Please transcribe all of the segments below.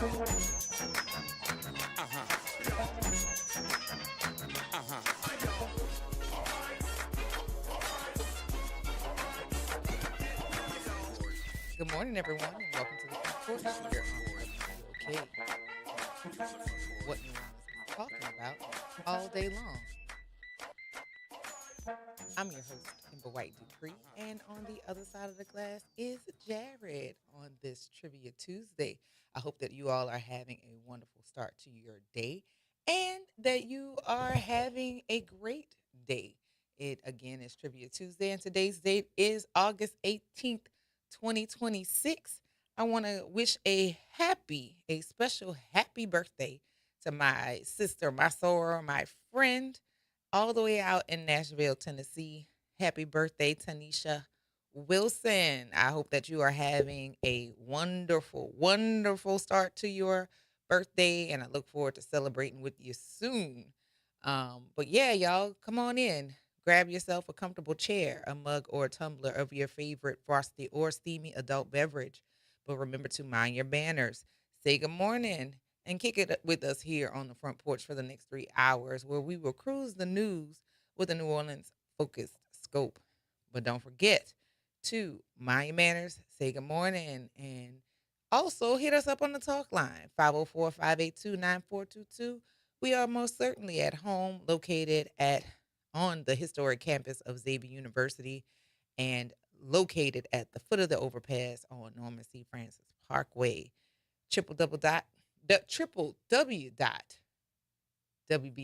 Uh-huh. Uh-huh. Good morning, everyone, and welcome to the Front Porch here on WBOK. What New Orleans is talking about all day long. I'm your host, Kimber White Dupree, and on the other side of the glass is Jared on this Trivia Tuesday. I hope that you all are having a wonderful start to your day and that you are having a great day. It again is Trivia Tuesday, and today's date is August 18th, 2026. I want to wish a special happy birthday to my sister, my soror, my friend, all the way out in Nashville, Tennessee. Happy birthday, Tanisha Wilson. I hope that you are having a wonderful, wonderful start to your birthday, and I look forward to celebrating with you soon. But yeah, y'all, come on in. Grab yourself a comfortable chair, a mug, or a tumbler of your favorite frosty or steamy adult beverage. But remember to mind your manners. Say good morning and kick it with us here on the front porch for the next 3 hours, where we will cruise the news with a New Orleans focused scope. But don't forget to mind your manners, say good morning, and also hit us up on the talk line 504-582-9422. We are most certainly at home, located at on the historic campus of Xavier University and located at the foot of the overpass on Norman C. Francis Parkway. Triple double dot triple W dot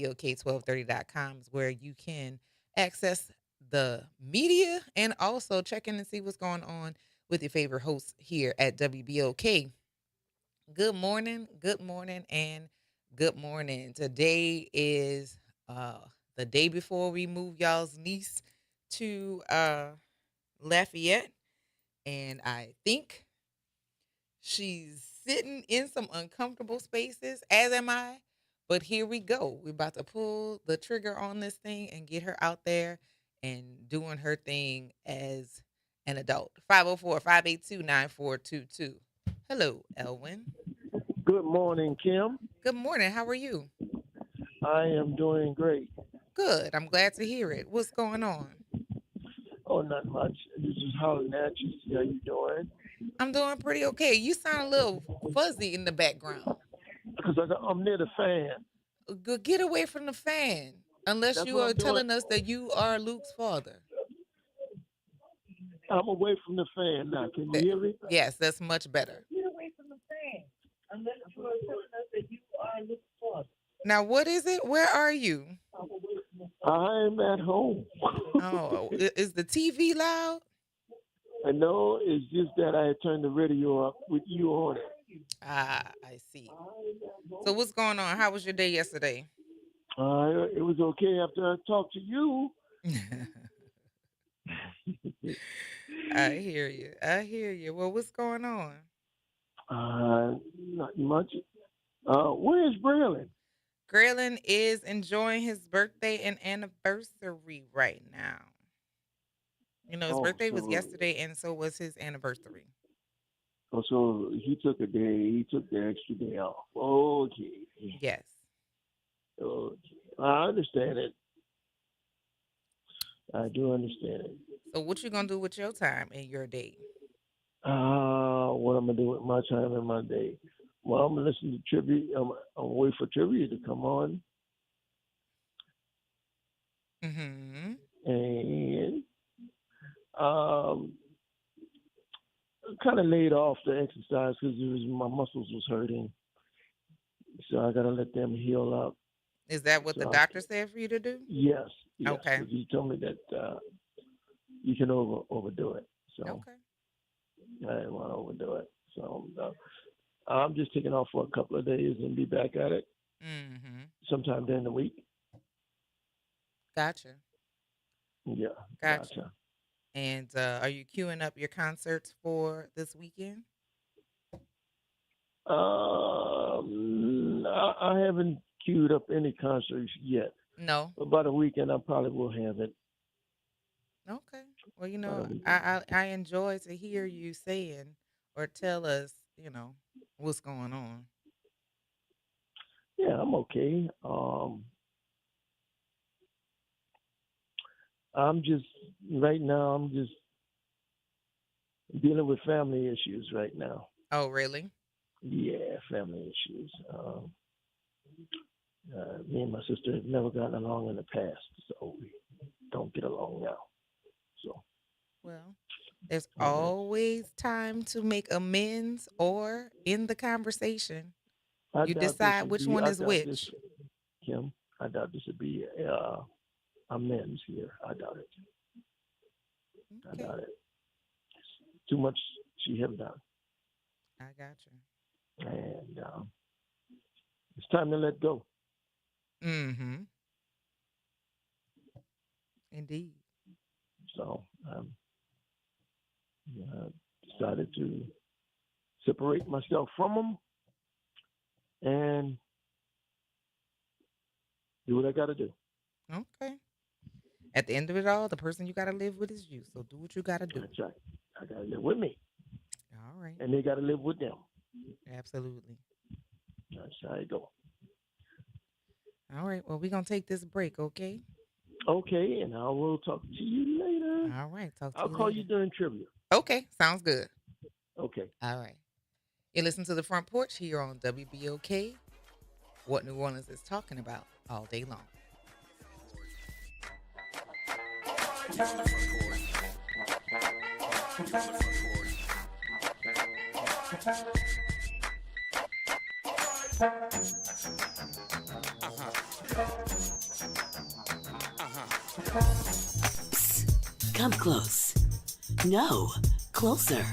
WBOK1230.com is where you can access the media and also check in and see what's going on with your favorite hosts here at WBOK. Good morning, and good morning. Today is uh, the day before we move y'all's niece to Lafayette, and I think she's sitting in some uncomfortable spaces, as am I. But here we go. We're about to pull the trigger on this thing and get her out there and doing her thing as an adult. 504-582-9422. Hello, Elwin. Good morning, Kim. Good morning. How are you? I am doing great. Good. I'm glad to hear it. What's going on? Oh, not much. Just hollering at you. See how you doing? I'm doing pretty okay. You sound a little fuzzy in the background. Because I'm near the fan. Get away from the fan. Unless That's you what are I'm doing. telling us that you are Luke's father. I'm away from the fan now. Can you That, hear me? yes, that's much better. Get away from the fan. Unless you are telling us that you are Luke's father. Now, what is it? Where are you? I'm at home. Oh, is the TV loud? I know it's just that I had turned the radio up with you on it. Ah, I see. So, what's going on? How was your day yesterday? It was okay after I talked to you. I hear you. I hear you. Well, what's going on? Not much. Where's Braylon? Graylin is enjoying his birthday and anniversary right now. You know, his Oh, birthday was so yesterday, and so was his anniversary. so he took a day. He took the extra day off. Okay. Yes. Okay. I understand it. I do understand it. So, what you gonna do with your time and your day? What I'm gonna do with my time and my day? Well, I'm gonna listen to tribute. I'm gonna wait for trivia to come on, Mm-hmm. and um, kind of laid off the exercise because my muscles was hurting, so I gotta let them heal up. Is that what the So doctor said for you to do? yes, yes, Okay. because he told me that you can overdo it. So Okay. I didn't want to overdo it. So I'm just taking off for a couple of days and be back at it Mm-hmm. sometime during the week. Gotcha. Yeah, Gotcha. gotcha. And are you queuing up your concerts for this weekend? I haven't queued up any concerts yet. No. But by the weekend, I probably will have it. Okay. Well, By the weekend. I enjoy to hear you saying or tell us, what's going on. Yeah, I'm okay. I'm just right now. I'm just dealing with family issues right now. Oh, really? Yeah, family issues. Me and my sister have never gotten along in the past, so we don't get along now. So Well, there's uh, always time to make amends or end the conversation. I You doubt this decide would which be. one I is doubt this, which. Kim. I doubt this would be amends here. I doubt it. I Okay, doubt it. Too much she have done, I got you. and it's time to let go. Mm-hmm. Indeed. So I decided to separate myself from them and do what I got to do. Okay. At the end of it all, the person you got to live with is you. So do what you got to do. That's right. I got to live with me, All right. and they got to live with them. Absolutely. That's how it go. All right. Well, we're going to take this break, okay? Okay, and I will talk to you later. All right. Talk to I'll you call later. you during trivia. Okay. Sounds good. Okay. All right. You listen to the Front Porch here on WBOK, what New Orleans is talking about all day long. Come close. No, closer.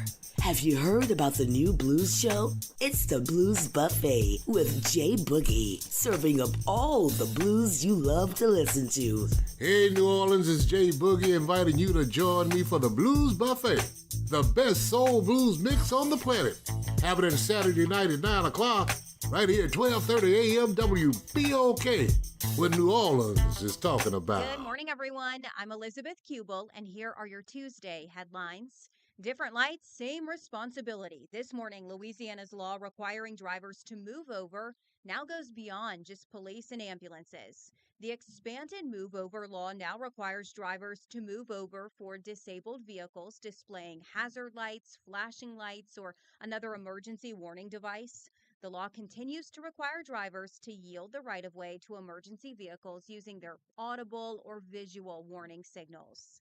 Have you heard about the new blues show? It's the Blues Buffet with Jay Boogie, serving up all the blues you love to listen to. Hey, New Orleans, it's Jay Boogie inviting you to join me for the Blues Buffet, the best soul blues mix on the planet. Happening Saturday night at 9 o'clock, right here at 12:30 a.m. WBOK, what New Orleans is talking about. Good morning, everyone. I'm Elizabeth Kubel, and here are your Tuesday headlines. Different lights, same responsibility. This morning, Louisiana's law requiring drivers to move over now goes beyond just police and ambulances. The expanded move over law now requires drivers to move over for disabled vehicles displaying hazard lights, flashing lights, or another emergency warning device. The law continues to require drivers to yield the right of way to emergency vehicles using their audible or visual warning signals.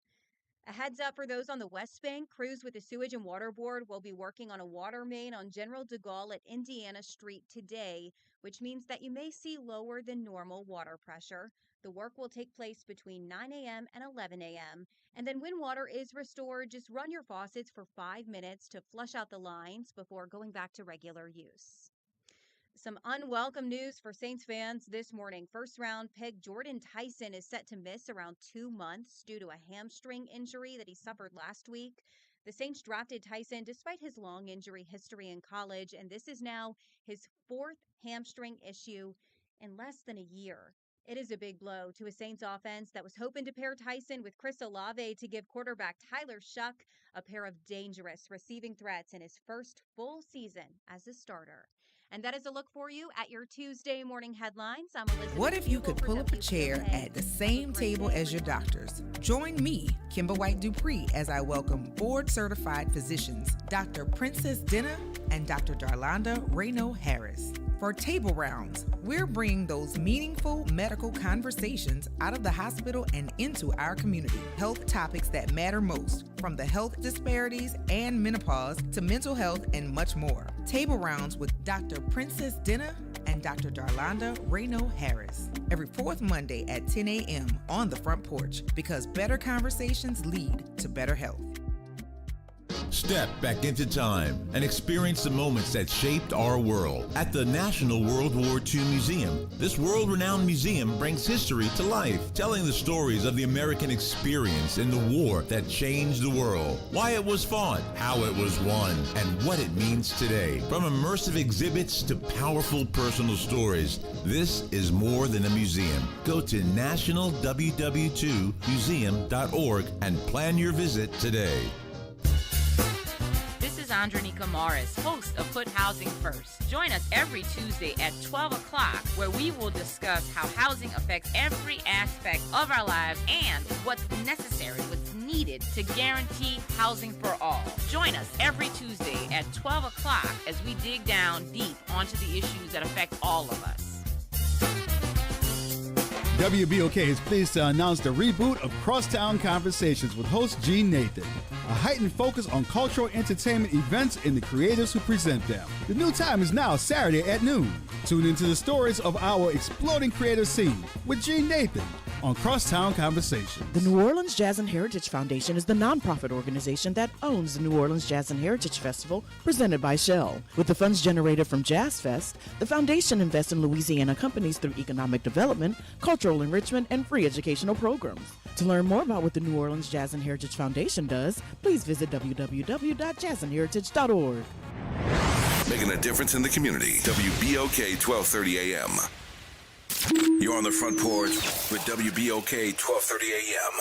A heads up for those on the West Bank, crews with the Sewage and Water Board will be working on a water main on General de Gaulle at Indiana Street today, which means that you may see lower than normal water pressure. The work will take place between 9 a.m. and 11 a.m. And then when water is restored, just run your faucets for 5 minutes to flush out the lines before going back to regular use. Some unwelcome news for Saints fans this morning. First round pick Jordan Tyson is set to miss around 2 months due to a hamstring injury that he suffered last week. The Saints drafted Tyson despite his long injury history in college, and this is now his fourth hamstring issue in less than a year. It is a big blow to a Saints offense that was hoping to pair Tyson with Chris Olave to give quarterback Tyler Shuck a pair of dangerous receiving threats in his first full season as a starter. And that is a look for you at your Tuesday morning headlines. I'm Elizabeth. What if you could pull up a chair at the same table as your doctors? Join me, Kimber White Dupree, as I welcome board-certified physicians, Dr. Princess Dinner and Dr. Darlonda Reno Harris. For Table Rounds, we're bringing those meaningful medical conversations out of the hospital and into our community. Health topics that matter most, from the health disparities and menopause to mental health and much more. Table Rounds with Dr. Princess Dinner and Dr. Darlonda Reno Harris. Every fourth Monday at 10 a.m. on the Front Porch, because better conversations lead to better health. Step back into time and experience the moments that shaped our world. At the National World War II Museum, this world-renowned museum brings history to life, telling the stories of the American experience in the war that changed the world, why it was fought, how it was won, and what it means today. From immersive exhibits to powerful personal stories, this is more than a museum. Go to nationalww2museum.org and plan your visit today. This is Sandra Nika Morris, host of Put Housing First. Join us every Tuesday at 12 o'clock, where we will discuss how housing affects every aspect of our lives and what's necessary, what's needed to guarantee housing for all. Join us every Tuesday at 12 o'clock as we dig down deep onto the issues that affect all of us. WBOK is pleased to announce the reboot of Crosstown Conversations with host Gene Nathan. A heightened focus on cultural entertainment events and the creators who present them. The new time is now Saturday at noon. Tune into the stories of our exploding creative scene with Gene Nathan on Crosstown Conversations. The New Orleans Jazz and Heritage Foundation is the nonprofit organization that owns the New Orleans Jazz and Heritage Festival presented by Shell. With the funds generated from Jazz Fest, the foundation invests in Louisiana companies through economic development, cultural enrichment, and free educational programs. To learn more about what the New Orleans Jazz and Heritage Foundation does, please visit www.jazzandheritage.org. Making a difference in the community. WBOK 1230 AM. You're on the front porch with WBOK 1230 AM.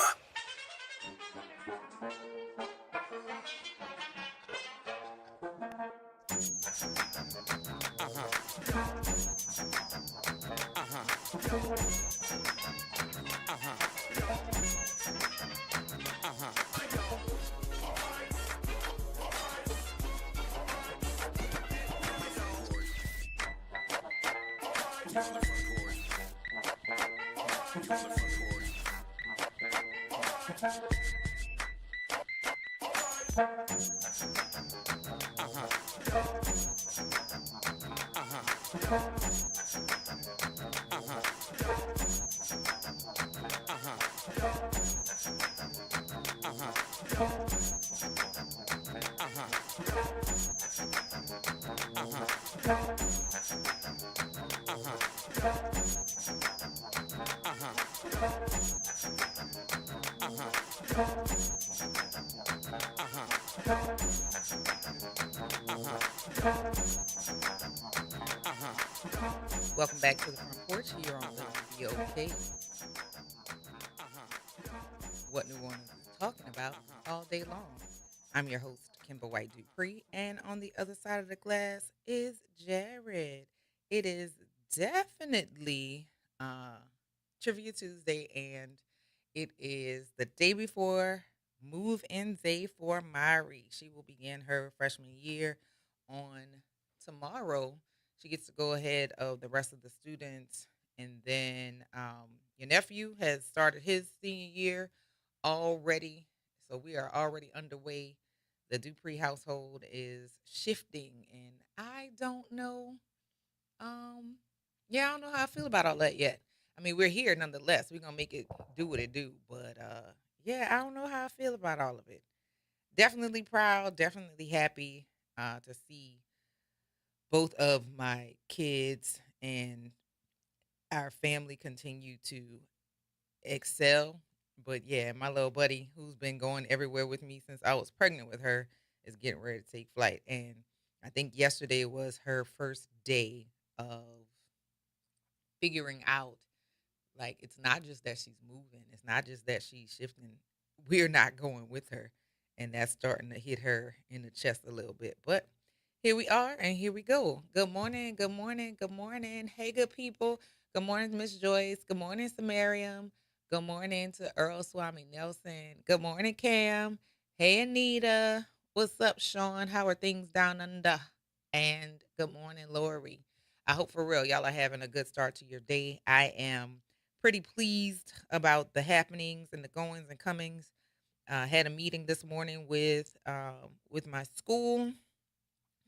Welcome back to the Front Porch here on WBOK. What New Orleans is talking about all day long. I'm your host, Kimber White Dupree, and on the other side of the glass is Jared. It is definitely Trivia Tuesday, and it is the day before move-in day for Mari. She will begin her freshman year on tomorrow. She gets to go ahead of the rest of the students. And then your nephew has started his senior year already. So we are already underway. The Dupree household is shifting. And I don't know. I don't know how I feel about all that yet. I mean, we're here nonetheless. We're going to make it do what it do. But I don't know how I feel about all of it. Definitely proud, definitely happy to see both of my kids and our family continue to excel. But yeah, my little buddy who's been going everywhere with me since I was pregnant with her is getting ready to take flight. And I think yesterday was her first day of figuring out, like, it's not just that she's moving. It's not just that she's shifting. We're not going with her. And that's starting to hit her in the chest a little bit. But here we are, and here we go. Good morning, good morning, good morning. Hey, good people. Good morning, Miss Joyce. Good morning, Samarium. Good morning to Earl Swami Nelson. Good morning, Cam. Hey, Anita. What's up, Sean? How are things down under? And good morning, Lori. I hope for real y'all are having a good start to your day. I am pretty pleased about the happenings and the goings and comings. Had a meeting this morning with my school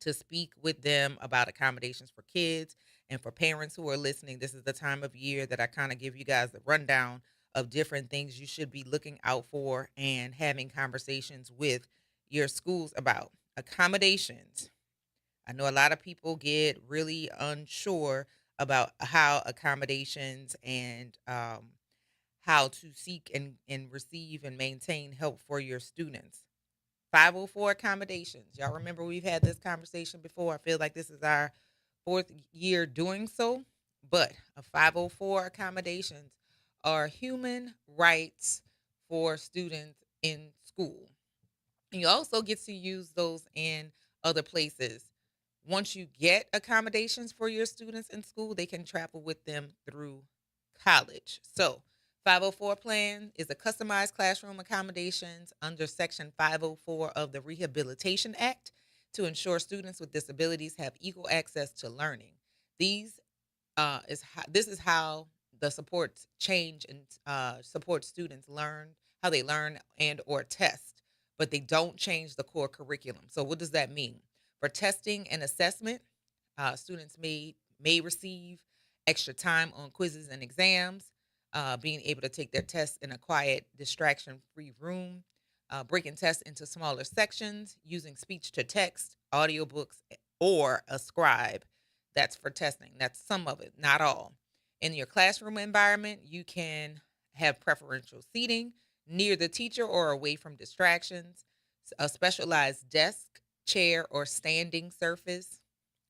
to speak with them about accommodations for kids and for parents who are listening. This is the time of year that I kind of give you guys the rundown of different things you should be looking out for and having conversations with your schools about. Accommodations. I know a lot of people get really unsure about how accommodations and how to seek and receive and maintain help for your students. 504 accommodations. Y'all remember we've had this conversation before. I feel like this is our fourth year doing so. But a 504 accommodations are human rights for students in school. And you also get to use those in other places, once you get accommodations for your students in school, they can travel with them through college. So 504 plan is a customized classroom accommodations under Section 504 of the Rehabilitation Act to ensure students with disabilities have equal access to learning. These this is how the supports change and support students learn how they learn and or test, but they don't change the core curriculum. So what does that mean? For testing and assessment, students may receive extra time on quizzes and exams, being able to take their tests in a quiet, distraction-free room, breaking tests into smaller sections, using speech to text, audiobooks, or a scribe. That's for testing. That's some of it, not all. In your classroom environment, you can have preferential seating near the teacher or away from distractions, a specialized desk, chair, or standing surface,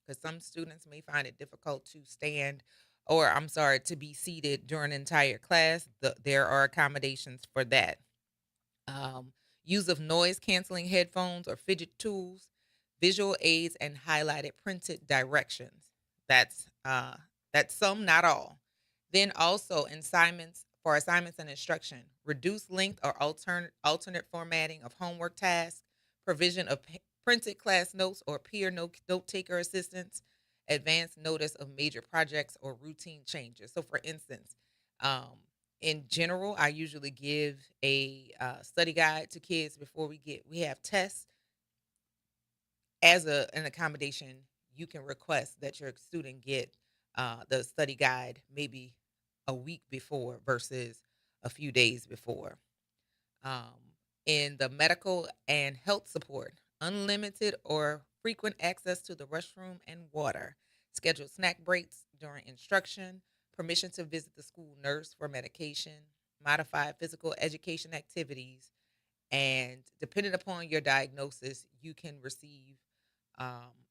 because some students may find it difficult to stand or, I'm sorry, to be seated during an entire class. There are accommodations for that. Use of noise canceling headphones or fidget tools, visual aids, and highlighted printed directions. That's some, not all. Then also assignments and instruction, reduced length or alternate formatting of homework tasks, provision of printed class notes or peer note taker assistance, advance notice of major projects or routine changes. So, for instance, um, in general, I usually give a study guide to kids before we have tests as an accommodation. You can request that your student get the study guide maybe a week before versus a few days before. Um, in the medical and health support, unlimited or frequent access to the restroom and water, scheduled snack breaks during instruction, permission to visit the school nurse for medication, modified physical education activities, and depending upon your diagnosis, you can receive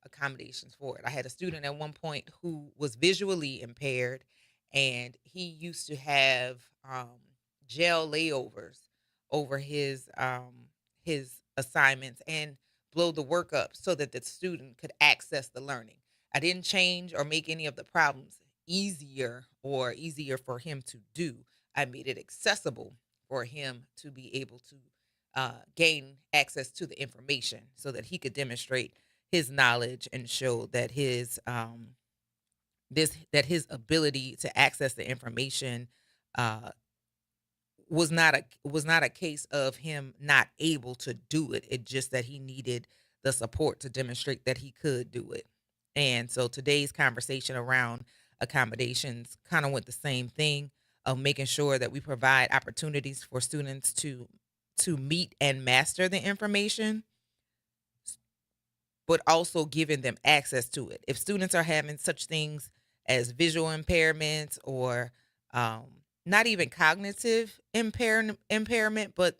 accommodations for it. I had a student at one point who was visually impaired, and he used to have gel layovers over his assignments and blow the work up so that the student could access the learning. I didn't change or make any of the problems easier for him to do. I made it accessible for him to be able to gain access to the information so that he could demonstrate his knowledge and show that his ability to access the information uh, was not a case of him not able to do it. It just that he needed the support to demonstrate that he could do it. And so today's conversation around accommodations kind of went the same thing of making sure that we provide opportunities for students to meet and master the information, but also giving them access to it. If students are having such things as visual impairments or um, not even cognitive impairment, but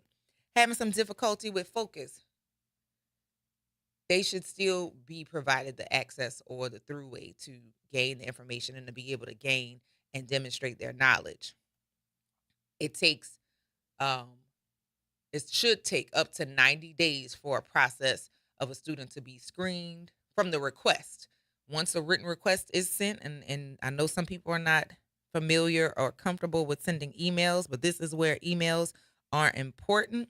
having some difficulty with focus, they should still be provided the access or the throughway to gain the information and to be able to gain and demonstrate their knowledge. It takes um, it should take up to 90 days for a process of a student to be screened from the request. Once a written request is sent, and I know some people are not familiar or comfortable with sending emails, but this is where emails are important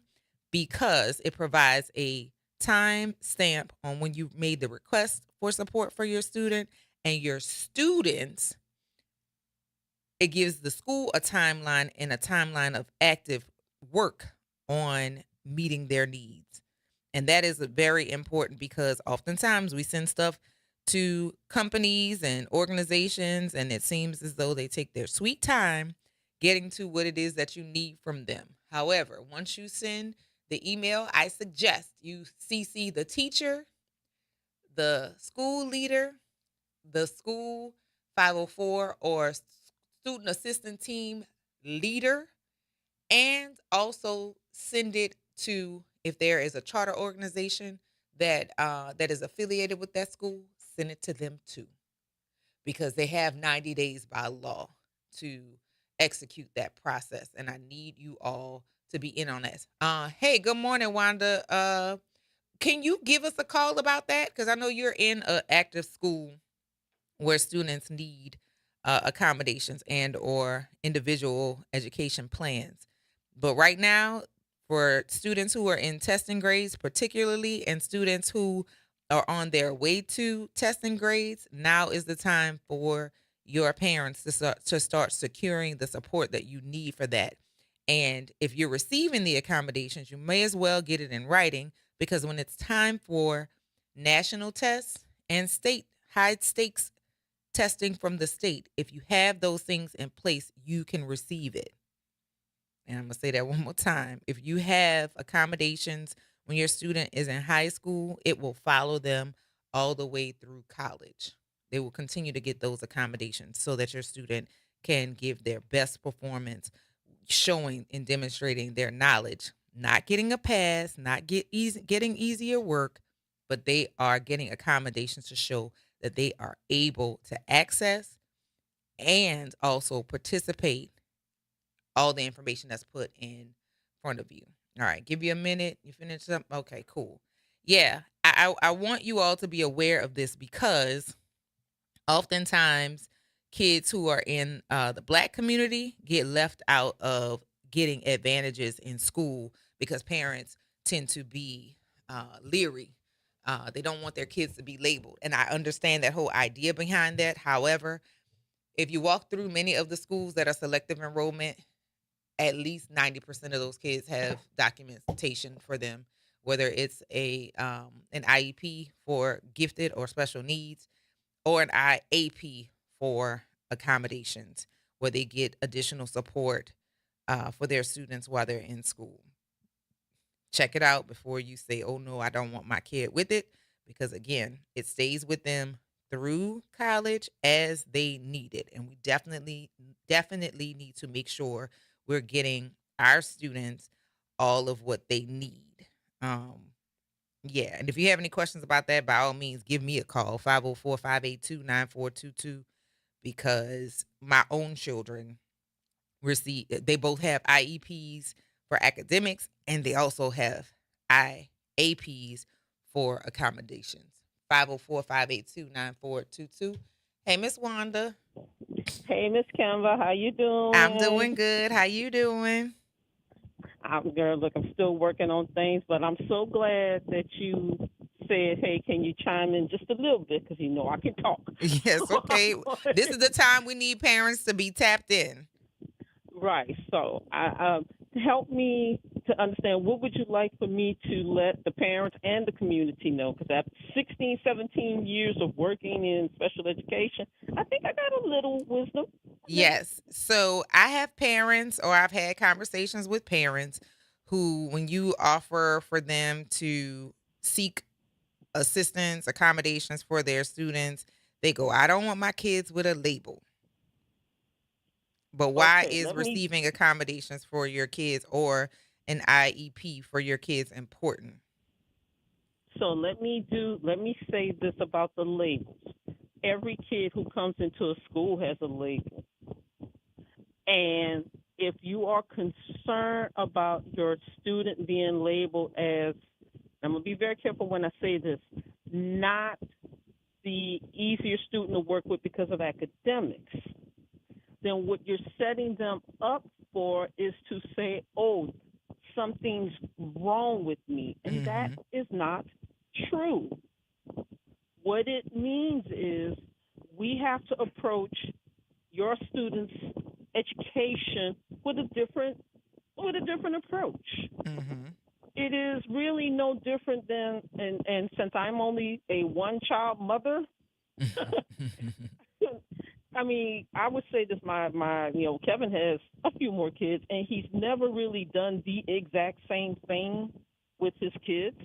because it provides a time stamp on when you made the request for support for your student and your students. It gives the school a timeline and a timeline of active work on meeting their needs. And that is very important because oftentimes we send stuff to companies and organizations, and it seems as though they take their sweet time getting to what it is that you need from them. However, once you send the email, I suggest you CC the teacher, the school leader, the school 504 or student assistant team leader, and also send it to, if there is a charter organization that is affiliated with that school, send it to them too, because they have 90 days by law to execute that process, and I need you all to be in on that. Hey, good morning, Wanda. Can you give us a call about that? Because I know you're in an active school where students need accommodations and or individual education plans. But right now, for students who are in testing grades, particularly, and students who are on their way to testing grades, now is the time for your parents to start securing the support that you need for that. And if you're receiving the accommodations, you may as well get it in writing, because when it's time for national tests and state high stakes testing from the state, if you have those things in place, you can receive it. And I'm going to say that one more time. If you have accommodations when your student is in high school, it will follow them all the way through college. They will continue to get those accommodations so that your student can give their best performance, showing and demonstrating their knowledge, not getting a pass, not getting easier work, but they are getting accommodations to show that they are able to access and also participate all the information that's put in front of you. All right, give you a minute. You finished up? Okay, cool. Yeah, I want you all to be aware of this, because oftentimes kids who are in the Black community get left out of getting advantages in school because parents tend to be leery. They don't want their kids to be labeled. And I understand that whole idea behind that. However, if you walk through many of the schools that are selective enrollment, at least 90% of those kids have documentation for them, whether it's an IEP for gifted or special needs, or an IAP for accommodations, where they get additional support for their students while they're in school. Check it out before you say, oh no, I don't want my kid with it, because again, it stays with them through college as they need it. And we definitely need to make sure we're getting our students all of what they need. Yeah. And if you have any questions about that, by all means, give me a call, 504-582-9422, because my own children they both have IEPs for academics, and they also have IAPs for accommodations. 504-582-9422. Hey, Miss Wanda. Hey, Miss Kimber, how you doing? I'm doing good. How you doing? I'm good. Look, I'm still working on things, but I'm so glad that you said, hey, can you chime in just a little bit, because you know I can talk. Yes, okay. This is the time we need parents to be tapped in. Right. So help me to understand, what would you like for me to let the parents and the community know? Because after 16, 17 years of working in special education, I think I got a little wisdom. Yes. So I have parents, or I've had conversations with parents who, when you offer for them to seek assistance, accommodations for their students, they go, I don't want my kids with a label. But why is receiving accommodations for your kids or an IEP for your kids important? So let me say this about the labels. Every kid who comes into a school has a label. And if you are concerned about your student being labeled as, I'm going to be very careful when I say this, not the easier student to work with because of academics, then what you're setting them up for is to say, oh, something's wrong with me. And that is not true. What it means is we have to approach your students' education with a different approach. It is really no different than, and since I'm only a one-child mother, I mean, I would say this, Kevin has a few more kids, and he's never really done the exact same thing with his kids.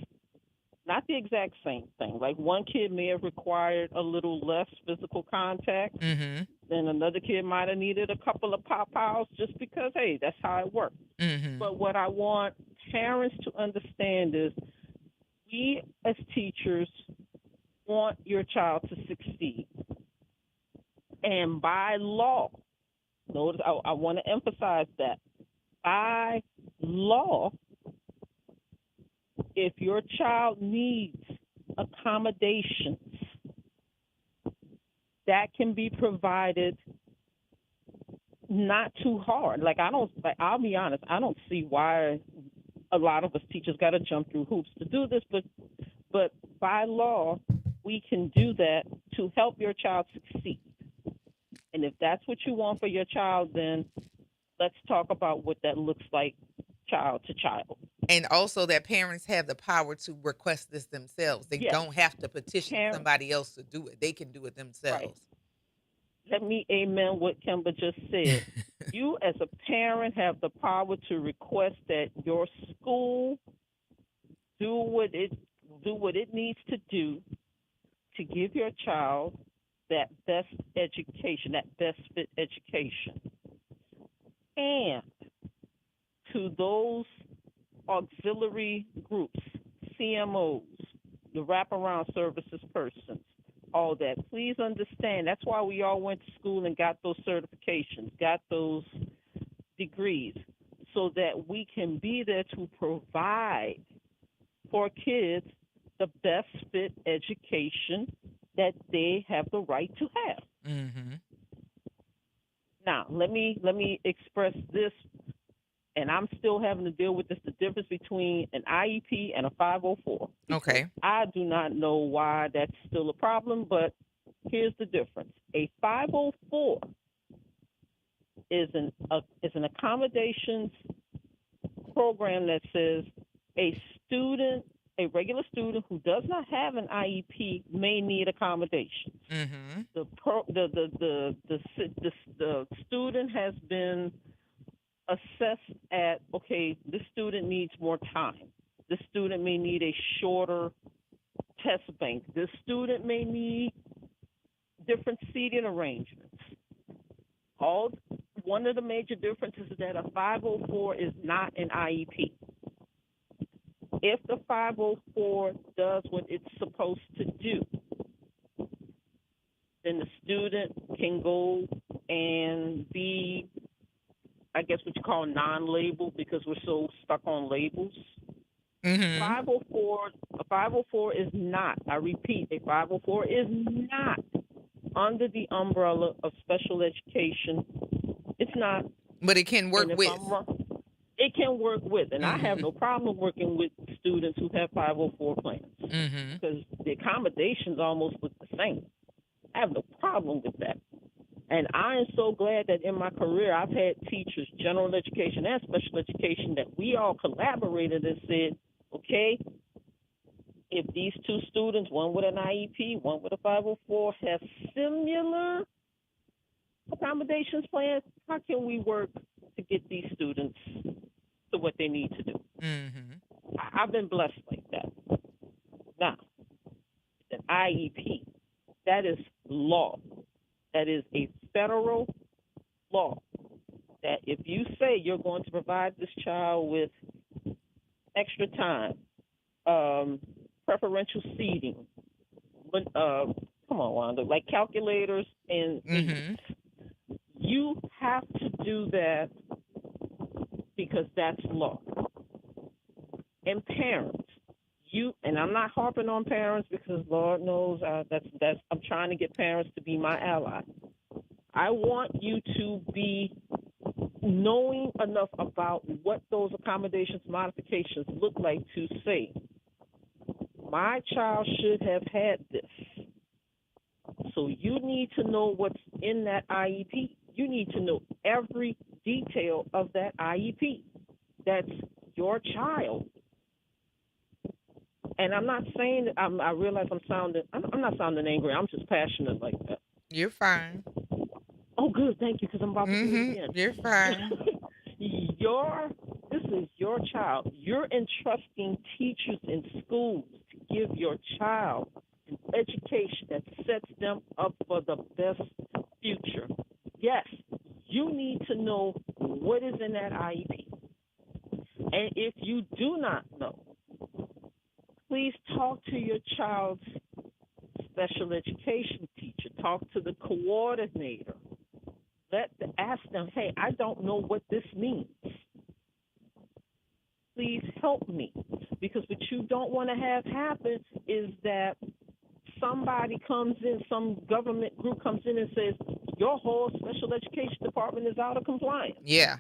Not the exact same thing. Like, one kid may have required a little less physical contact, then another kid might have needed a couple of pop-outs just because, hey, that's how it works. But what I want parents to understand is we as teachers want your child to succeed. And by law, notice I want to emphasize that, by law, if your child needs accommodations, that can be provided not too hard. I'll be honest, I don't see why a lot of us teachers got to jump through hoops to do this, but by law, we can do that to help your child succeed. And if that's what you want for your child, then let's talk about what that looks like child to child. And also that parents have the power to request this themselves. They don't have to petition somebody else to do it. They can do it themselves. Right. Let me amen what Kimber just said. You as a parent have the power to request that your school do what it needs to do to give your child that best education, that best fit education. And to those auxiliary groups, CMOs, the wraparound services persons, all that, please understand that's why we all went to school and got those certifications, got those degrees, so that we can be there to provide for kids the best fit education that they have the right to have. Mm-hmm. Now, let me express this, and I'm still having to deal with this, the difference between an IEP and a 504. Okay. I do not know why that's still a problem, but here's the difference. A 504 is an accommodations program that says a regular student who does not have an IEP may need accommodations. Mm-hmm. The student has been assessed at, okay, this student needs more time. This student may need a shorter test bank. This student may need different seating arrangements. One of the major differences is that a 504 is not an IEP. If the 504 does what it's supposed to do, then the student can go and be, I guess what you call non-labeled, because we're so stuck on labels. Mm-hmm. A 504 is not, I repeat, a 504 is not under the umbrella of special education. It's not. But it can work with. It can work with, and I have no problem working with students who have 504 plans, because the accommodations almost look the same. I have no problem with that. And I am so glad that in my career I've had teachers, general education and special education, that we all collaborated and said, okay, if these two students, one with an IEP, one with a 504, have similar accommodations plans, how can we work to get these students to what they need to do? Mm-hmm. I've been blessed like that. Now, an IEP, that is law. That is a federal law. That if you say you're going to provide this child with extra time, preferential seating, come on, Wanda, like calculators and aids, you have to do that because that's law. And parents, and I'm not harping on parents because Lord knows that's I'm trying to get parents to be my ally. I want you to be knowing enough about what those accommodations modifications look like to say, my child should have had this. So you need to know what's in that IEP. You need to know every detail of that IEP. That's your child. And I'm not saying that I realize I'm not sounding angry. I'm just passionate like that. You're fine. Oh, good. Thank you, because I'm about to do it again. You're fine. This is your child. You're entrusting teachers in schools to give your child an education that sets them up for the best future. Yes, you need to know what is in that IEP. And if you do not know, please talk to your child's special education teacher. Talk to the coordinator. Ask them, hey, I don't know what this means. Please help me. Because what you don't want to have happen is that somebody comes in, some government group comes in and says, your whole special education department is out of compliance. Yeah.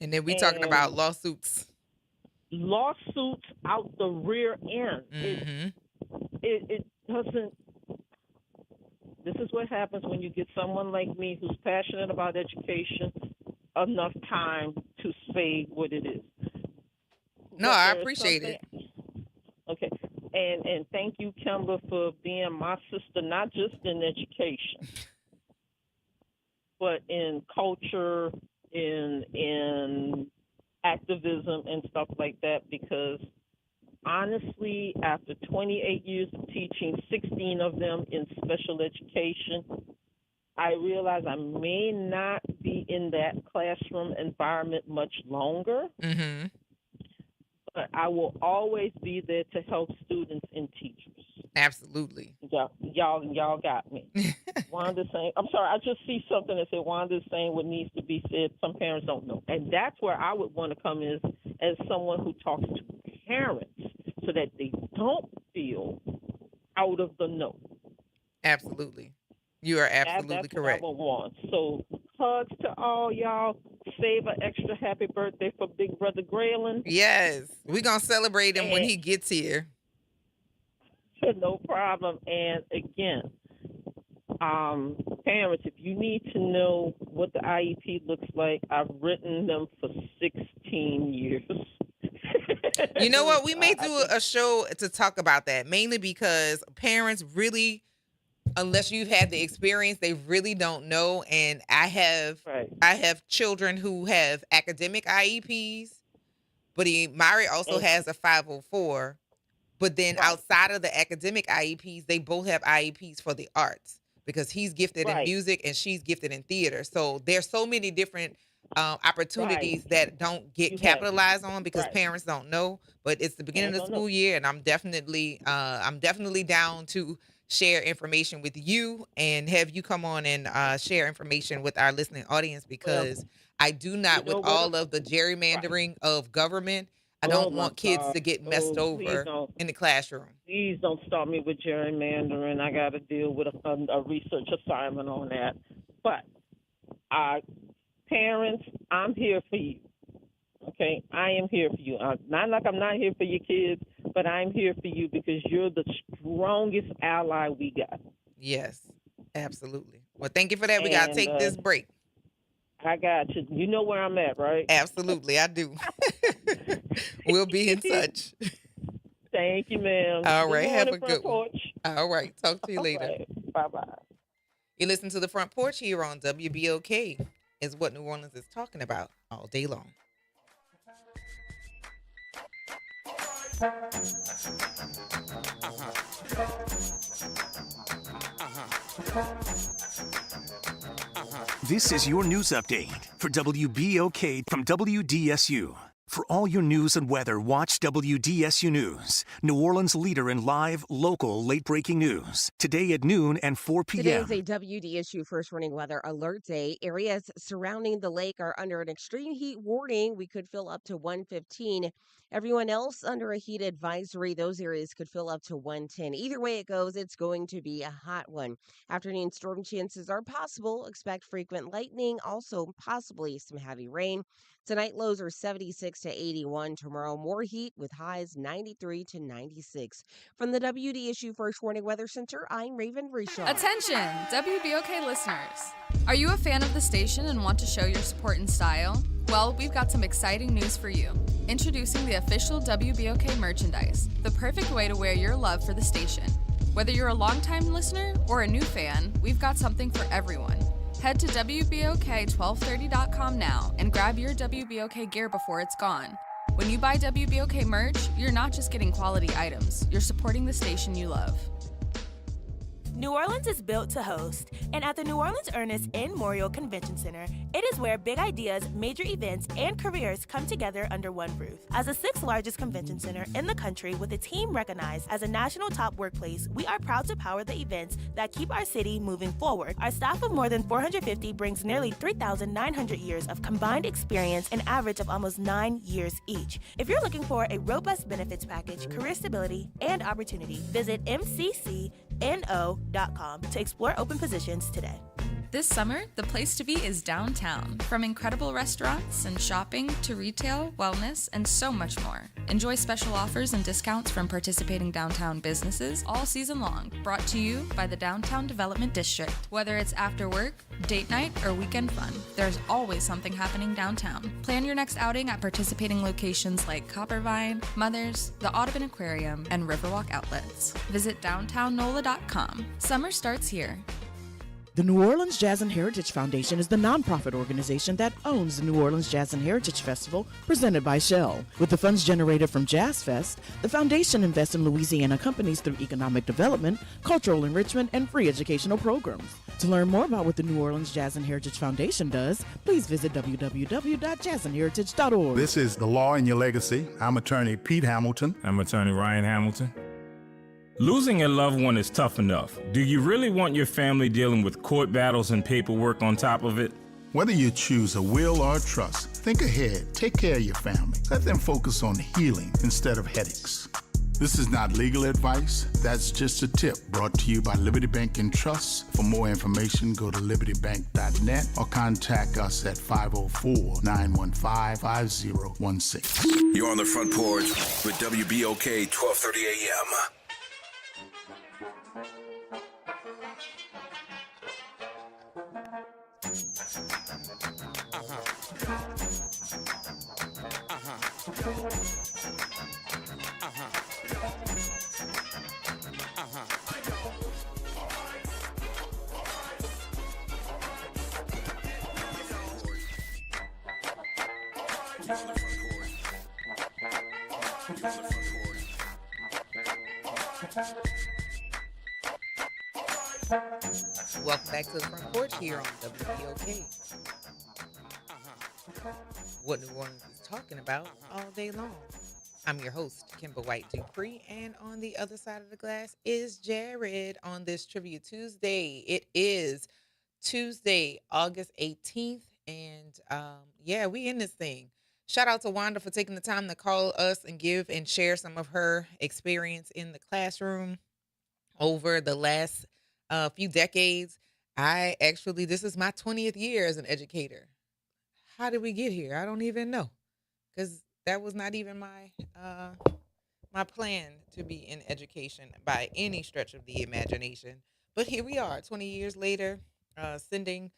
And then we talking about lawsuits. Lawsuits out the rear end. Mm-hmm. It doesn't. This is what happens when you get someone like me who's passionate about education enough time to say what it is. No, I appreciate it. Okay. And thank you, Kimber, for being my sister, not just in education, but in culture, in activism and stuff like that, because honestly, after 28 years of teaching, 16 of them in special education, I realize I may not be in that classroom environment much longer. Mm-hmm. But I will always be there to help students and teachers. Absolutely. Y'all got me. Wanda's saying, I'm sorry, I just see something that said Wanda's saying what needs to be said. Some parents don't know. And that's where I would want to come in as someone who talks to parents so that they don't feel out of the know. Absolutely. You are absolutely that's correct. What I would want. So hugs to all y'all. Save an extra happy birthday for Big Brother Graylin. Yes. We're going to celebrate him when he gets here. No problem. And again, parents, if you need to know what the IEP looks like, I've written them for 16 years. You know what? We may do a show to talk about that, mainly because parents really, unless you've had the experience, they really don't know. And I have children who have academic IEPs, but Mari also has a 504. But then outside of the academic IEPs, they both have IEPs for the arts because he's gifted in music and she's gifted in theater. So there's so many different opportunities that don't get capitalized on because parents don't know. But it's the beginning of the school year, and I'm definitely down to share information with you and have you come on and share information with our listening audience, because I do not, with all of the gerrymandering of government, I don't want kids to get messed over in the classroom. Please don't start me with gerrymandering. I got to deal with a research assignment on that. But parents, I'm here for you. Okay, I am here for you. Not like I'm not here for your kids, but I'm here for you because you're the strongest ally we got. Yes, absolutely. Well, thank you for that. We got to take this break. I got you. You know where I'm at, right? Absolutely, I do. We'll be in touch. Thank you, ma'am. All right, have a Front good one. Porch. All right, talk to you later. Right. Bye-bye. You listen to the Front Porch here on WBOK, is what New Orleans is talking about all day long. This is your news update for WBOK from WDSU. For all your news and weather, watch WDSU News, New Orleans' leader in live, local, late-breaking news. Today at noon and 4 p.m. Today is a WDSU First Warning Weather Alert Day. Areas surrounding the lake are under an extreme heat warning. We could feel up to 115. Everyone else under a heat advisory, those areas could feel up to 110. Either way it goes, it's going to be a hot one. Afternoon storm chances are possible. Expect frequent lightning, also possibly some heavy rain. Tonight, lows are 76 to 81. Tomorrow, more heat with highs 93 to 96. From the WDSU First Warning Weather Center, I'm Raven Reshaw. Attention, WBOK listeners. Are you a fan of the station and want to show your support and style? Well, we've got some exciting news for you. Introducing the official WBOK merchandise, the perfect way to wear your love for the station. Whether you're a longtime listener or a new fan, we've got something for everyone. Head to WBOK1230.com now and grab your WBOK gear before it's gone. When you buy WBOK merch, you're not just getting quality items, you're supporting the station you love. New Orleans is built to host, and at the New Orleans Ernest N. Memorial Convention Center, it is where big ideas, major events, and careers come together under one roof. As the sixth largest convention center in the country with a team recognized as a national top workplace, we are proud to power the events that keep our city moving forward. Our staff of more than 450 brings nearly 3,900 years of combined experience, an average of almost 9 years each. If you're looking for a robust benefits package, career stability, and opportunity, visit mccno.com to explore open positions today. This summer, the place to be is downtown. From incredible restaurants and shopping to retail, wellness, and so much more. Enjoy special offers and discounts from participating downtown businesses all season long. Brought to you by the Downtown Development District. Whether it's after work, date night, or weekend fun, there's always something happening downtown. Plan your next outing at participating locations like Coppervine, Mothers, the Audubon Aquarium, and Riverwalk Outlets. Visit downtownnola.com. Summer starts here. The New Orleans Jazz and Heritage Foundation is the nonprofit organization that owns the New Orleans Jazz and Heritage Festival presented by Shell. With the funds generated from Jazz Fest, the foundation invests in Louisiana companies through economic development, cultural enrichment, and free educational programs. To learn more about what the New Orleans Jazz and Heritage Foundation does, please visit www.jazzandheritage.org. This is The Law in Your Legacy. I'm attorney Pete Hamilton. I'm attorney Ryan Hamilton. Losing a loved one is tough enough. Do you really want your family dealing with court battles and paperwork on top of it? Whether you choose a will or a trust, think ahead. Take care of your family. Let them focus on healing instead of headaches. This is not legal advice. That's just a tip brought to you by Liberty Bank and Trust. For more information, go to libertybank.net or contact us at 504-915-5016. You're on the Front Porch with WBOK 1230 AM. Welcome back to the Front Porch here on WBOK. What New Orleans is talking about all day long. I'm your host, Kimber White Dupree, and on the other side of the glass is Jared on this Trivia Tuesday. It is Tuesday, August 18th, and yeah, we in this thing. Shout out to Wanda for taking the time to call us and give and share some of her experience in the classroom over the last few decades. This is my 20th year as an educator. How did we get here? I don't even know, because that was not even my plan to be in education by any stretch of the imagination. But here we are, 20 years later, sending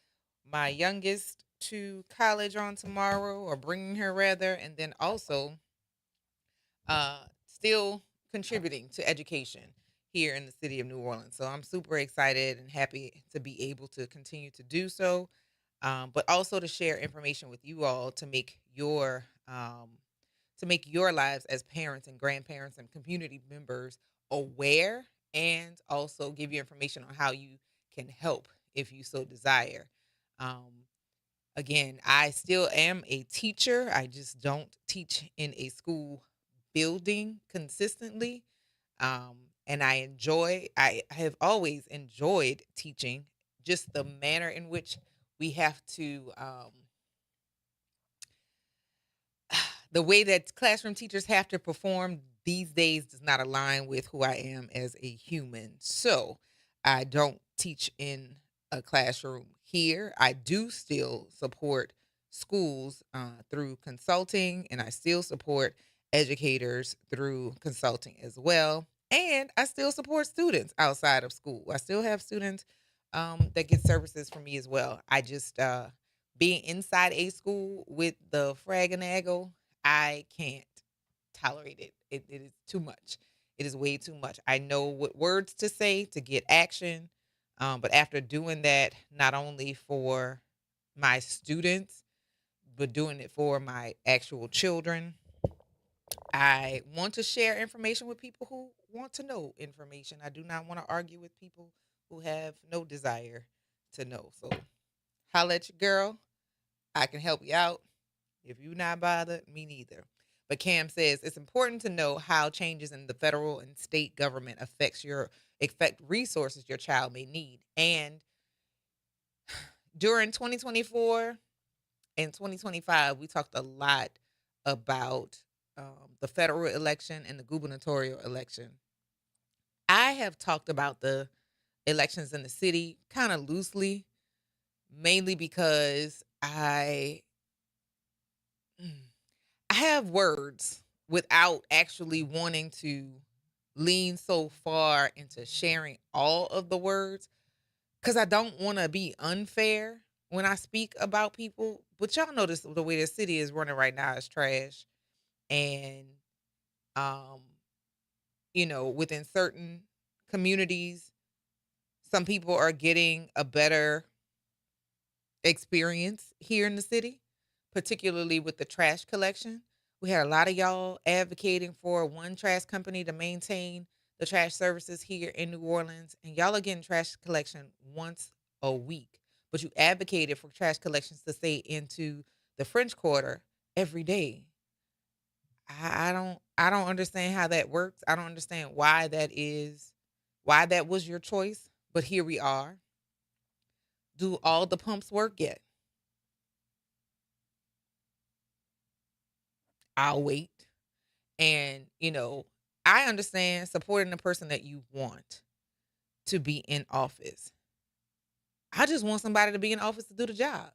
my youngest to college on tomorrow, or bringing her rather, and then also still contributing to education here in the city of New Orleans. So I'm super excited and happy to be able to continue to do so, but also to share information with you all to make your lives as parents and grandparents and community members aware, and also give you information on how you can help if you so desire. Again, I still am a teacher. I just don't teach in a school building consistently. And I have always enjoyed teaching, just the manner in which we have to, the way that classroom teachers have to perform these days does not align with who I am as a human. So I don't teach in a classroom here. I do still support schools through consulting, and I still support educators through consulting as well. And I still support students outside of school. I still have students that get services from me as well. I just, being inside a school with the frag and aggle, I can't tolerate it. It is too much. It is way too much. I know what words to say to get action. But after doing that, not only for my students, but doing it for my actual children, I want to share information with people who want to know information. I do not want to argue with people who have no desire to know. So holla at your girl. I can help you out. If you're not bothered, me neither. But Cam says it's important to know how changes in the federal and state government affect resources your child may need. And during 2024 and 2025, we talked a lot about the federal election and the gubernatorial election. I have talked about the elections in the city kind of loosely, mainly because I have words without actually wanting to lean so far into sharing all of the words because I don't want to be unfair when I speak about people. But y'all know this, the way the city is running right now is trash. And, um, within certain communities, some people are getting a better experience here in the city, particularly with the trash collection. We had a lot of y'all advocating for one trash company to maintain the trash services here in New Orleans, and y'all are getting trash collection once a week. But you advocated for trash collections to stay into the French Quarter every day. I don't understand how that works. I don't understand why that was your choice. But here we are. Do all the pumps work yet? I'll wait. And, I understand supporting the person that you want to be in office. I just want somebody to be in office to do the job.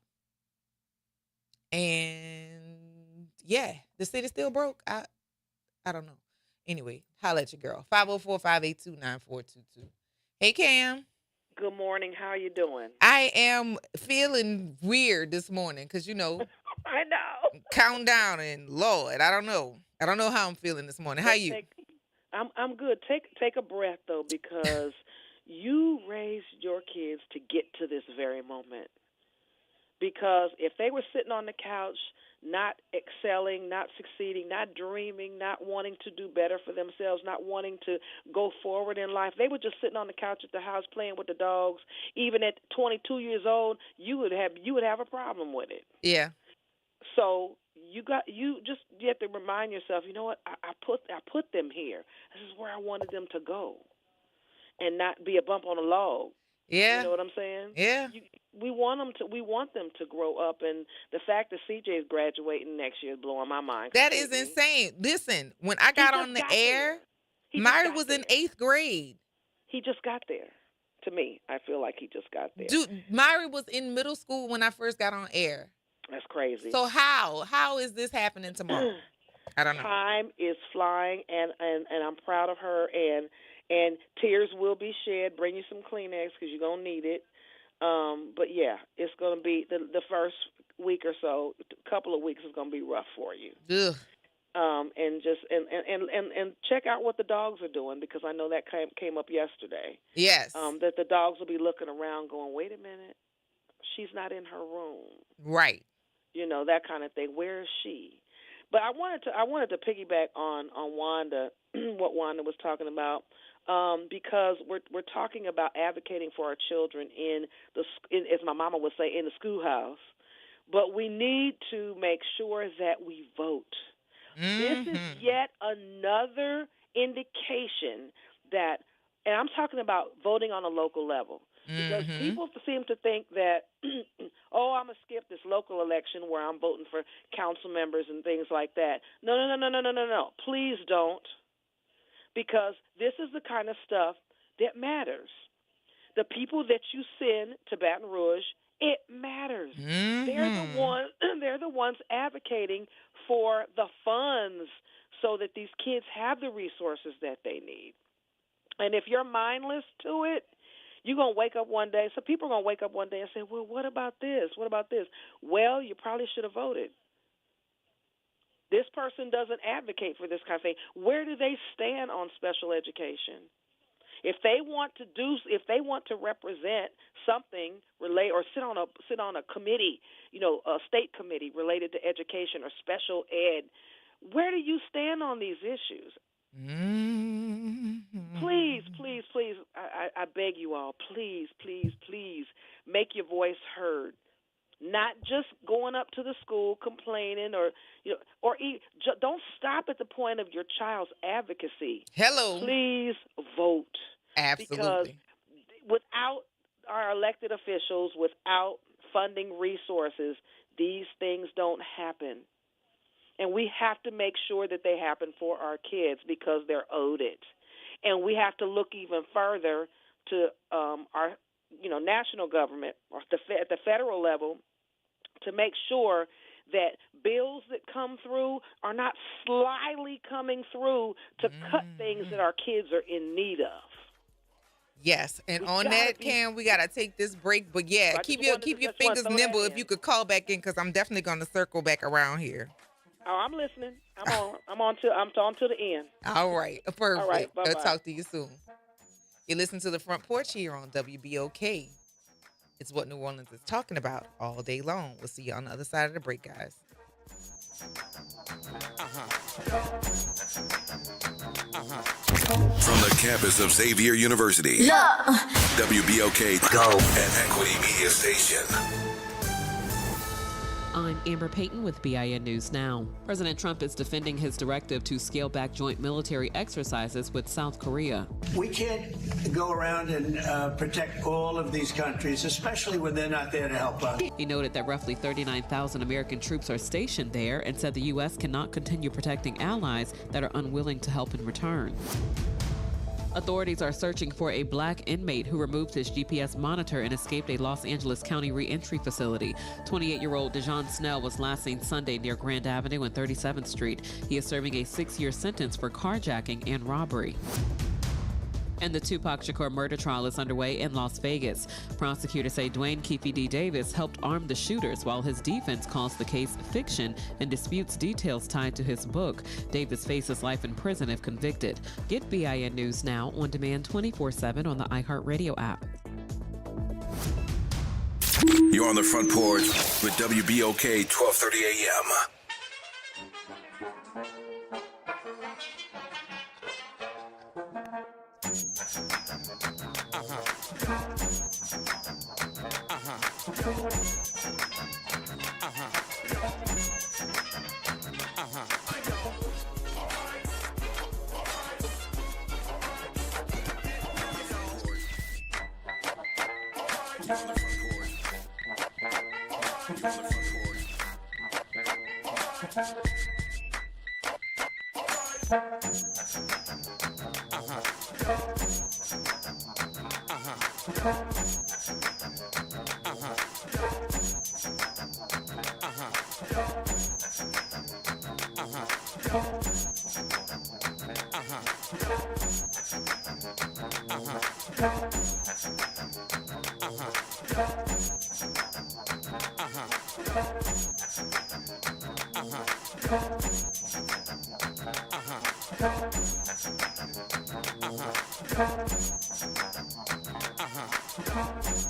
And yeah, the city's still broke. I don't know. Anyway, holla at your girl. 504-582-9422. Hey, Cam. Good morning. How are you doing? I am feeling weird this morning because, I know. countdown and Lord, I don't know. I don't know how I'm feeling this morning. How you? I'm good. Take a breath though, because you raised your kids to get to this very moment. Because if they were sitting on the couch, not excelling, not succeeding, not dreaming, not wanting to do better for themselves, not wanting to go forward in life, they were just sitting on the couch at the house playing with the dogs. Even at 22 years old, you would have a problem with it. Yeah. So you have to remind yourself, you know what? I put them here. This is where I wanted them to go, and not be a bump on a log. Yeah. You know what I'm saying? Yeah. We want them to grow up, and the fact that CJ is graduating next year is blowing my mind. That is insane. Listen, when I got on the air, Myra was in 8th grade. He just got there. To me, I feel like he just got there. Dude, Myra was in middle school when I first got on air. That's crazy. So how is this happening tomorrow? I don't know. Time is flying, and I'm proud of her, and tears will be shed. Bring you some Kleenex because you're going to need it. But yeah, it's going to be the first week or so, couple of weeks is going to be rough for you. Ugh. And just and check out what the dogs are doing, because I know that came up yesterday. Yes. That the dogs will be looking around going, wait a minute, she's not in her room. Right. That kind of thing. Where is she? But I wanted to piggyback on Wanda, what Wanda was talking about, because we're talking about advocating for our children as my mama would say, in the schoolhouse. But we need to make sure that we vote. Mm-hmm. This is yet another indication that, and I'm talking about voting on a local level. Because people seem to think that, I'm going to skip this local election where I'm voting for council members and things like that. No. Please don't. Because this is the kind of stuff that matters. The people that you send to Baton Rouge, it matters. Mm-hmm. They're the ones advocating for the funds so that these kids have the resources that they need. And if you're mindless to it, you're going to wake up one day. So people are going to wake up one day and say, well, what about this? What about this? Well, you probably should have voted. This person doesn't advocate for this kind of thing. Where do they stand on special education? If they want to represent something or sit on a committee, a state committee related to education or special ed, where do you stand on these issues? Mm-hmm. Please, I beg you all, please, please, please make your voice heard. Not just going up to the school complaining, or don't stop at the point of your child's advocacy. Hello. Please vote. Absolutely. Because without our elected officials, without funding resources, these things don't happen. And we have to make sure that they happen for our kids because they're owed it. And we have to look even further to our national government or at the federal level to make sure that bills that come through are not slyly coming through to cut things that our kids are in need of. Yes, and on that, Cam, we gotta take this break. But yeah, keep your fingers nimble if you could call back in, because I'm definitely gonna circle back around here. Oh, I'm listening. I'm on to the end. All right, perfect. All right, bye-bye. I'll talk to you soon. You listen to the Front Porch here on WBOK. It's what New Orleans is talking about all day long. We'll see you on the other side of the break, guys. From the campus of Xavier University, WBOK Go and Equity Media Station. I'm Amber Payton with BIN News Now. President Trump is defending his directive to scale back joint military exercises with South Korea. We can't go around and protect all of these countries, especially when they're not there to help us. He noted that roughly 39,000 American troops are stationed there and said the U.S. cannot continue protecting allies that are unwilling to help in return. Authorities are searching for a black inmate who removed his GPS monitor and escaped a Los Angeles County reentry facility. 28-year-old Dejon Snell was last seen Sunday near Grand Avenue and 37th Street. He is serving a 6-year sentence for carjacking and robbery. And the Tupac Shakur murder trial is underway in Las Vegas. Prosecutors say Dwayne Keefe D. Davis helped arm the shooters, while his defense calls the case fiction and disputes details tied to his book. Davis faces life in prison if convicted. Get BIN News Now on demand 24/7 on the iHeartRadio app. You're on the Front Porch with WBOK 1230 AM.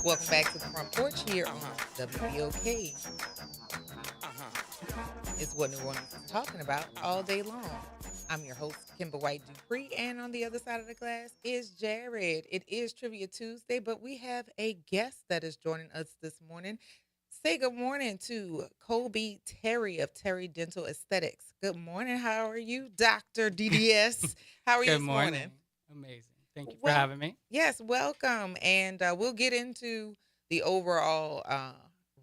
Welcome back to the Front Porch here on WBOK. It's what New Orleans is talking about all day long. I'm your host, Kimber White Dupree, and on the other side of the glass is Jared. It is Trivia Tuesday, but we have a guest that is joining us this morning. Say good morning to Colby Terry of Terry Dental Aesthetics. Good morning. How are you, Dr. DDS? How are you this morning? Amazing. Thank you for having me. Yes, welcome. And we'll get into the overall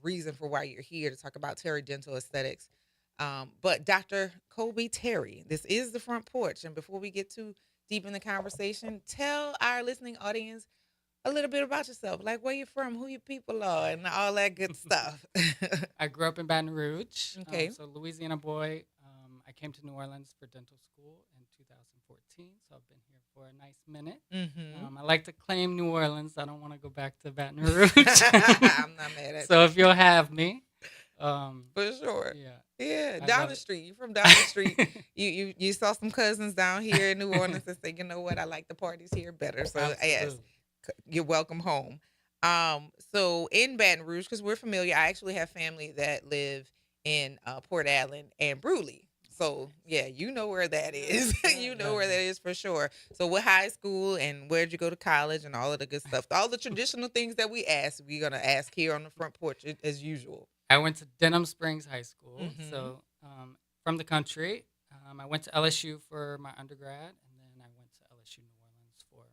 reason for why you're here to talk about Terry Dental Aesthetics. But Dr. Colby Terry, this is the Front Porch. And before we get too deep in the conversation, tell our listening audience a little bit about yourself, like where you're from, who your people are, and all that good stuff. I grew up in Baton Rouge. Okay. So Louisiana boy. I came to New Orleans for dental school in 2014, so I've been here for a nice minute. Mm-hmm. I like to claim New Orleans. I don't want to go back to Baton Rouge. I'm not mad at So if you'll have me. For sure. Yeah. Yeah, down the street. You're from down the street. You saw some cousins down here in New Orleans and said, you know what, I like the parties here better. So yes, you're welcome home. So in Baton Rouge, because we're familiar, I actually have family that live in Port Allen and Brewley. So yeah, you know where that is. You know yeah. where that is for sure. So what high school and where'd you go to college and all of the good stuff, all the traditional things that we ask, we're gonna ask here on the front porch as usual. I went to Denham Springs High School, Hmm. so from the country. I went to LSU for my undergrad, and then I went to LSU New Orleans for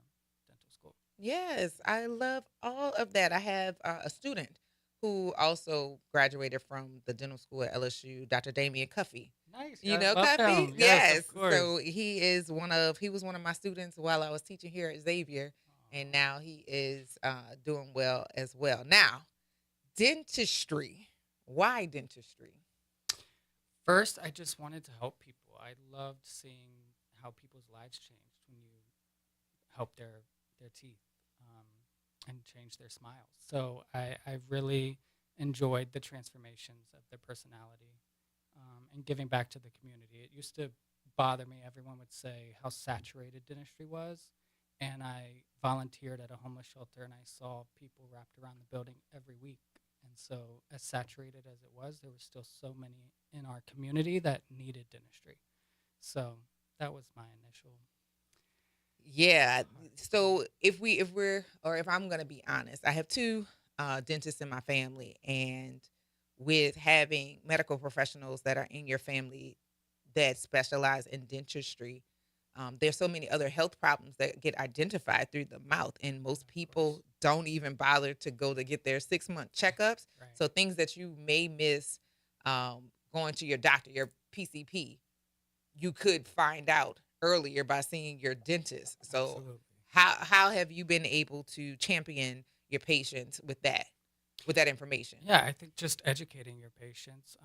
dental school. Yes, I love all of that. I have a student who also graduated from the dental school at LSU, Dr. Damian Cuffey. Nice. You I know love Cuffey? him. Yes, Yes. of course. So he was one of my students while I was teaching here at Xavier, and now he is doing well as well. Now, dentistry. Why dentistry? First, I just wanted to help people. I loved seeing how people's lives changed when you help their teeth and change their smiles. So I really enjoyed the transformations of their personality and giving back to the community. It used to bother me. Everyone would say how saturated dentistry was. And I volunteered at a homeless shelter, and I saw people wrapped around the building every week. And so, as saturated as it was, there were still so many in our community that needed dentistry. So that was my initial. Yeah. So if I'm gonna be honest, I have two dentists in my family, and with having medical professionals that are in your family that specialize in dentistry, there's so many other health problems that get identified through the mouth, and most people don't even bother to go to get their 6-month checkups. Right. So things that you may miss going to your doctor, your PCP, you could find out earlier by seeing your dentist. So Absolutely. how have you been able to champion your patients with that information? Yeah, I think just educating your patients.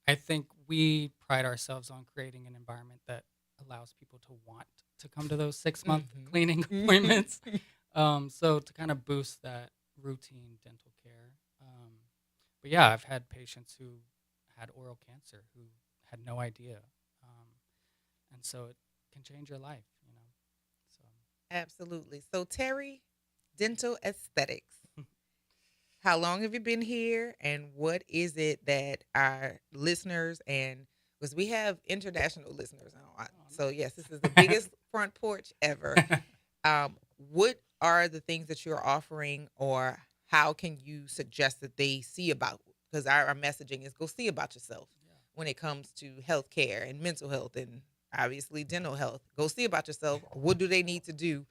I think we pride ourselves on creating an environment that allows people to want to come to those 6-month Mhm. cleaning appointments. So to kind of boost that routine dental care. But yeah, I've had patients who had oral cancer who had no idea. And so it can change your life, you know. So Absolutely. So Terry, dental aesthetics. How long have you been here, and what is it that our listeners, and because we have international listeners on, so yes, this is the biggest front porch ever. What are the things that you're offering, or how can you suggest that they see about? Because our messaging is go see about yourself when it comes to healthcare and mental health, and obviously dental health. Go see about yourself. What do they need to do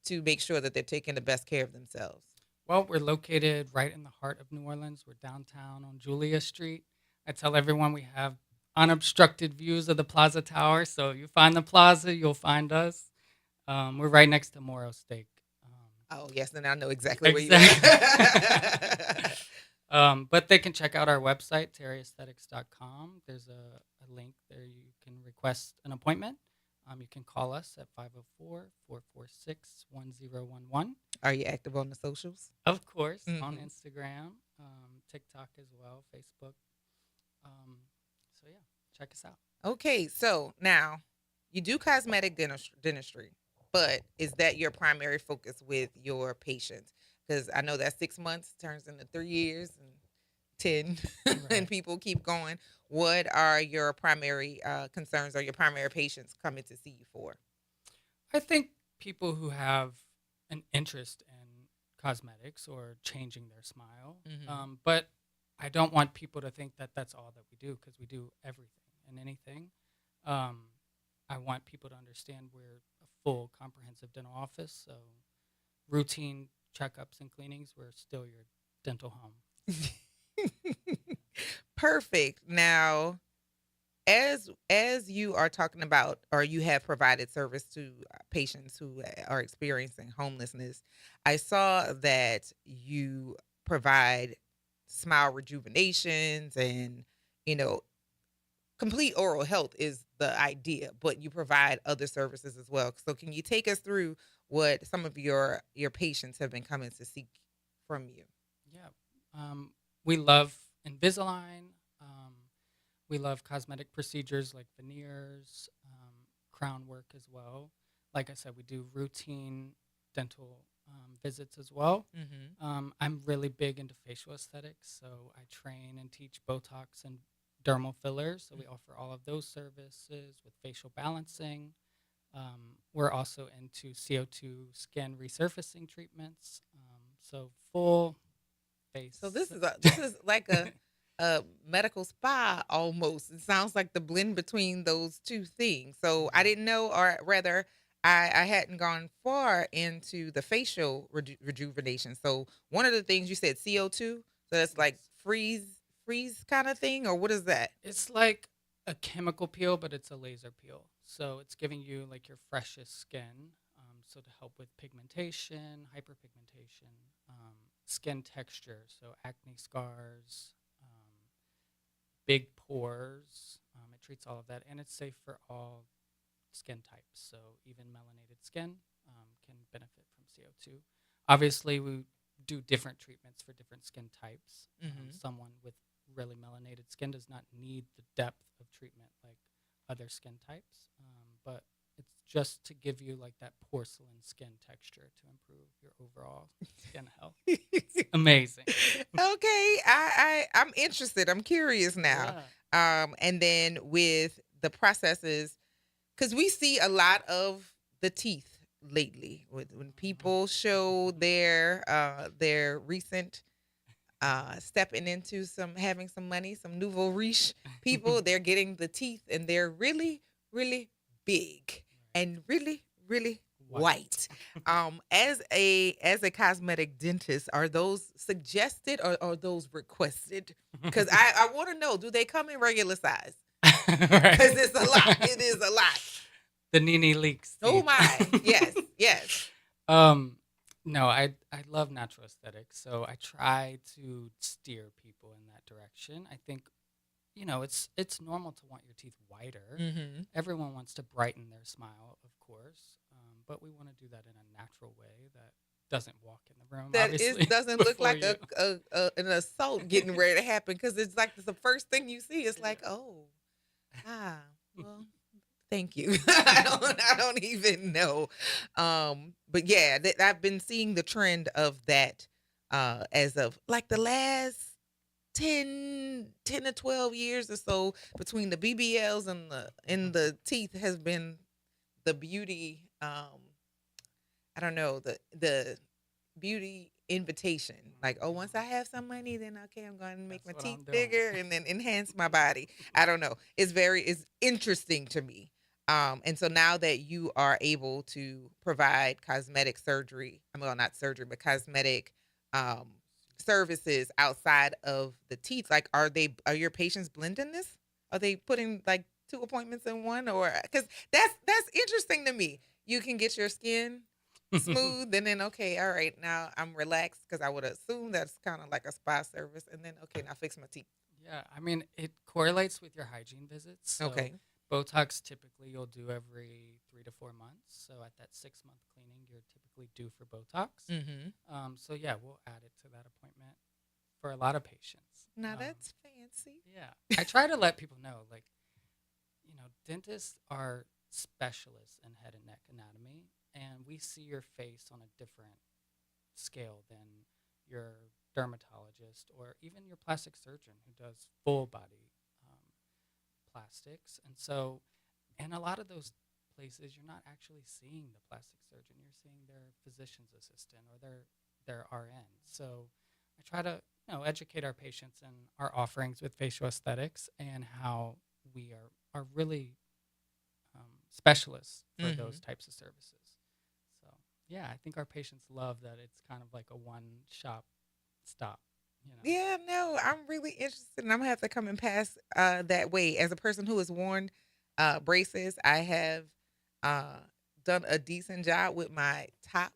to make sure that they're taking the best care of themselves? Well, we're located right in the heart of New Orleans. We're downtown on Julia Street. I tell everyone we have unobstructed views of the Plaza Tower. So you find the plaza, you'll find us. We're right next to Moro Steak. Oh, yes, then I know exactly where you Exactly. at. But they can check out our website, terryaesthetics.com. There's a link there. You can request an appointment. You can call us at 504-446-1011. Are you active on the socials? Of course, on Mhm. Instagram, TikTok as well, Facebook. So yeah, check us out. Okay, so now you do cosmetic dentistry, but is that your primary focus with your patients? Because I know that 6 months turns into 3 years and 10, and Right. people keep going. What are your primary concerns or your primary patients coming to see you for? I think people who have an interest in cosmetics or changing their smile, Mhm. but I don't want people to think that that's all that we do because we do everything and anything. Um, I want people to understand we're a full comprehensive dental office, so routine checkups and cleanings, we're still your dental home. Perfect. Now, as you are talking about, or you have provided service to patients who are experiencing homelessness, I saw that you provide smile rejuvenations, and you know complete oral health is the idea, but you provide other services as well. So can you take us through what some of your patients have been coming to seek from you? Yeah. We love Invisalign. We love cosmetic procedures like veneers, crown work as well. Like I said, we do routine dental visits as well. Mhm. I'm really big into facial aesthetics, so I train and teach Botox and dermal fillers. So we offer all of those services with facial balancing. We're also into CO2 skin resurfacing treatments. So full face. So this is like a medical spa almost. It sounds like the blend between those two things. So I didn't know, or rather, I hadn't gone far into the facial rejuvenation. So one of the things you said CO2. So that's like freeze kind of thing, or what is that? It's like a chemical peel, but it's a laser peel. So it's giving you like your freshest skin. So to help with pigmentation, hyperpigmentation, skin texture, so acne scars, big pores. It treats all of that, and it's safe for all skin types. So even melanated skin can benefit from CO2. Obviously, we do different treatments for different skin types. Someone with really melanated skin does not need the depth of treatment like other skin types, but it's just to give you like that porcelain skin texture to improve your overall skin health. It's amazing. Okay, I'm interested. I'm curious now. And then with the processes, because we see a lot of the teeth lately when people show their recent stepping into having some money, some nouveau riche people, they're getting the teeth and they're really, really big and really, really white. As a cosmetic dentist, are those suggested or are those requested? Because I want to know, do they come in regular size? Because it's a lot. It is a lot. The Nene Leaks. Oh my. Yes. Yes. No, I love natural aesthetics, so I try to steer people in that direction. I think, it's normal to want your teeth whiter. Everyone wants to brighten their smile, of course, but we want to do that in a natural way that doesn't walk in the room. That doesn't look like an assault getting ready to happen, because it's like the first thing you see is like, well, thank you. I don't even know. But yeah, I've been seeing the trend of that as of like the last 10 to 12 years or so, between the BBLs and the teeth has been the beauty. I don't know, the beauty invitation. Like, once I have some money, then okay, I'm going to make my teeth bigger and then enhance my body. I don't know. It's interesting to me. And so now that you are able to provide cosmetic surgery, well, not surgery, but cosmetic services outside of the teeth, like, are your patients blending this? Are they putting like 2 appointments in one? Or because that's interesting to me. You can get your skin smooth and then okay, all right, now I'm relaxed, because I would assume that's kind of like a spa service, and then okay, now fix my teeth. Yeah, I mean, it correlates with your hygiene visits. So okay. Botox typically you'll do every 3 to 4 months. So at that 6-month cleaning, you're typically due for Botox. So yeah, we'll add it to that appointment for a lot of patients. Now that's fancy. Yeah, I try to let people know, like, dentists are specialists in head and neck anatomy, and we see your face on a different scale than your dermatologist or even your plastic surgeon who does full body plastics. And so, in a lot of those places, you're not actually seeing the plastic surgeon, you're seeing their physician's assistant or their RN. So I try to educate our patients in our offerings with facial aesthetics and how we are really specialists for those types of services. So yeah, I think our patients love that it's kind of like a one-shop stop. Yeah, no, I'm really interested, and I'm gonna have to come and pass that way. As a person who has worn braces, I have done a decent job with my top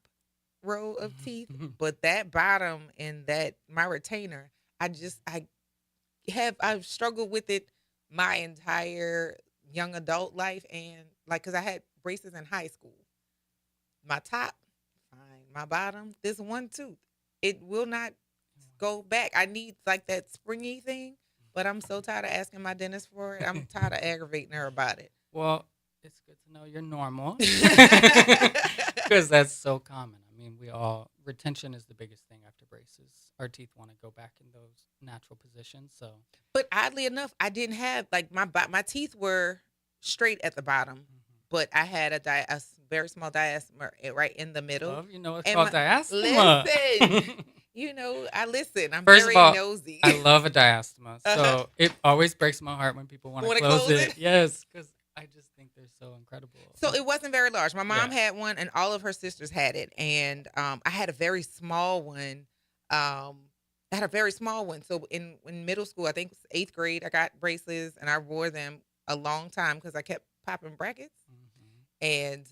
row of teeth, but that bottom and my retainer, I've struggled with it my entire young adult life, and like, because I had braces in high school. My top, fine. My bottom, this one tooth, it will not go back. I need like that springy thing, but I'm so tired of asking my dentist for it. I'm tired of aggravating her about it. Well, it's good to know you're normal, because that's so common. I mean, mean, retention is the biggest thing after braces. Our teeth want to go back in those natural positions. So, But oddly enough, I didn't have like my teeth were straight at the bottom, but I had a very small diastamer right in the middle. love, you know, it's And called diastema. listen, I listen. I'm First very of all, nosy. I love a diastema. Uh-huh. So it always breaks my heart when people want to Wanna close close it. it? Yes, because I just think they're so incredible. So it wasn't very large. My mom Yeah. had one, and all of her sisters had it, and I had a very small one. I had a very small one. So in middle school, I think it was 8th grade, I got braces, and I wore them a long time because I kept popping brackets. And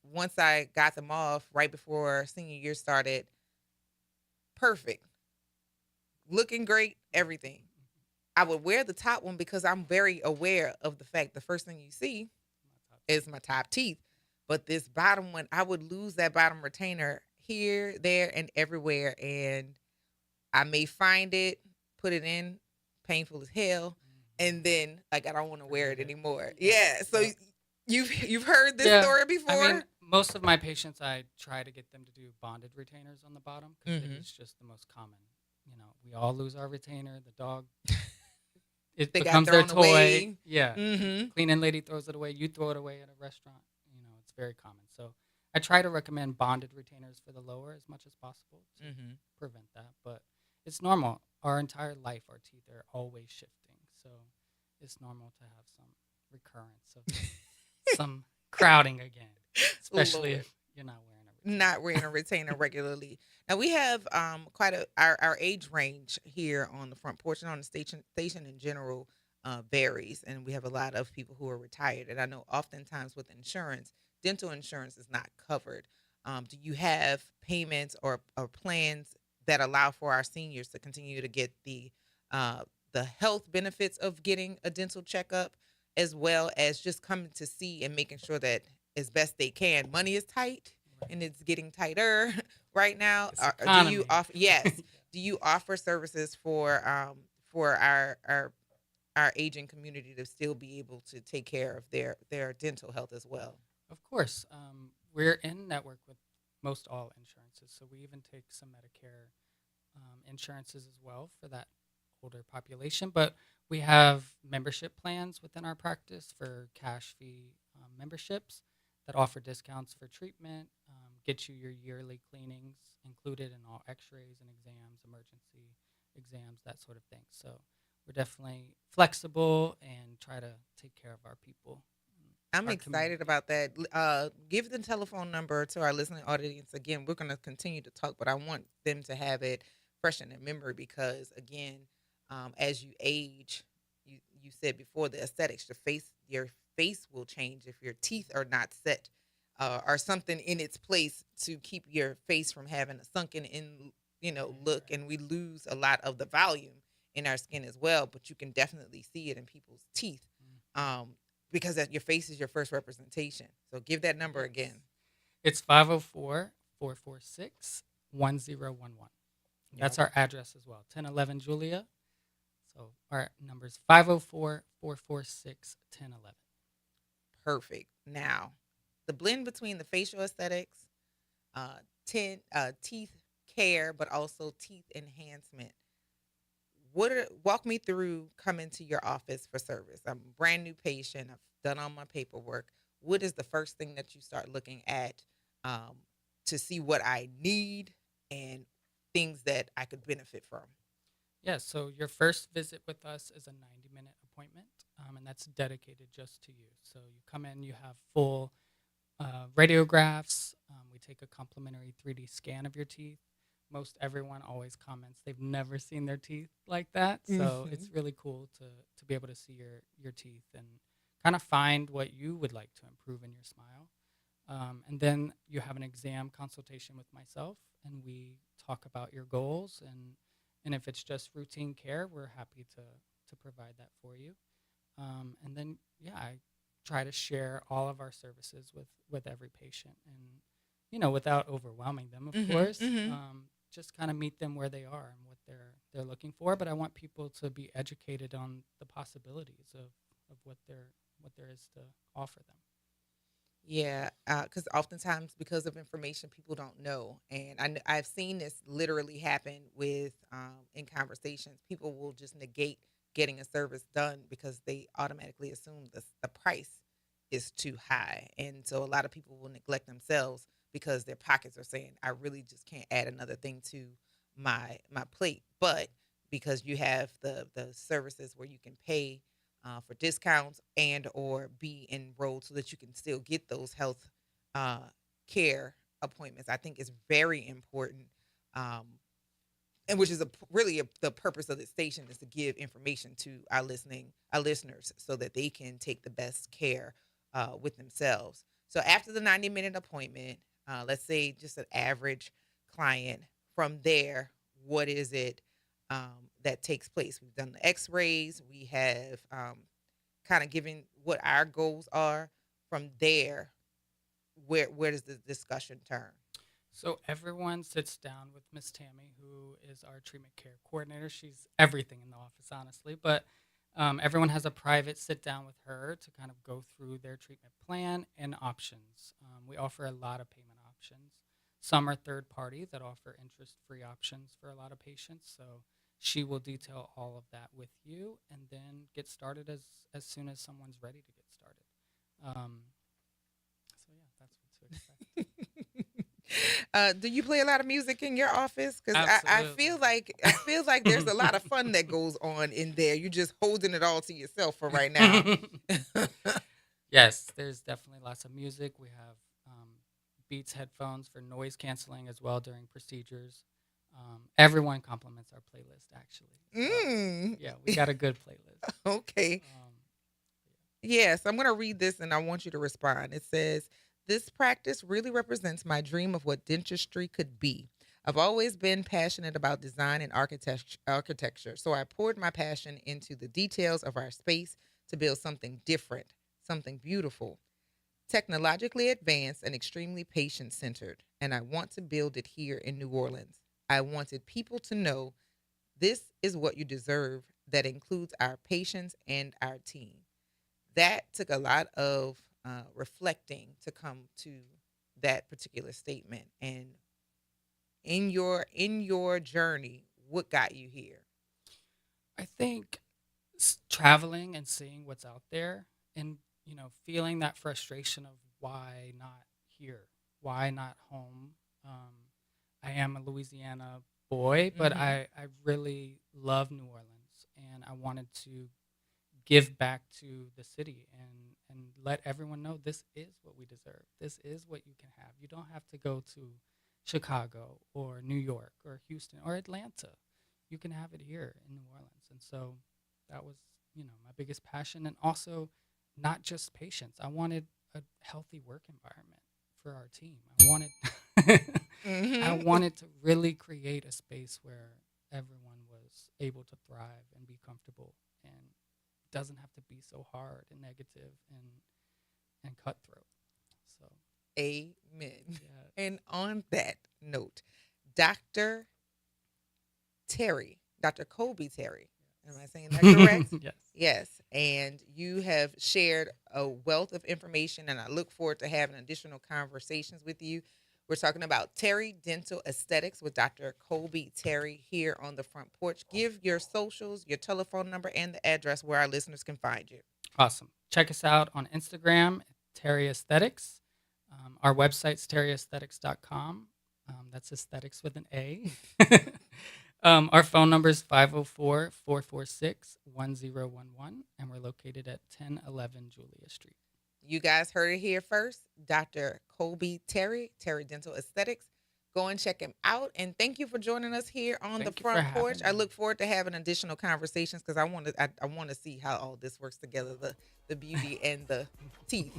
once I got them off, right before senior year started, perfect, looking great, everything. I would wear the top one because I'm very aware of the fact the first thing you see is my top teeth. But this bottom one, I would lose that bottom retainer here, there, and everywhere. And I may find it, put it in, painful as hell, and then like I don't want to wear it anymore. Yeah. So you've heard this story before? I mean, most of my patients, I try to get them to do bonded retainers on the bottom because Mhm. it is just the most common. You know, we all lose our retainer. The dog, it They got becomes their thrown toy. away. Yeah. Mhm. Cleaning lady throws it away. You throw it away at a restaurant. You know, it's very common. So I try to recommend bonded retainers for the lower as much as possible to Mhm. prevent that. But it's normal. Our entire life, our teeth are always shifting. So it's normal to have some recurrence of some crowding again, especially Lord. if you're not wearing Not wearing a retainer regularly. Now we have quite our age range here on the front porch and on the station in general varies, and we have a lot of people who are retired. And I know oftentimes with insurance, dental insurance is not covered. Do you have payments or plans that allow for our seniors to continue to get the health benefits of getting a dental checkup, as well as just coming to see and making sure that as best they can? Money is tight and it's getting tighter right now. Do you economy. offer? Yes. Do you offer services for our aging community to still be able to take care of their dental health as well? Of course. We're in network with most all insurances. So we even take some Medicare insurances as well for that older population. But we have membership plans within our practice for cash fee memberships that offer discounts for treatment, get you your yearly cleanings included in all x-rays and exams, emergency exams, that sort of thing. So we're definitely flexible and try to take care of our people. I'm our excited community. about that. Give the telephone number to our listening audience. Again, we're going to continue to talk, but I want them to have it fresh in their memory because, again, as you age, you said before the aesthetics, your face will change if your teeth are not set or something in its place to keep your face from having a sunken in, look, and we lose a lot of the volume in our skin as well. But you can definitely see it in people's teeth. Because your face is your first representation. So give that number again. It's 504-446-1011. That's our address as well, 1011 Julia. So our number is 504-446-1011. Perfect. Now, the blend between the facial aesthetics, teeth care, but also teeth enhancement. Walk me through coming to your office for service. I'm a brand new patient. I've done all my paperwork. What is the first thing that you start looking at to see what I need and things that I could benefit from? Yeah, so your first visit with us is a 90-minute appointment, and that's dedicated just to you. So you come in, you have full radiographs. We take a complimentary 3D scan of your teeth. Most everyone always comments they've never seen their teeth like that. So it's really cool to be able to see your teeth and kind of find what you would like to improve in your smile. And then you have an exam consultation with myself, and we talk about your goals. And if it's just routine care, we're happy to provide that for you. And then, I try to share all of our services with every patient and, without overwhelming them, of course. Just kind of meet them where they are and what they're looking for. But I want people to be educated on the possibilities of what there is to offer them. Yeah, because oftentimes because of information people don't know, and I've seen this literally happen with in conversations. People will just negate getting a service done because they automatically assume the price is too high, and so a lot of people will neglect themselves because their pockets are saying, "I really just can't add another thing to my plate." But because you have the services where you can pay for discounts and or be enrolled so that you can still get those health uh, care appointments. I think is very important, um, and which is really the purpose of the station is to give information to our listeners so that they can take the best care with themselves. So after the 90-minute appointment, let's say just an average client, from there, what is it that takes place? We've done the X-rays. We have kind of given what our goals are. From there, where does the discussion turn? So everyone sits down with Miss Tammy, who is our treatment care coordinator. She's everything in the office, honestly. But everyone has a private sit down with her to kind of go through their treatment plan and options. We offer a lot of payment options. Some are third party that offer interest-free options for a lot of patients. So she will detail all of that with you and then get started as soon as someone's ready to get started. So yeah, that's what to expect. Do you play a lot of music in your office? Because I feel like there's a lot of fun that goes on in there. You're just holding it all to yourself for right now. Yes, there's definitely lots of music. We have Beats headphones for noise canceling as well during procedures. Everyone compliments our playlist, actually. So, yeah, we got a good playlist. Okay. Yes, I'm going to read this and I want you to respond. It says, "This practice really represents my dream of what dentistry could be. I've always been passionate about design and architecture, so I poured my passion into the details of our space to build something different, something beautiful, technologically advanced and extremely patient-centered, and I want to build it here in New Orleans. I wanted people to know this is what you deserve, that includes our patients and our team." That took a lot of reflecting to come to that particular statement. And in your journey, what got you here? I think traveling and seeing what's out there and, feeling that frustration of why not here? Why not home? I am a Louisiana boy, but I really love New Orleans, and I wanted to give back to the city and let everyone know this is what we deserve. This is what you can have. You don't have to go to Chicago or New York or Houston or Atlanta. You can have it here in New Orleans. And so that was, my biggest passion. And also not just patients. I wanted a healthy work environment for our team. I wanted to really create a space where everyone was able to thrive and be comfortable, and it doesn't have to be so hard and negative and cutthroat. So, amen. Yeah. And on that note, Dr. Colby Terry, am I saying that correct? Yes. Yes. And you have shared a wealth of information, and I look forward to having additional conversations with you. We're talking about Terry Dental Aesthetics with Dr. Colby Terry here on the Front Porch. Give your socials, your telephone number, and the address where our listeners can find you. Awesome. Check us out on Instagram, Terry Aesthetics. Our website's terryaesthetics.com. That's aesthetics with an A. Our phone number is 504-446-1011, and we're located at 1011 Julia Street. You guys heard it here first. Dr. Colby Terry Dental Aesthetics. Go and check him out. And thank you for joining us here on the Front Porch. I look forward to having additional conversations because I want to see how all this works together, the beauty and the teeth.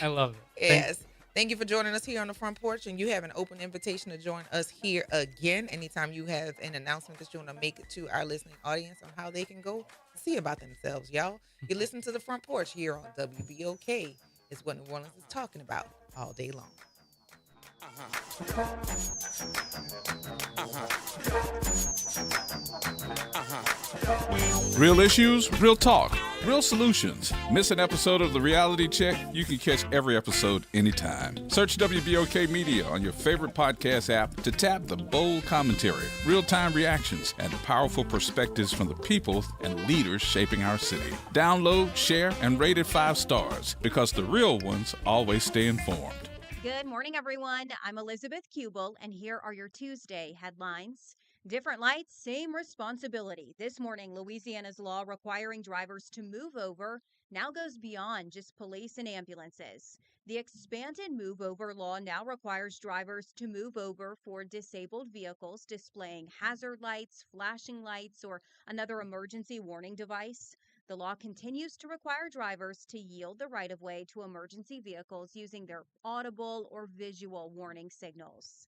I love it. Yes. Thank you for joining us here on the Front Porch, and you have an open invitation to join us here again anytime you have an announcement that you want to make to our listening audience on how they can go see about themselves, y'all. You listen to the Front Porch here on WBOK. It's what New Orleans is talking about all day long. Real issues, real talk. Real solutions. Miss an episode of The Reality Check? You can catch every episode anytime. Search WBOK Media on your favorite podcast app to tap the bold commentary, real-time reactions, and powerful perspectives from the people and leaders shaping our city. Download, share, and rate it 5 stars because the real ones always stay informed. Good morning, everyone. I'm Elizabeth Kubel, and here are your Tuesday headlines. Different lights, same responsibility. This morning, Louisiana's law requiring drivers to move over now goes beyond just police and ambulances. The expanded move over law now requires drivers to move over for disabled vehicles displaying hazard lights, flashing lights, or another emergency warning device. The law continues to require drivers to yield the right-of-way to emergency vehicles using their audible or visual warning signals.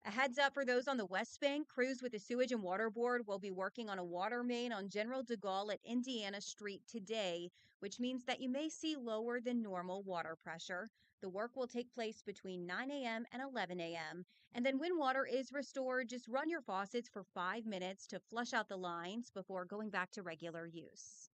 A heads up for those on the West Bank, crews with the Sewage and Water Board will be working on a water main on General de Gaulle at Indiana Street today, which means that you may see lower than normal water pressure. The work will take place between 9 a.m. and 11 a.m. And then when water is restored, just run your faucets for 5 minutes to flush out the lines before going back to regular use.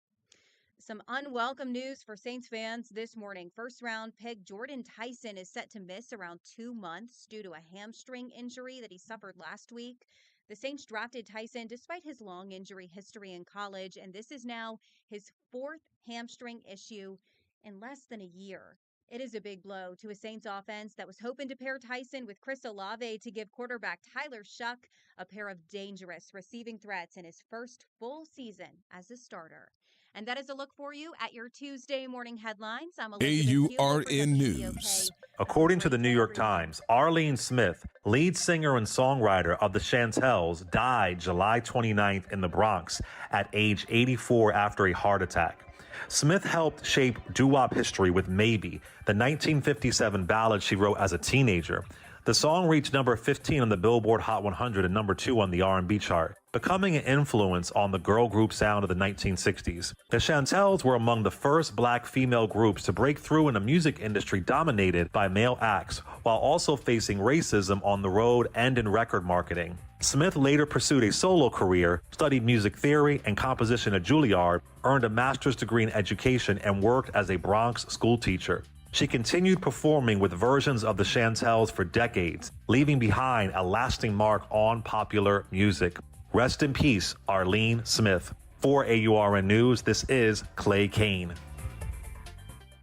Some unwelcome news for Saints fans this morning. First-round pick Jordan Tyson is set to miss around 2 months due to a hamstring injury that he suffered last week. The Saints drafted Tyson despite his long injury history in college, and this is now his 4th hamstring issue in less than a year. It is a big blow to a Saints offense that was hoping to pair Tyson with Chris Olave to give quarterback Tyler Shuck a pair of dangerous receiving threats in his first full season as a starter. And that is a look for you at your Tuesday morning headlines. I'm Elizabeth AURN News. According to the New York Times, Arlene Smith, lead singer and songwriter of the Chantels, died July 29th in the Bronx at age 84 after a heart attack. Smith helped shape doo-wop history with Maybe, the 1957 ballad she wrote as a teenager. The song reached number 15 on the Billboard Hot 100 and number 2 on the R&B chart, becoming an influence on the girl group sound of the 1960s. The Chantels were among the first black female groups to break through in a music industry dominated by male acts, while also facing racism on the road and in record marketing. Smith later pursued a solo career, studied music theory and composition at Juilliard, earned a master's degree in education, and worked as a Bronx school teacher. She continued performing with versions of the Chantels for decades, leaving behind a lasting mark on popular music. Rest in peace, Arlene Smith. For AURN News, this is Clay Kane.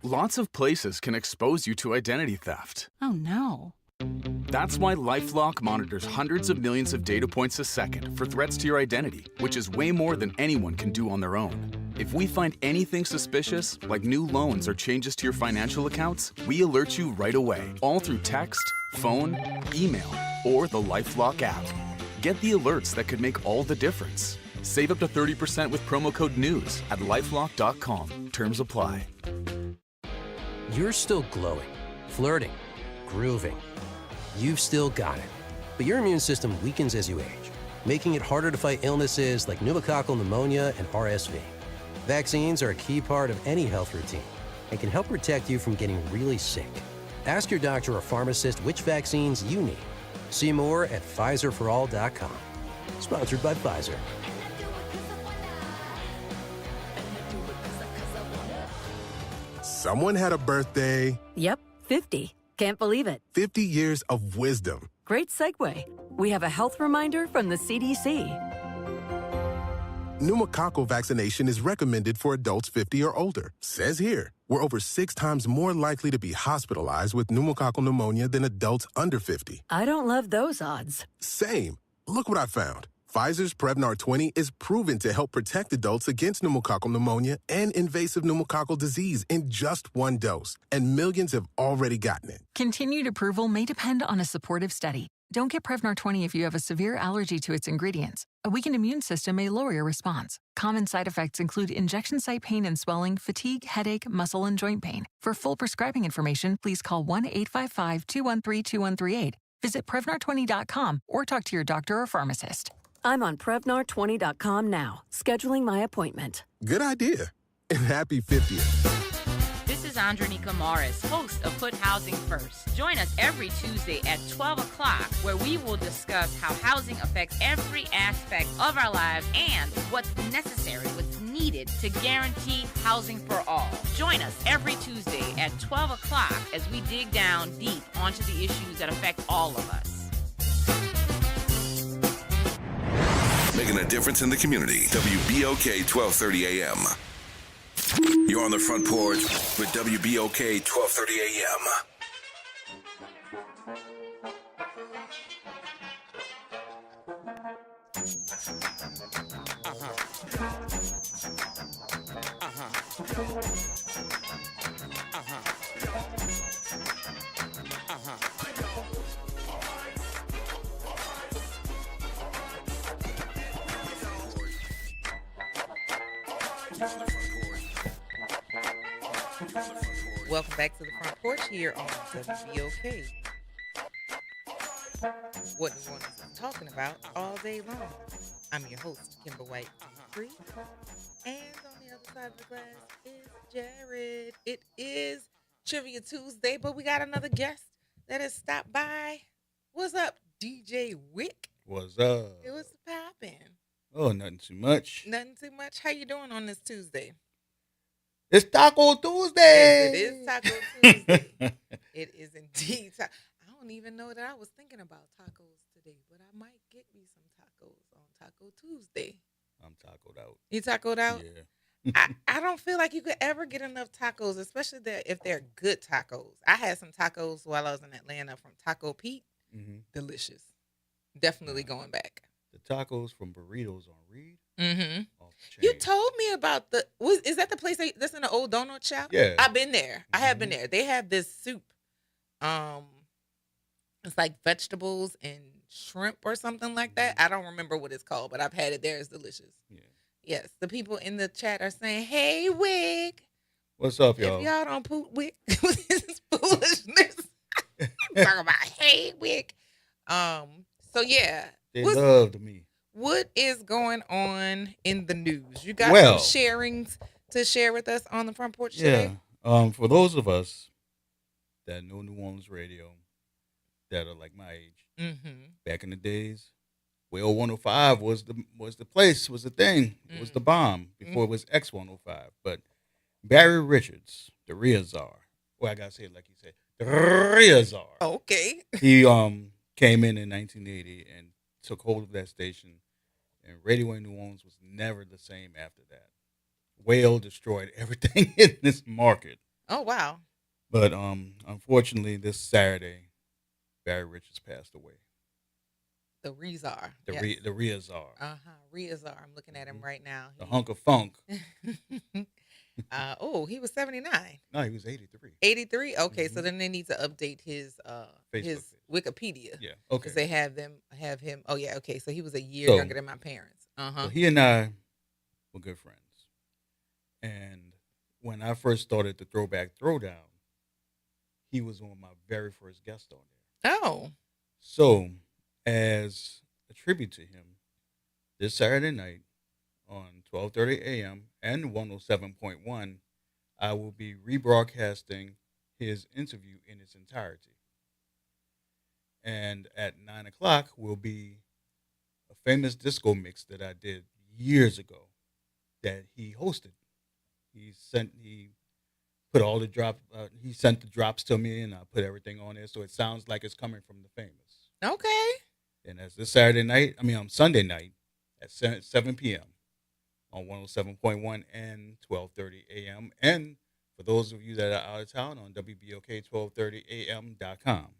Lots of places can expose you to identity theft. Oh no. That's why LifeLock monitors hundreds of millions of data points a second for threats to your identity, which is way more than anyone can do on their own. If we find anything suspicious, like new loans or changes to your financial accounts, we alert you right away, all through text, phone, email, or the LifeLock app. Get the alerts that could make all the difference. Save up to 30% with promo code NEWS at LifeLock.com. Terms apply. You're still glowing, flirting, grooving. You've still got it. But your immune system weakens as you age, making it harder to fight illnesses like pneumococcal pneumonia and RSV. Vaccines are a key part of any health routine and can help protect you from getting really sick. Ask your doctor or pharmacist which vaccines you need. See more at PfizerForAll.com. Sponsored by Pfizer. Someone had a birthday. Yep, 50. Can't believe it. 50 years of wisdom. Great segue. We have a health reminder from the CDC. Pneumococcal vaccination is recommended for adults 50 or older. Says here, we're over 6 times more likely to be hospitalized with pneumococcal pneumonia than adults under 50. I don't love those odds. Same. Look what I found. Pfizer's Prevnar 20 is proven to help protect adults against pneumococcal pneumonia and invasive pneumococcal disease in just 1 dose. And millions have already gotten it. Continued approval may depend on a supportive study. Don't get Prevnar 20 if you have a severe allergy to its ingredients. A weakened immune system may lower your response. Common side effects include injection site pain and swelling, fatigue, headache, muscle, and joint pain. For full prescribing information, please call 1-855-213-2138. Visit Prevnar20.com or talk to your doctor or pharmacist. I'm on Prevnar20.com now, scheduling my appointment. Good idea. And happy 50th. This is is Andronika Morris, host of Put Housing First. Join us every Tuesday at 12 o'clock, where we will discuss how housing affects every aspect of our lives and what's necessary, what's needed to guarantee housing for all. Join us every Tuesday at 12 o'clock as we dig down deep onto the issues that affect all of us. Making a difference in the community. WBOK 1230 AM. You're on the front porch with WBOK 1230 AM. Welcome back to the Front Porch here on WBOK. What New Orleans is talking about all day long. I'm your host, Kimber White Dupree. And on the other side of the glass is Jared. It is Trivia Tuesday, but we got another guest that has stopped by. What's up, DJ Wick? What's up? It was popping. Oh, nothing too much. Nothing too much. How you doing on this Tuesday? It's Taco Tuesday. Yes, it is Taco Tuesday. It is indeed. I don't even know that I was thinking about tacos today, but I might get me some tacos on Taco Tuesday. I'm tacoed out. You tacoed out? Yeah. I don't feel like you could ever get enough tacos, especially if they're good tacos. I had some tacos while I was in Atlanta from Taco Pete. Mm-hmm. Delicious. Definitely going back. The tacos from Burritos on Reed. Mm-hmm. You told me about is that the place that's in the old donut shop? Yeah. I've been there. I have been there. They have this soup. It's like vegetables and shrimp or something like that. I don't remember what it's called, but I've had it there. It's delicious. Yeah. Yes. The people in the chat are saying, "Hey, Wig. What's up, y'all? If y'all don't poop Wig with this foolishness." Talking about, "Hey, Wig." So yeah. They loved me. What is going on in the news? You got some sharings to share with us on the Front Porch today? Yeah. For those of us that know New Orleans radio, that are like my age, back in the days, Well 105 was the place, was the thing. It was the bomb before it was X105. But Barry Richards, the Rhea Czar. Well, I gotta say it like you said, the Rhea Czar. Okay. He came in 1980 and took hold of that station. And radio in New Orleans was never the same after that. Whale destroyed everything in this market. Oh, wow. But unfortunately, this Saturday, Barry Richards passed away. The Rezar. The Rhea Czar. Rezar. I'm looking at him right now. The hunk of funk. He was 79. No, he was 83. 83? Okay, so then they need to update his Wikipedia. Yeah, okay. Because they have him. Oh, yeah, okay. So he was a year younger than my parents. So he and I were good friends. And when I first started the Throwback Throwdown, he was one of my very first guests on there. Oh. So, as a tribute to him, this Saturday night on 12:30 a.m. and 107.1, I will be rebroadcasting his interview in its entirety. And at 9 o'clock will be a famous disco mix that I did years ago that he hosted. He put all the drops. He sent the drops to me, and I put everything on there, so it sounds like it's coming from the famous. Okay. And that's this Sunday night at 7 p.m. on 107.1 and 12:30 a.m. And for those of you that are out of town, on WBOK1230am.com.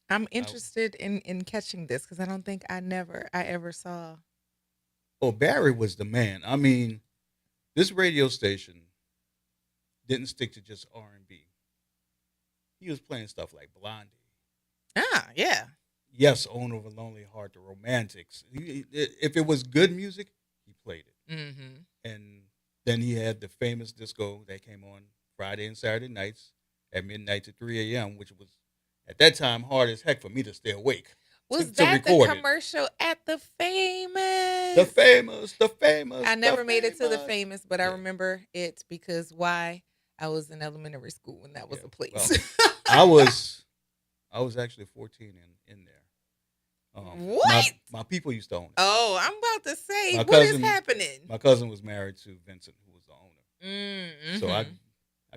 I'm interested in catching this because I don't think I ever saw. Oh, Barry was the man. I mean, this radio station didn't stick to just R&B. He was playing stuff like Blondie. Ah, yeah. Yes, Owner of a Lonely Heart, the Romantics. If it was good music, he played it. Mm-hmm. And then he had the famous disco that came on Friday and Saturday nights at midnight to 3 a.m., which was, at that time, hard as heck for me to stay awake. Was to that record the commercial at the Famous? The Famous. I never made it to the Famous, but I remember it because why? I was in elementary school when that was a place. Well, I was actually 14 in there. What? My people used to own it. Oh, I'm about to say, what is happening? My cousin was married to Vincent, who was the owner. Mm-hmm. So I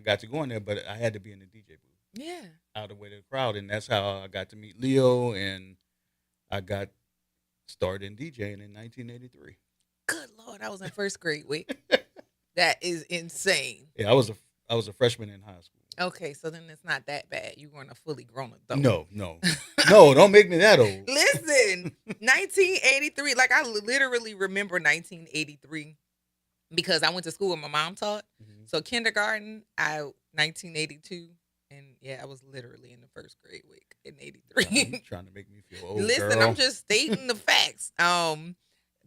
got to go in there, but I had to be in the DJ booth. Yeah. Out of the way of the crowd. And that's how I got to meet Leo, and I got started in DJing in 1983. Good Lord, I was in first grade. Wait. That is insane. Yeah, I was a freshman in high school. Okay, so then it's not that bad. You weren't a fully grown adult. No, don't make me that old. Listen, 1983. Like I literally remember 1983 because I went to school and my mom taught. Mm-hmm. So kindergarten, 1982, and yeah, I was literally in the first grade week in 83. Trying to make me feel old. Listen, girl. I'm just stating the facts.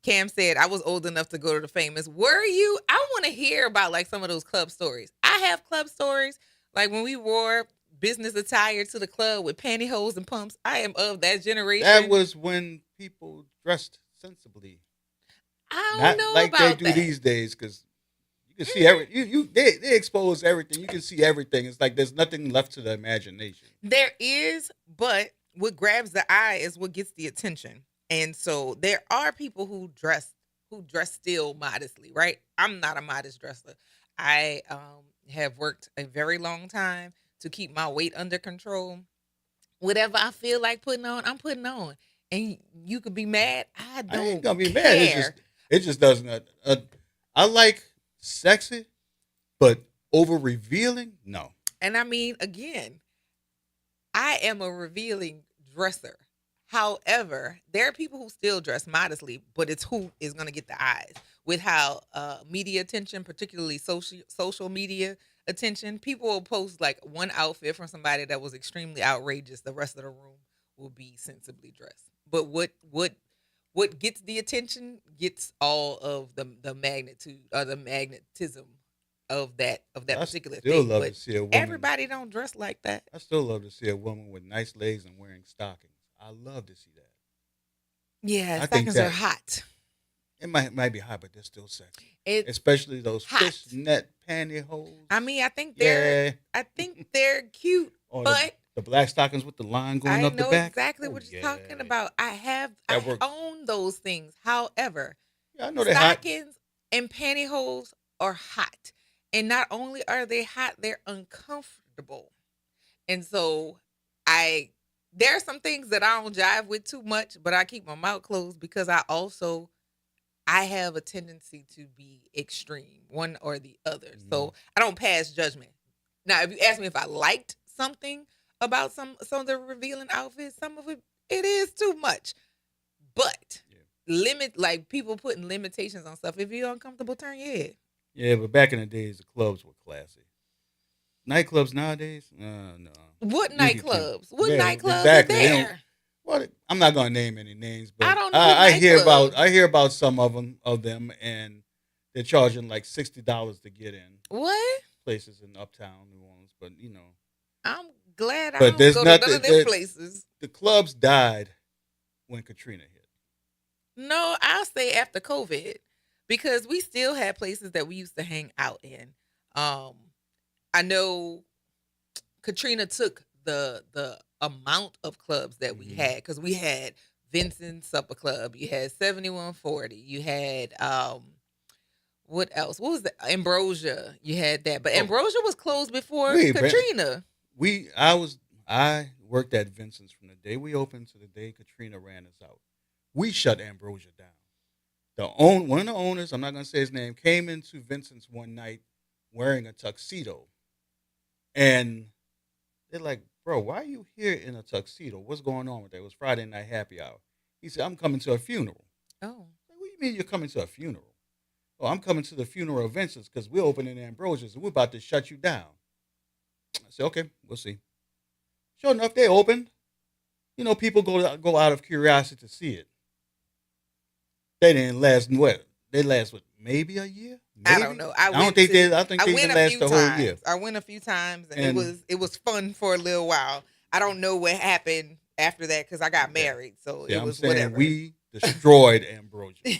Cam said I was old enough to go to the Famous. Were you? I want to hear about like some of those club stories. I have club stories. Like when we wore business attire to the club with pantyhose and pumps. I am of that generation. That was when people dressed sensibly. I don't Not know like about they do that. these days, because you can see everything. They expose everything. You can see everything. It's like there's nothing left to the imagination. There is, but what grabs the eye is what gets the attention. And so there are people who dress still modestly, right? I'm not a modest dresser. I have worked a very long time to keep my weight under control. Whatever I feel like putting on, I'm putting on. And you could be mad. I ain't gonna be care. mad. It just doesn't. I like sexy, but over revealing, no. And I mean, again, I am a revealing dresser. However, there are people who still dress modestly, but it's who is going to get the eyes. With how media attention, particularly social media attention, people will post like one outfit from somebody that was extremely outrageous. The rest of the room will be sensibly dressed. But what gets the attention gets all of the magnitude or the magnetism of that particular thing. Still love but to see a woman. Everybody don't dress like that. I still love to see a woman with nice legs and wearing stockings. I love to see that. Yeah, stockings are hot. It might be hot, but they're still sexy. Especially those fishnet pantyhose. I mean, I think they're cute, or but the black stockings with the line going up the back. I know exactly what you're talking about. I own those things. However, I know they're hot. Stockings and pantyhose are hot, and not only are they hot, they're uncomfortable. And so there are some things that I don't jive with too much, but I keep my mouth closed because I have a tendency to be extreme, one or the other. Mm-hmm. So I don't pass judgment. Now, if you ask me if I liked something about some of the revealing outfits, some of it is too much. But like people putting limitations on stuff. If you're uncomfortable, turn your head. Yeah, but back in the days, the clubs were classy. Nightclubs nowadays, no. What nightclubs? What nightclubs exactly. are there? Well, I'm not gonna name any names, but I don't know. I hear about some of them, and they're charging like $60 to get in. What? Places in Uptown New Orleans, but I'm glad I don't go to none of them places. The clubs died when Katrina hit. No, I'll say after COVID, because we still had places that we used to hang out in. I know Katrina took the amount of clubs that we had, because we had Vincent's Supper Club, you had 7140, you had what else? What was the Ambrosia? You had that, but Ambrosia was closed before Katrina. I worked at Vincent's from the day we opened to the day Katrina ran us out. We shut Ambrosia down. One of the owners, I'm not gonna say his name, came into Vincent's one night wearing a tuxedo, and they're like, "Bro, why are you here in a tuxedo? What's going on with that?" It was Friday night happy hour. He said, "I'm coming to a funeral." Oh. What do you mean you're coming to a funeral? "Oh, I'm coming to the funeral of Vincent's because we're opening Ambrosia's and we're about to shut you down." I said, "Okay, we'll see." Sure enough, they opened. People go out of curiosity to see it. They didn't last what? They last maybe a year? Maybe? I don't know. I think they didn't last the whole year. I went a few times, and it was fun for a little while. I don't know what happened after that because I got married, so it was whatever. We destroyed Ambrosia.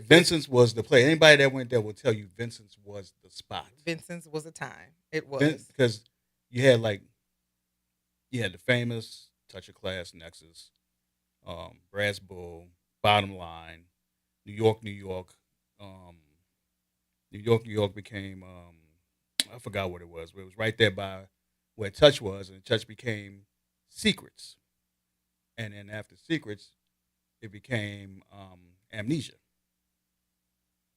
Vincent's was the place. Anybody that went there will tell you Vincent's was the spot. Vincent's was a time. It was. Because you had the famous Touch of Class, Nexus, Brass Bull, Bottom Line, New York. New York became, I forgot what it was, but it was right there by where Touch was, and Touch became Secrets. And then after Secrets, it became Amnesia.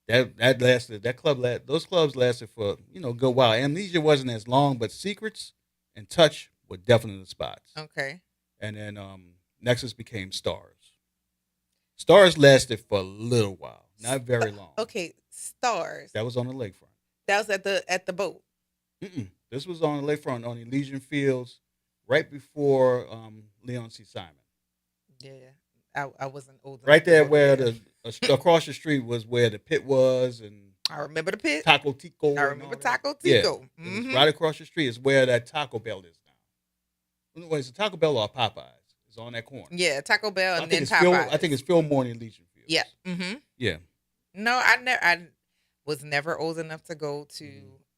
Those clubs lasted for, a good while. Amnesia wasn't as long, but Secrets and Touch were definitely the spots. Okay. And then Nexus became Stars. Stars lasted for a little while, not very long. Okay, Stars. That was on the lakefront. That was at the boat. This was on the lakefront on Elysian Fields, right before Leon C. Simon. Yeah, I wasn't old enough. Right there where across the street was where the pit was, and I remember the pit. Taco Tico. I remember Taco Tico. Yeah, it was right across the street is where that Taco Bell is now. Wait, is it Taco Bell or Popeyes? It's on that corner. Yeah, Taco Bell and then Popeyes. I think it's Fillmore and Elysian Fields. Yeah. Mm-hmm. Yeah. No, I was never old enough to go to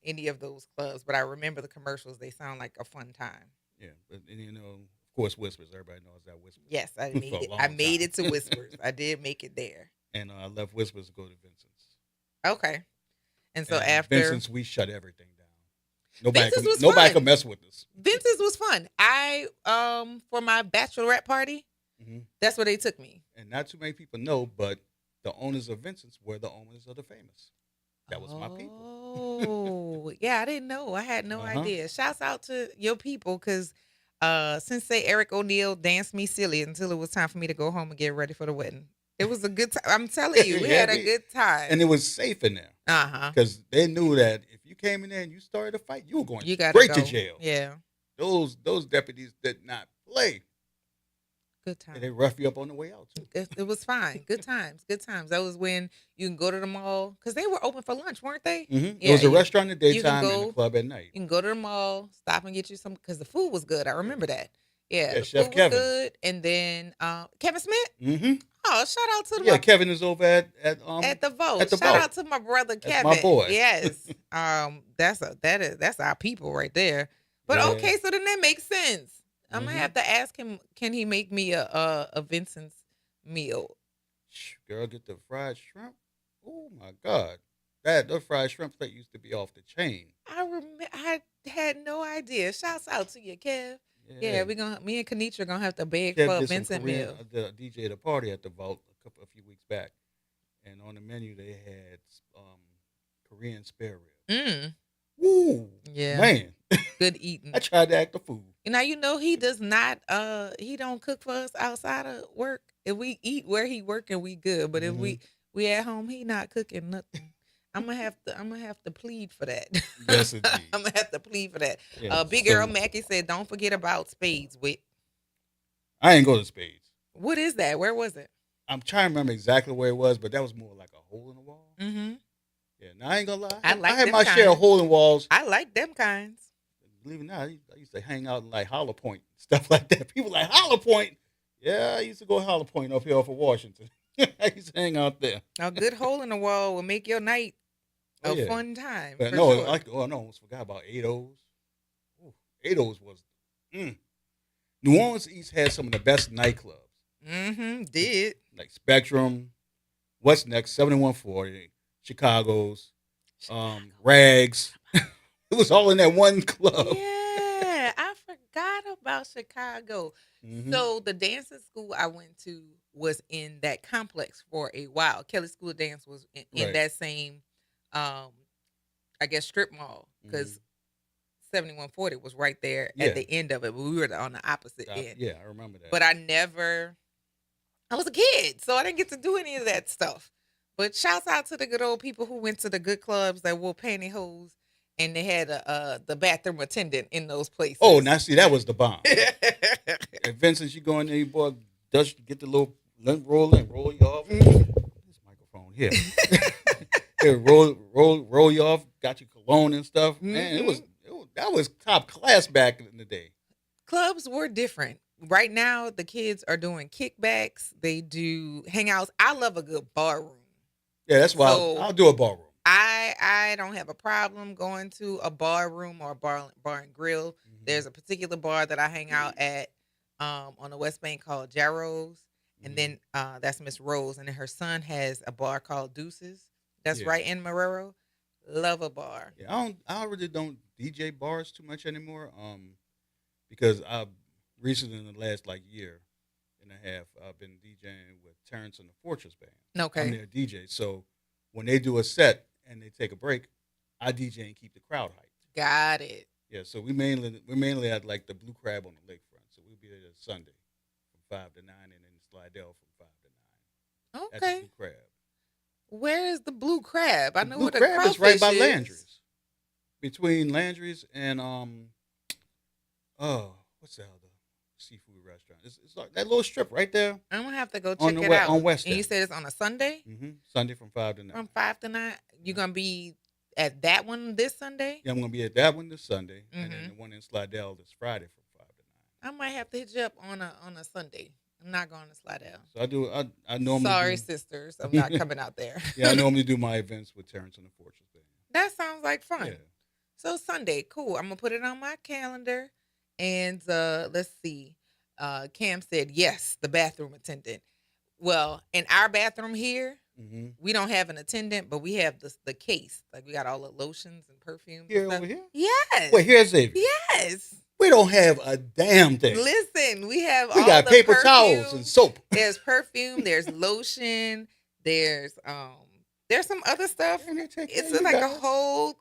any of those clubs, but I remember the commercials. They sound like a fun time. Yeah, but of course, Whispers. Everybody knows that Whispers. Yes, I made it. I made it to Whispers. I did make it there. And I left Whispers to go to Vincent's. Okay. And so after Vincent's, we shut everything down. Nobody could mess with us. Vincent's was fun. I for my bachelorette party, that's where they took me. And not too many people know, but the owners of Vincent's were the owners of the Famous. That was my people. Oh, yeah, I didn't know. I had no idea. Shouts out to your people, because Sensei Eric O'Neill danced me silly until it was time for me to go home and get ready for the wedding. It was a good time. I'm telling you, we had a good time. And it was safe in there. Because they knew that if you came in there and you started a fight, you were going straight to jail. Yeah. Those deputies did not play. Good times. And they rough you up on the way out, too. It was fine. Good times. Good times. That was when you can go to the mall, because they were open for lunch, weren't they? Mm-hmm. Yeah, it was a restaurant in the daytime and a club at night. You can go to the mall, stop and get you some, because the food was good. I remember that. Yeah, the Chef food Kevin. was good. And then Kevin Smith? Mm-hmm. Oh, shout out to Kevin is over at the Vote. At the Shout Vote. out to my brother Kevin. That's my boy. Yes. That's our people right there. But okay, so then that makes sense. I'm gonna have to ask him, can he make me a Vincent's meal? Girl, get the fried shrimp. Oh my God. Those fried shrimp plate used to be off the chain. I had no idea. Shouts out to you, Kev. Yeah, me and Kanitra gonna have to beg Kev for a did some Vincent Korean, meal. The DJ at a party at the Vault a few weeks back, and on the menu they had Korean spare ribs. Woo! Yeah, man, good eating. I tried to act the fool. Now he does not. He don't cook for us outside of work. If we eat where he working, we good. But if we at home, he not cooking nothing. I'm gonna have to plead for that. Yes, indeed. I'm gonna have to plead for that. Yeah, Big Earl Mackey said, "Don't forget about Spades." I ain't go to Spades. What is that? Where was it? I'm trying to remember exactly where it was, but that was more like a hole in the wall. Mm-hmm. Yeah, now I ain't gonna lie. I had my share of hole in walls. I like them kinds. Believe it or not, I used to hang out in like Hollow Point, stuff like that. People like Hollow Point. Yeah, I used to go to Hollow Point up here off of Washington. I used to hang out there. A good hole in the wall will make your night a fun time. But for no, sure. I almost forgot about 8-O's. 8-O's was. New Orleans East had some of the best nightclubs. Mm-hmm. Did. Like Spectrum, What's Next, 7140, Chicago's, Rags. It was all in that one club. Yeah, I forgot about Chicago. Mm-hmm. So the dancing school I went to was in that complex for a while. Kelly School of Dance was in that same, I guess, strip mall, because 7140 was right there at the end of it, but we were on the opposite end. Yeah, I remember that. But I was a kid, so I didn't get to do any of that stuff. But shouts out to the good old people who went to the good clubs that wore pantyhose, and they had the bathroom attendant in those places. Oh, now see, that was the bomb. At Vincent's, you go in there, you boy, get the little lint roller and roll you off. This microphone here. Here, roll you off, got your cologne and stuff. Man, that was top class back in the day. Clubs were different. right now the kids are doing kickbacks. They do hangouts. I love a good bar room. Yeah, that's why So, I'll do a bar room. I don't have a problem going to a bar room or a bar and grill. There's a particular bar that I hang out at on the West Bank called Jarro's, and then that's Miss Rose, and then her son has a bar called Deuces. That's right in Marrero. Love a bar. Yeah, I really don't DJ bars too much anymore. Because I recently in the last year and a half, I've been DJing with Terrence and the Fortress Band. Okay. I'm their DJ. So when they do a set and they take a break, I DJ and keep the crowd hyped. Got it. Yeah, so we're mainly at the Blue Crab on the lakefront. So we'll be there Sunday from 5 to 9, and then Slidell from 5 to 9. Okay. At the Blue Crab. Where is the Blue Crab? I know Blue what a Crab crawfish is right by is. Landry's. Between Landry's and what's the other seafood restaurant? It's like that little strip right there. I'm gonna have to go check it out. On West And you End. said it's on a Sunday? Mm-hmm. Sunday from 5 to 9. From 5 to 9? You're gonna be at that one this Sunday? Yeah, I'm gonna be at that one this Sunday, and then the one in Slidell this Friday from 5 to 9. I might have to hit you up on a Sunday. I'm not going to Slidell. So I normally Sorry, do, sisters, I'm not coming out there. Yeah, I normally do my events with Terrence and the Fortress Band. That sounds like fun. Yeah. So Sunday, cool. I'm gonna put it on my calendar. And let's see. Cam said yes, the bathroom attendant. Well, in our bathroom here, we don't have an attendant, but we have the case. Like we got all the lotions and perfumes. Here and stuff. over here? Yes. Wait, here's Xavier. Yes. We don't have a damn thing. Listen, we have We all got the paper perfume. towels and soap. There's perfume, there's lotion, there's some other stuff. It's like a whole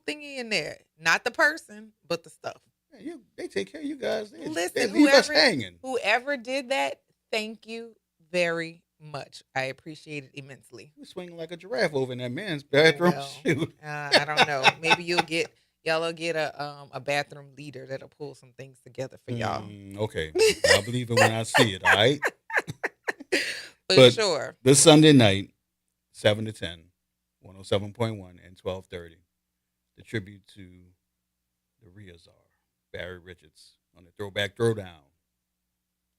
thingy in there. Not the person, but the stuff. Yeah, they take care of you guys. They Listen, leave us hanging. Whoever did that, thank you very much. I appreciate it immensely. We're swinging like a giraffe over in that man's bathroom. Well, Shoot. I don't know. Maybe y'all will get a bathroom leader that'll pull some things together for y'all. Okay. I'll believe it when I see it, all right? But sure. This Sunday night, 7 to 10, 107.1 and 12:30, the tribute to the Rhea Czar, Barry Richards, on the Throwback Throwdown.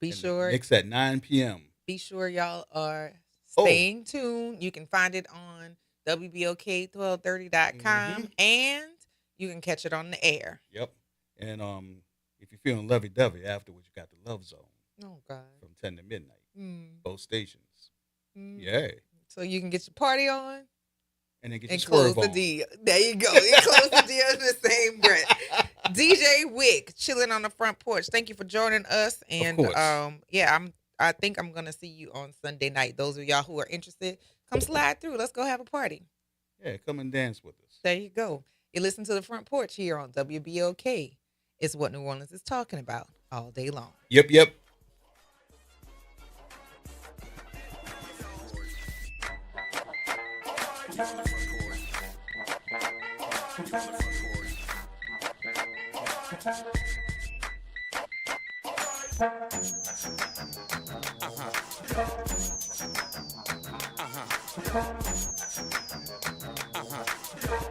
Be sure. Mix at 9 p.m. Be sure y'all are staying tuned. You can find it on WBOK1230.com and you can catch it on the air. Yep. And if you're feeling lovey-dovey afterwards, you got the Love Zone. Oh, God. From 10 to midnight. Both stations. Yeah. So you can get your party on. And then get and your close swerve the on. deal. There you go. You close the deal in the same breath. DJ Wick, chilling on the front porch. Thank you for joining us. And course. I think I'm gonna see you on Sunday night. Those of y'all who are interested, come slide through. Let's go have a party. Yeah, come and dance with us. There you go. You listen to the front porch here on WBOK. It's what New Orleans is talking about all day long. Yep.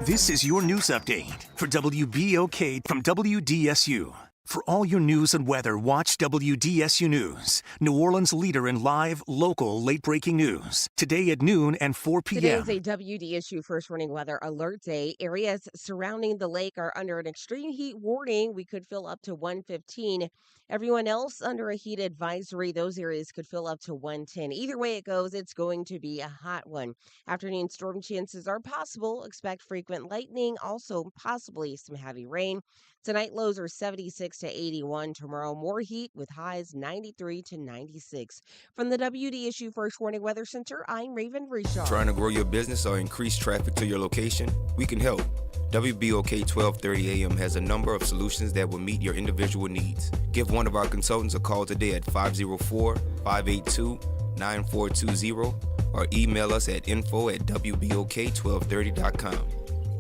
This is your news update for WBOK from WDSU. For all your news and weather, watch WDSU News, New Orleans' leader in live, local, late-breaking news. Today at noon and 4 p.m. Today is a WDSU first warning weather alert day. Areas surrounding the lake are under an extreme heat warning. We could feel up to 115. Everyone else under a heat advisory, those areas could feel up to 110. Either way it goes, it's going to be a hot one. Afternoon storm chances are possible. Expect frequent lightning, also possibly some heavy rain. Tonight, lows are 76 to 81. Tomorrow, more heat with highs 93 to 96. From the WDSU First Warning Weather Center, I'm Raven Richard. Trying to grow your business or increase traffic to your location? We can help. WBOK 1230 AM has a number of solutions that will meet your individual needs. Give one of our consultants a call today at 504-582-9420 or email us at info@WBOK1230.com.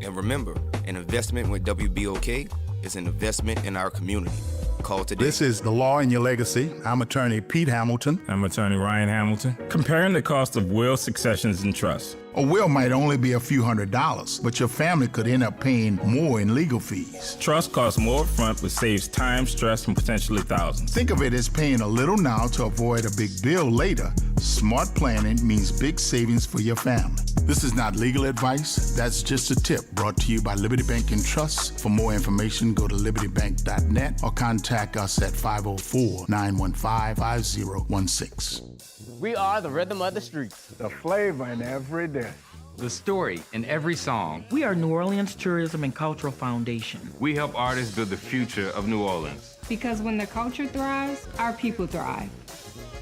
And remember, an investment with WBOK is an investment in our community. Call today. This is The Law in Your Legacy. I'm attorney Pete Hamilton. I'm attorney Ryan Hamilton. Comparing the cost of will, successions, and trust. A will might only be a few $100s, but your family could end up paying more in legal fees. Trust costs more upfront, but saves time, stress, and potentially thousands. Think of it as paying a little now to avoid a big bill later. Smart planning means big savings for your family. This is not legal advice. That's just a tip brought to you by Liberty Bank and Trust. For more information, go to libertybank.net or contact us at 504-915-5016. We are the rhythm of the streets. The flavor in every dish. The story in every song. We are New Orleans Tourism and Cultural Foundation. We help artists build the future of New Orleans. Because when the culture thrives, our people thrive.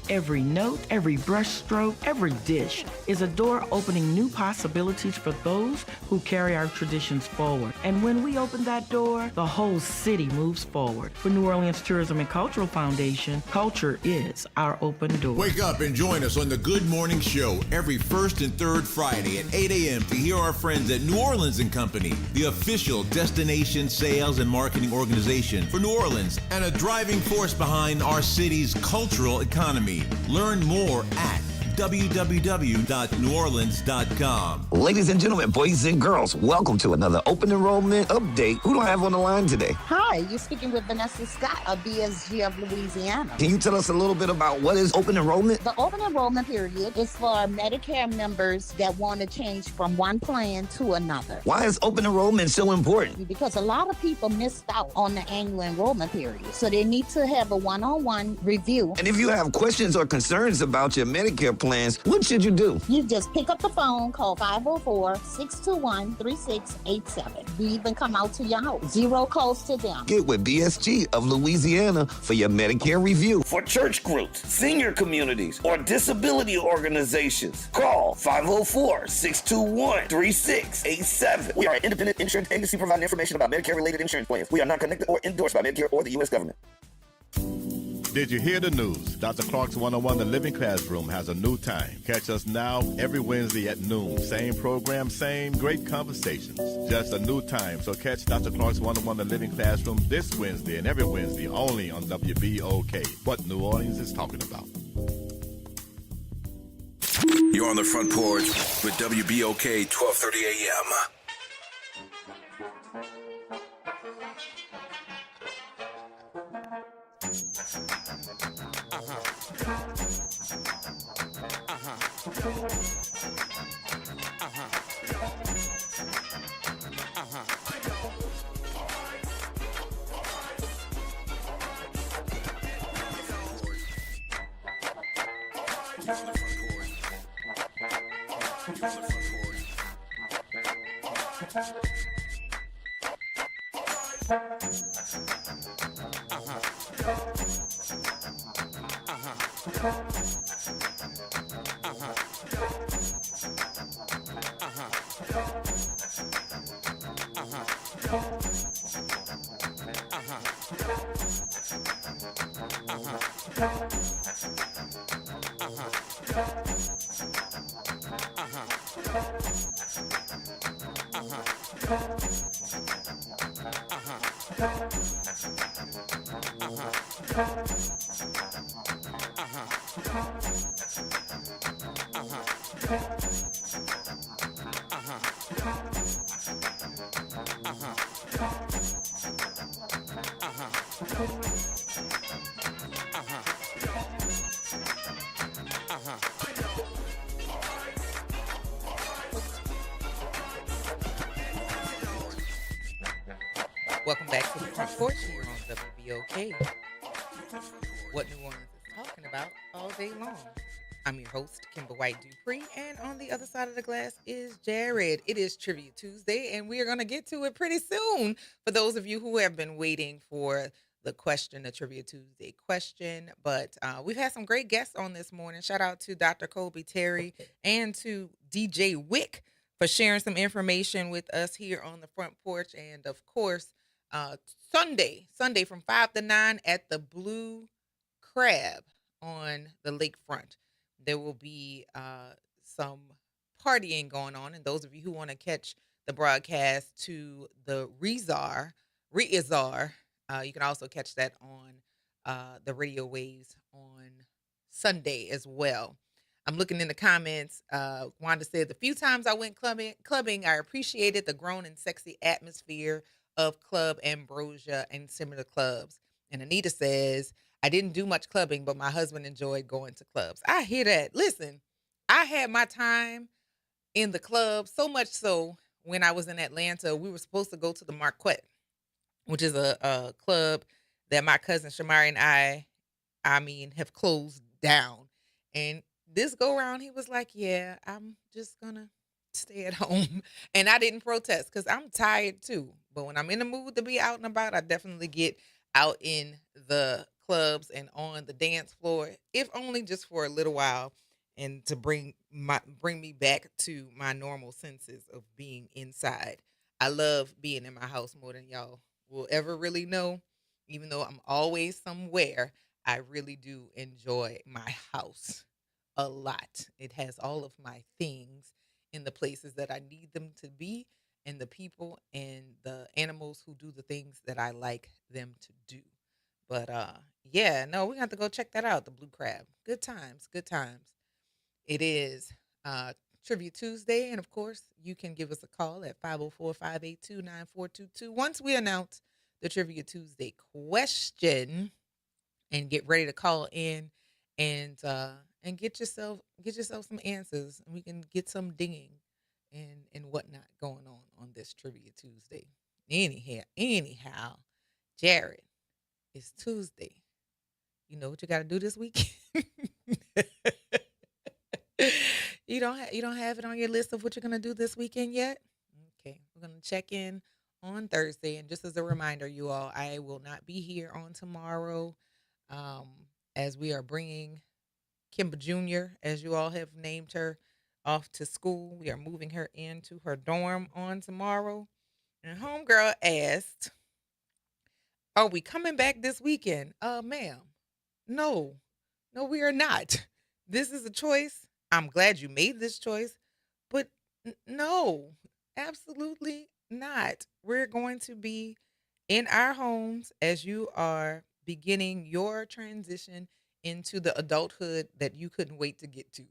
Every note, every brushstroke, every dish is a door opening new possibilities for those who carry our traditions forward. And when we open that door, the whole city moves forward. For New Orleans Tourism and Cultural Foundation, culture is our open door. Wake up and join us on the Good Morning Show every first and third Friday at 8 a.m. to hear our friends at New Orleans & Company, the official destination sales and marketing organization for New Orleans and a driving force behind our city's cultural economy. Learn more at www.neworleans.com. Ladies and gentlemen, boys and girls, welcome to another open enrollment update. Who do I have on the line today? Hi, you're speaking with Vanessa Scott of BSG of Louisiana. Can you tell us a little bit about what is open enrollment? The open enrollment period is for Medicare members that want to change from one plan to another. Why is open enrollment so important? Because a lot of people missed out on the annual enrollment period. So they need to have a one-on-one review. And if you have questions or concerns about your Medicare plans, what should you do? You just pick up the phone, call 504-621-3687. We even come out to your house. Zero cost to them. Get with BSG of Louisiana for your Medicare review. For church groups, senior communities, or disability organizations, call 504-621-3687. We are an independent insurance agency providing information about Medicare-related insurance plans. We are not connected or endorsed by Medicare or the U.S. government. Did you hear the news? Dr. Clark's 101 The Living Classroom has a new time. Catch us now every Wednesday at noon. Same program, same great conversations. Just a new time. So catch Dr. Clark's 101 The Living Classroom this Wednesday and every Wednesday only on WBOK. What New Orleans is talking about. You're on the Front Porch with WBOK 1230 AM. Welcome back to the Front Porch here on WBOK. What New Orleans is talking about all day long. I'm your host, Kimber White Dupree, and on the other side of the glass is Jared. It is Trivia Tuesday, and we are going to get to it pretty soon. For those of you who have been waiting for the Trivia Tuesday question, but we've had some great guests on this morning. Shout out to Dr. Colby Terry and to DJ Wick for sharing some information with us here on the Front Porch, and of course, Sunday from 5 to 9 at the Blue Crab on the lakefront. There will be some partying going on, and those of you who want to catch the broadcast to the Reizar, you can also catch that on the radio waves on Sunday as well. I'm looking in the comments. Wanda said, the few times I went clubbing, I appreciated the grown and sexy atmosphere of Club Ambrosia and similar clubs. And Anita says, I didn't do much clubbing, but my husband enjoyed going to clubs. I hear that. Listen, I had my time in the club, so much so when I was in Atlanta, we were supposed to go to the Marquette, which is a club that my cousin Shamari and I mean, have closed down. And this go around, he was like, yeah, I'm just gonna stay at home. And I didn't protest because I'm tired too. But when I'm in the mood to be out and about, I definitely get out in the clubs and on the dance floor, if only just for a little while, and to bring me back to my normal senses of being inside. I love being in my house more than y'all will ever really know. Even though I'm always somewhere, I really do enjoy my house a lot. It has all of my things in the places that I need them to be, and the people and the animals who do the things that I like them to do. But yeah, no, we have to go check that out, the Blue Crab. Good times, good times. It is Trivia Tuesday, and of course, you can give us a call at 504-582-9422 once we announce the Trivia Tuesday question, and get ready to call in and get yourself some answers, and we can get some dinging and whatnot going on this Trivia Tuesday. Anyhow, Jared, it's Tuesday. You know what you got to do this week? You don't have it on your list of what you're gonna do this weekend yet? Okay, we're gonna check in on Thursday, and just as a reminder, you all, I will not be here on tomorrow, um, as we are bringing Kimba Jr., as you all have named her, off to school. We are moving her into her dorm on tomorrow, and homegirl asked, "Are we coming back this weekend?" Ma'am, no, no, we are not. This is a choice. I'm glad you made this choice, but no, absolutely not. We're going to be in our homes as you are beginning your transition into the adulthood that you couldn't wait to get to.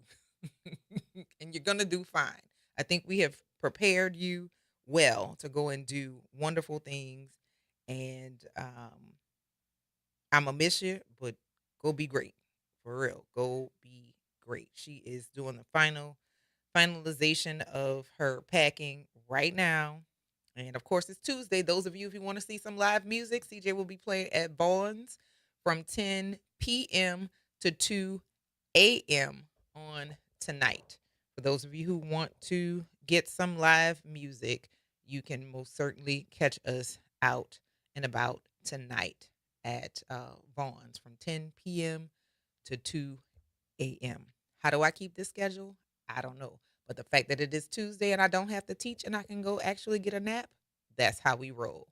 And you're going to do fine. I think we have prepared you well to go and do wonderful things. And I'm going to miss you, but go be great. For real. Go be great. She is doing the finalization of her packing right now. And of course, it's Tuesday. Those of you who want to see some live music, CJ will be playing at Vaughn's from 10 p.m. to 2 a.m. on tonight. For those of you who want to get some live music, you can most certainly catch us out and about tonight at Vaughn's from 10 p.m. to 2 a.m. How do I keep this schedule? I don't know. But the fact that it is Tuesday and I don't have to teach and I can go actually get a nap, that's how we roll.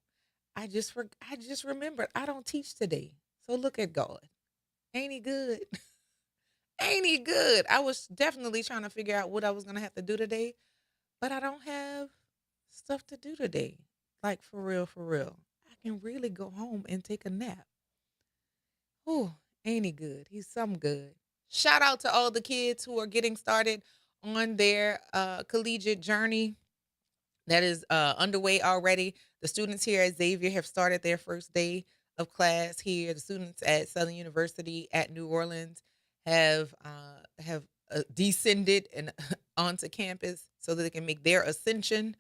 I just remembered I don't teach today. So look at God. Ain't he good? Ain't he good? I was definitely trying to figure out what I was going to have to do today, but I don't have stuff to do today. Like for real, for real. I can really go home and take a nap. Oh, ain't he good? He's some good. Shout out to all the kids who are getting started on their collegiate journey that is underway already. The students here at Xavier have started their first day of class here. The students at Southern University at New Orleans have descended and onto campus so that they can make their ascension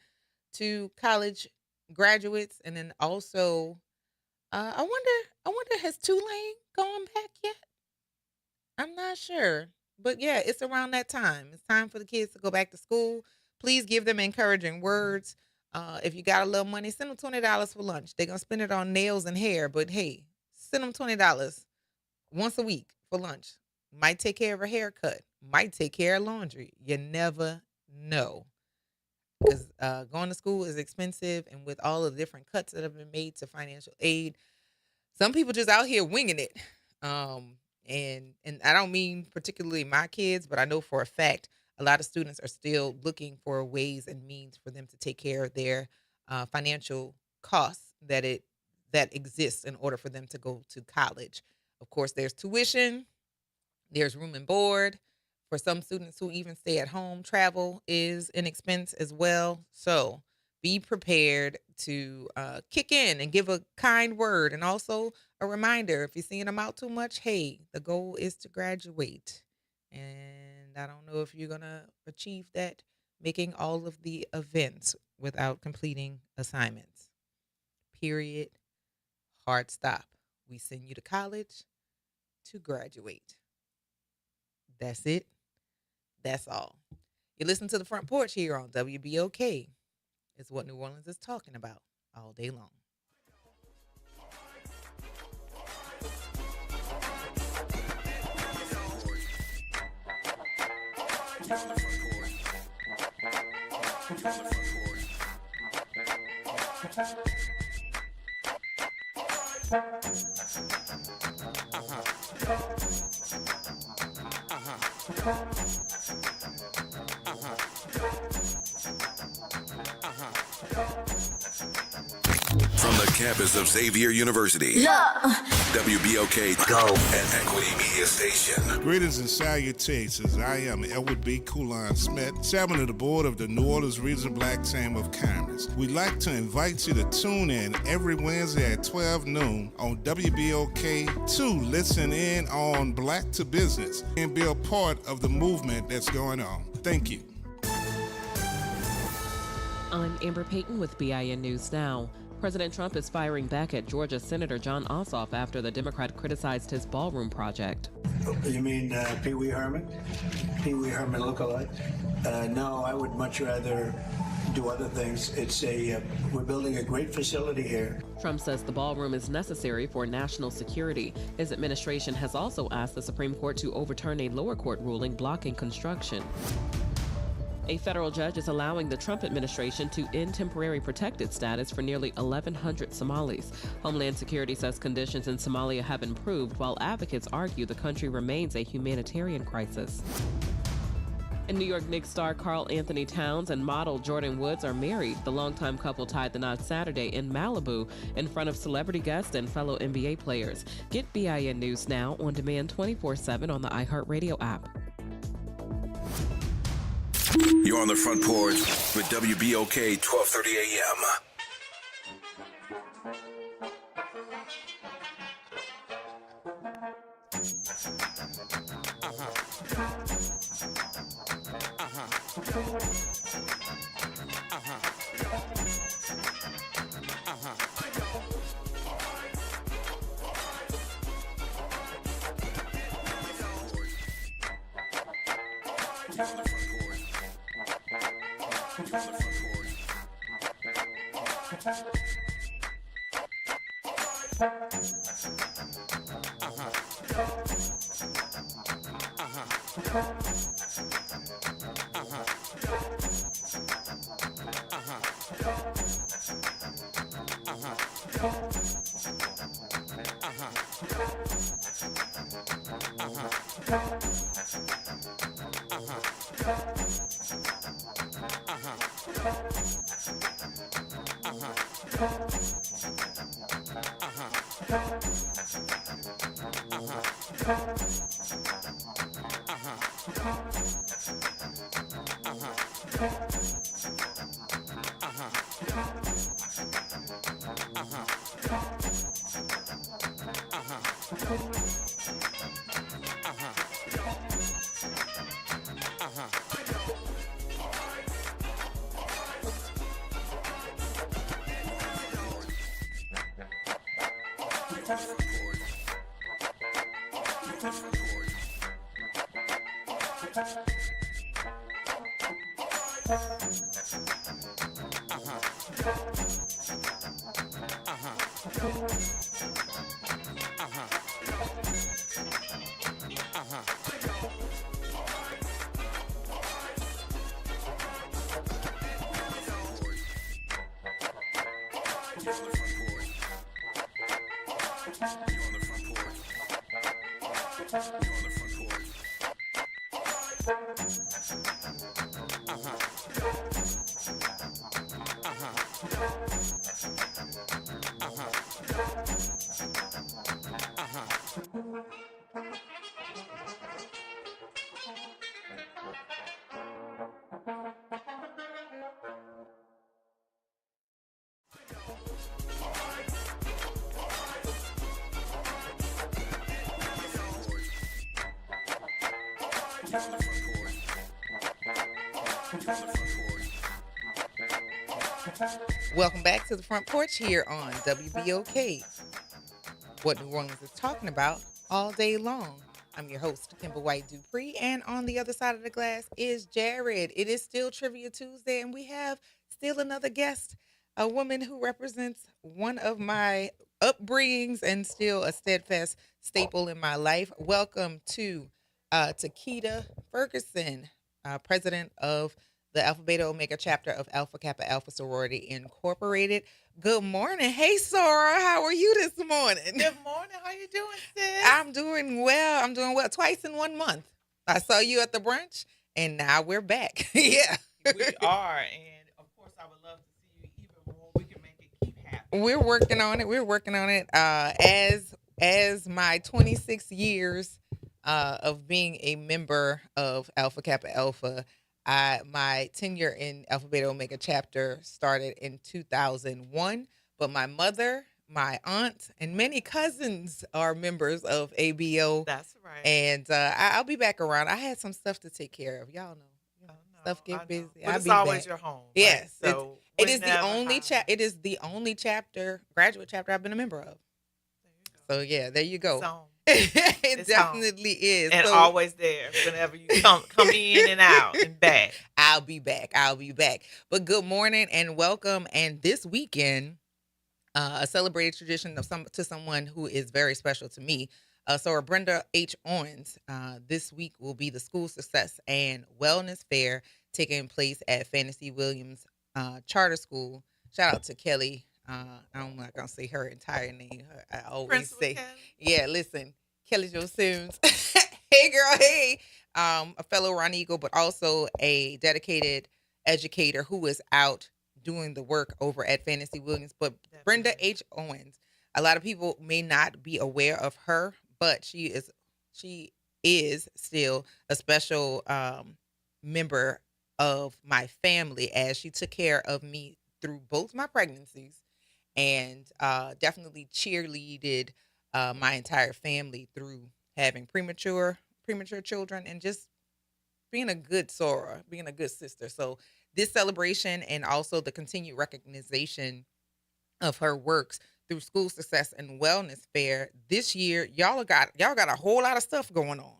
to college graduates. And then also, I wonder, has Tulane gone back yet? I'm not sure. But yeah, it's around that time. It's time for the kids to go back to school. Please give them encouraging words. If you got a little money, send them $20 for lunch. They're going to spend it on nails and hair, but hey, send them $20 once a week for lunch. Might take care of a haircut, might take care of laundry. You never know. Because going to school is expensive, and with all of the different cuts that have been made to financial aid, some people just out here winging it. And I don't mean particularly my kids, but I know for a fact a lot of students are still looking for ways and means for them to take care of their financial costs that exists in order for them to go to college. Of course, there's tuition, there's room and board, For some students who even stay at home, travel is an expense as well. So be prepared to kick in and give a kind word. And also a reminder, if you're seeing them out too much, hey, the goal is to graduate. And I don't know if you're going to achieve that making all of the events without completing assignments. Period. Hard stop. We send you to college to graduate. That's it. That's all. You listen to the Front Porch here on WBOK. It's what New Orleans is talking about all day long. From the campus of Xavier University, WBOK Go and Equity Media Station. Greetings and salutations. I am Elwood B. Coulon Smith, chairman of the board of the New Orleans Regional Black Chamber of Commerce. We'd like to invite you to tune in every Wednesday at 12 noon on WBOK to listen in on Black to Business and be a part of the movement that's going on. Thank you. I'm Amber Payton with BIN News Now. President Trump is firing back at Georgia Senator John Ossoff after the Democrat criticized his ballroom project. You mean Pee Wee Herman? Pee Wee Herman lookalike? No, I would much rather do other things. We're building a great facility here. Trump says the ballroom is necessary for national security. His administration has also asked the Supreme Court to overturn a lower court ruling blocking construction. A federal judge is allowing the Trump administration to end temporary protected status for nearly 1,100 Somalis. Homeland Security says conditions in Somalia have improved, while advocates argue the country remains a humanitarian crisis. And New York Knicks star Karl Anthony Towns and model Jordan Woods are married. The longtime couple tied the knot Saturday in Malibu in front of celebrity guests and fellow NBA players. Get BIN News Now on demand 24/7 on the iHeartRadio app. You're on the Front Porch with WBOK 1230 AM. Welcome back to the Front Porch here on WBOK. What New Orleans is talking about all day long. I'm your host, Kimber White Dupree, and on the other side of the glass is Jared. It is still Trivia Tuesday, and we have still another guest, a woman who represents one of my upbringings and still a steadfast staple in my life. Welcome to Takeda Ferguson, president of the Alpha Beta Omega chapter of Alpha Kappa Alpha Sorority Incorporated. Good morning. Hey, Sora. How are you this morning? Good morning. How you doing, sis? I'm doing well. I'm doing well. Twice in 1 month. I saw you at the brunch, and now we're back. Yeah. We are. And, of course, I would love to see you even more. We can make it keep happening. We're working on it. We're working on it. As my 26 years of being a member of Alpha Kappa Alpha, my tenure in Alpha Beta Omega chapter started in 2001, but my mother, my aunt, and many cousins are members of ABO. That's right. And I'll be back around. I had some stuff to take care of. Y'all know. Stuff get busy. But I'll it's be always back. your home. Yes. Right? So it is the only it is the only graduate chapter I've been a member of. So yeah, there you go. It definitely is. And always there whenever you come in and out and back. I'll be back. But good morning and welcome. And this weekend, a celebrated tradition of to someone who is very special to me. So Brenda H. Owens, this week will be the School Success and Wellness Fair taking place at Fantasy Williams Charter School. Shout out to Kelly. I'm not gonna say her entire name. I always Principal say, Kelly? yeah. Listen, Kelly Jo Sims. Hey, girl. Hey, a fellow Ron Eagle, but also a dedicated educator who is out doing the work over at Fantasy Williams. But Brenda H. Owens, a lot of people may not be aware of her, but she is still a special member of my family, as she took care of me through both my pregnancies and definitely cheerleaded my entire family through having premature children and just being a good Sora, being a good sister. So this celebration and also the continued recognition of her works through School Success and Wellness Fair this year, y'all got a whole lot of stuff going on.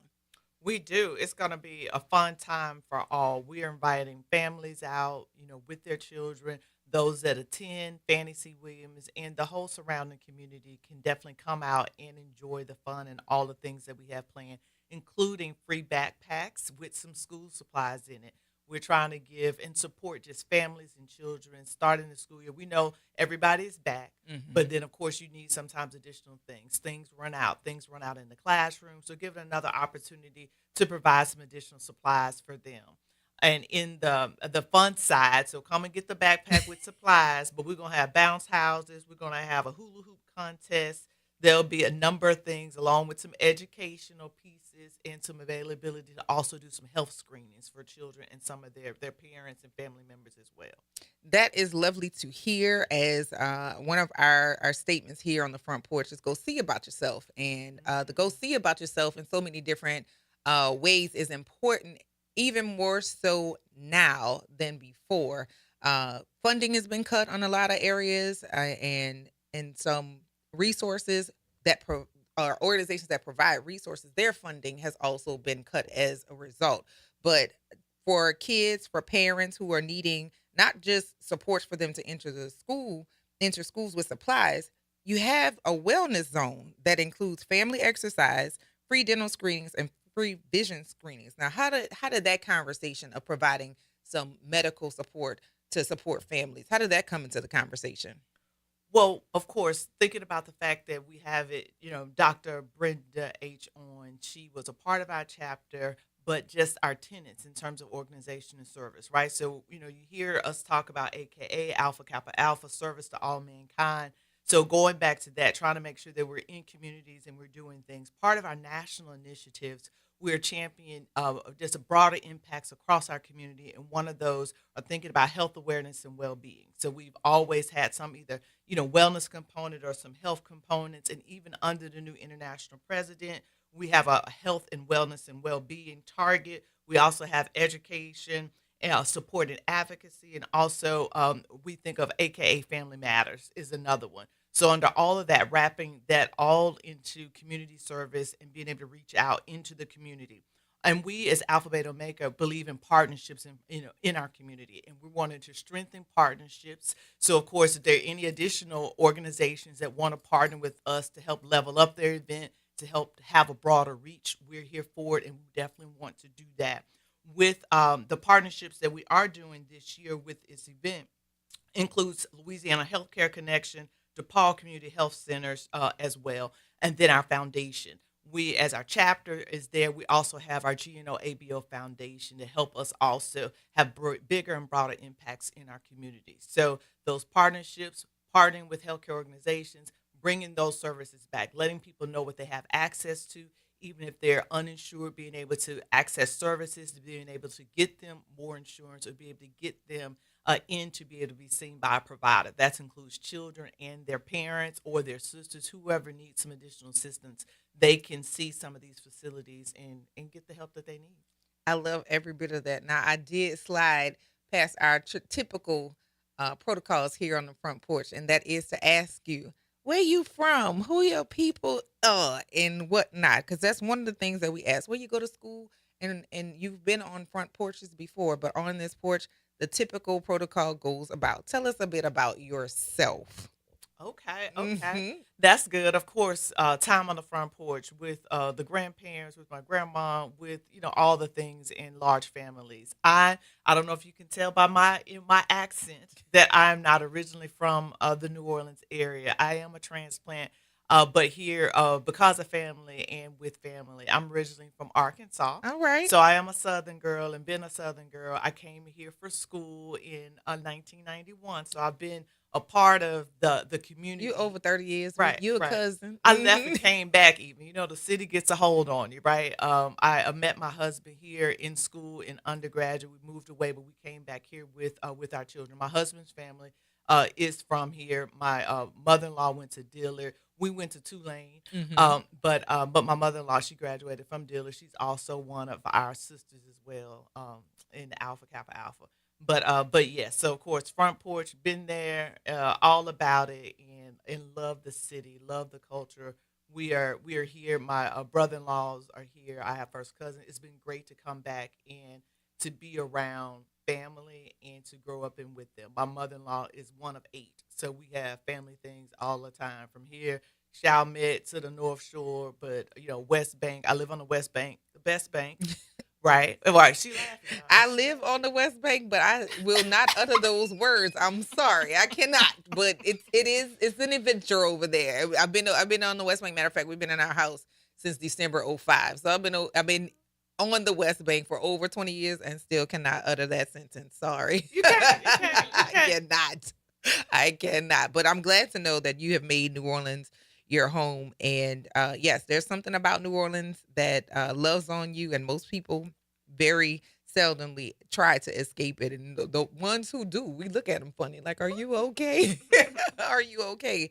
We do. It's going to be a fun time for all. We are inviting families out, with their children. Those that attend Fantasy Williams and the whole surrounding community can definitely come out and enjoy the fun and all the things that we have planned, including free backpacks with some school supplies in it. We're trying to give and support just families and children starting the school year. We know everybody's back, but then, of course, you need sometimes additional things. Things run out in the classroom. So give it another opportunity to provide some additional supplies for them. And in the fun side, so come and get the backpack with supplies, but we're going to have bounce houses. We're going to have a hula hoop contest. There'll be a number of things along with some educational pieces and some availability to also do some health screenings for children and some of their parents and family members as well. That is lovely to hear, as one of our statements here on the Front Porch is go see about yourself. And the go see about yourself in so many different ways is important, even more so now than before. Funding has been cut on a lot of areas and some resources that organizations that provide resources, their funding has also been cut as a result. But for kids, for parents who are needing not just support for them to enter schools with supplies, you have a wellness zone that includes family exercise, free dental screenings, and free vision screenings. Now, how did that conversation of providing some medical support to support families, how did that come into the conversation? Well, of course, thinking about the fact that we have it, Dr. Brenda H. On, she was a part of our chapter, but just our tenets in terms of organization and service, right? So, you hear us talk about AKA Alpha Kappa Alpha, service to all mankind. So going back to that, trying to make sure that we're in communities and we're doing things. Part of our national initiatives, we're championing just a broader impacts across our community. And one of those are thinking about health awareness and well-being. So we've always had some either, wellness component or some health components. And even under the new international president, We have a health and wellness and well-being target. We also have education, support and advocacy, and also we think of AKA Family Matters is another one. So under all of that, wrapping that all into community service and being able to reach out into the community. And we as Alpha Beta Omega believe in partnerships in our community, and we wanted to strengthen partnerships. So of course, if there are any additional organizations that want to partner with us to help level up their event, to help have a broader reach, we're here for it, and we definitely want to do that. With the partnerships that we are doing this year with this event, includes Louisiana Healthcare Connection, DePaul Community Health Centers as well, and then our foundation. We, as our chapter is there, we also have our GNO ABO Foundation to help us also have bigger and broader impacts in our community. So those partnerships, partnering with healthcare organizations, bringing those services back, letting people know what they have access to, even if they're uninsured, being able to access services, to being able to get them more insurance or be able to get them in to be able to be seen by a provider. That includes children and their parents or their sisters, whoever needs some additional assistance. They can see some of these facilities and get the help that they need. I love every bit of that. Now, I did slide past our typical protocols here on the front porch, and that is to ask you, where you from, who your people are, and whatnot, because that's one of the things that we ask. Where you go to school, and you've been on front porches before, but on this porch, the typical protocol goes about. Tell us a bit about yourself. Okay. That's good. Of course, time on the front porch with the grandparents, with my grandma, with all the things in large families. I don't know if you can tell by my accent that I'm not originally from the New Orleans area. I am a transplant, but here because of family and with family. I'm originally from Arkansas. All right. So I am a Southern girl and been a Southern girl. I came here for school in 1991. So I've been a part of the community. You over 30 years, right? You a right. cousin. I left and came back. Even the city gets a hold on you, right? I met my husband here in school in undergraduate. We moved away, but we came back here with our children. My husband's family is from here. My mother-in-law went to Dillard. We went to Tulane, but my mother-in-law, she graduated from Dillard. She's also one of our sisters as well in Alpha Kappa Alpha. But yes, so of course, front porch, been there, all about it, and love the city, love the culture. We are here. My brother-in-laws are here. I have first cousin. It's been great to come back and to be around family and to grow up in with them. My mother-in-law is one of 8, so we have family things all the time from here, Chalmette to the North Shore, but West Bank. I live on the West Bank, the best bank. Right. She laughing. I live on the West Bank, but I will not utter those words. I'm sorry, I cannot. But it's an adventure over there. I've been on the West Bank. Matter of fact, we've been in our house since December 05. So I've been on the West Bank for over 20 years and still cannot utter that sentence. Sorry. You can't. I cannot. But I'm glad to know that you have made New Orleans your home. And yes, there's something about New Orleans that loves on you, and most people very seldomly try to escape it. And the ones who do, we look at them funny, like, are you okay? Are you okay?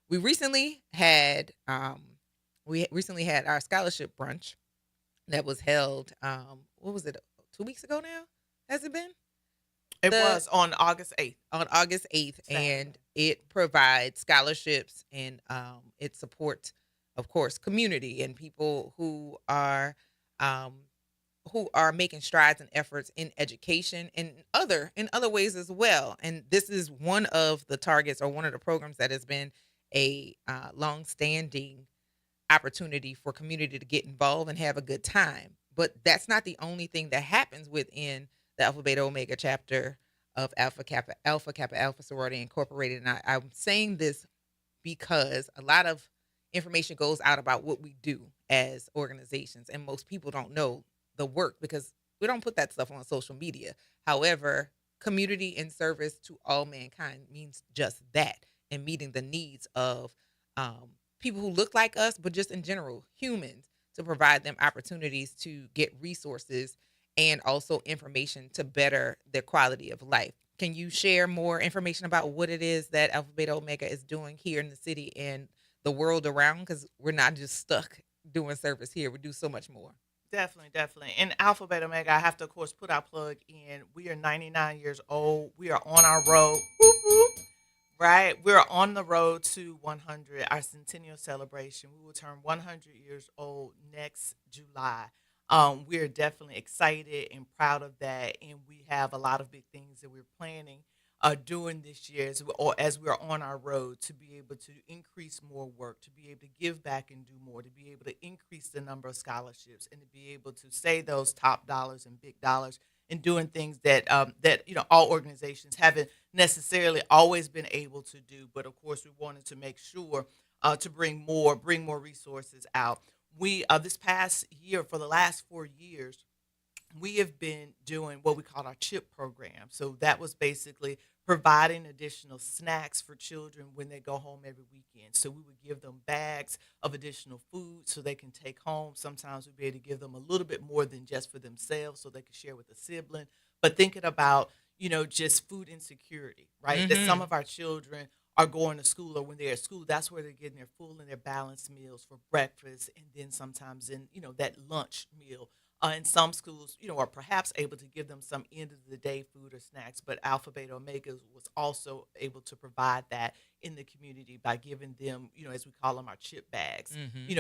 We recently had our scholarship brunch that was held, what was it, 2 weeks ago now? Has it been? It was on August 8th. On August 8th, and it provides scholarships and it supports, of course, community and people who are making strides and efforts in education and in other ways as well. And this is one of the targets or one of the programs that has been a long-standing opportunity for community to get involved and have a good time. But that's not the only thing that happens within the Alpha Beta Omega chapter of Alpha Kappa Alpha Sorority Incorporated. And I'm saying this because a lot of information goes out about what we do as organizations, and most people don't know the work because we don't put that stuff on social media. However, community and service to all mankind means just that, and meeting the needs of people who look like us, but just in general, humans, to provide them opportunities to get resources and also information to better their quality of life. Can you share more information about what it is that Alpha Beta Omega is doing here in the city and the world around? Because we're not just stuck doing service here. We do so much more. Definitely, definitely. And Alpha Beta Omega, I have to, of course, put our plug in. We are 99 years old. We are on our road. Whoop, whoop. Right? We're on the road to 100, our centennial celebration. We will turn 100 years old next July. We're definitely excited and proud of that. And we have a lot of big things that we're planning doing this year as we're on our road to be able to increase more work, to be able to give back and do more, to be able to increase the number of scholarships, and to be able to say those top dollars and big dollars and doing things that all organizations haven't necessarily always been able to do. But of course, we wanted to make sure to bring more resources out. We this past year, for the last 4 years, we have been doing what we call our CHIP program. So that was basically providing additional snacks for children when they go home every weekend. So we would give them bags of additional food so they can take home. Sometimes we'd be able to give them a little bit more than just for themselves so they could share with a sibling. But thinking about, just food insecurity, right? That some of our children are going to school, or when they're at school, that's where they're getting their full and their balanced meals for breakfast, and then sometimes in, that lunch meal. In some schools, are perhaps able to give them some end of the day food or snacks, but Alpha Beta Omega was also able to provide that in the community by giving them, as we call them, our chip bags,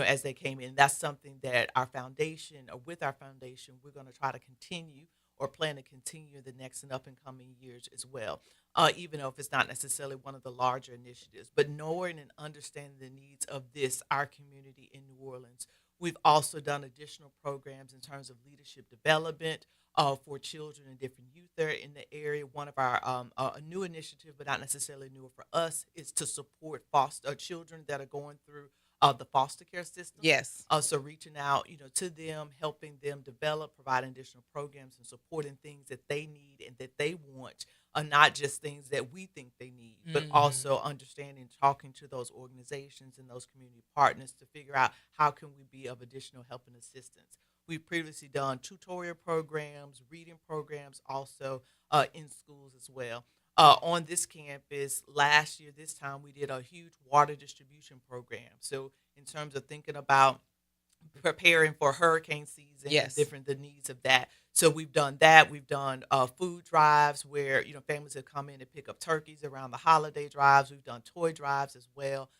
as they came in. That's something that our foundation, or with our foundation, we're going to try to continue or plan to continue the next and up and coming years as well. Even though if it's not necessarily one of the larger initiatives, but knowing and understanding the needs of our community in New Orleans. We've also done additional programs in terms of leadership development for children and different youth there in the area. One of our a new initiative, but not necessarily newer for us, is to support foster children that are going through the foster care system. Yes. So reaching out, to them, helping them develop, providing additional programs and supporting things that they need and that they want. Not just things that we think they need, but also understanding, talking to those organizations and those community partners to figure out how can we be of additional help and assistance. We've previously done tutorial programs, reading programs, also in schools as well. On this campus, last year, this time, we did a huge water distribution program. So in terms of thinking about preparing for hurricane season, yes, the needs of that. So we've done that. We've done food drives where, families have come in and pick up turkeys around the holiday drives. We've done toy drives as well,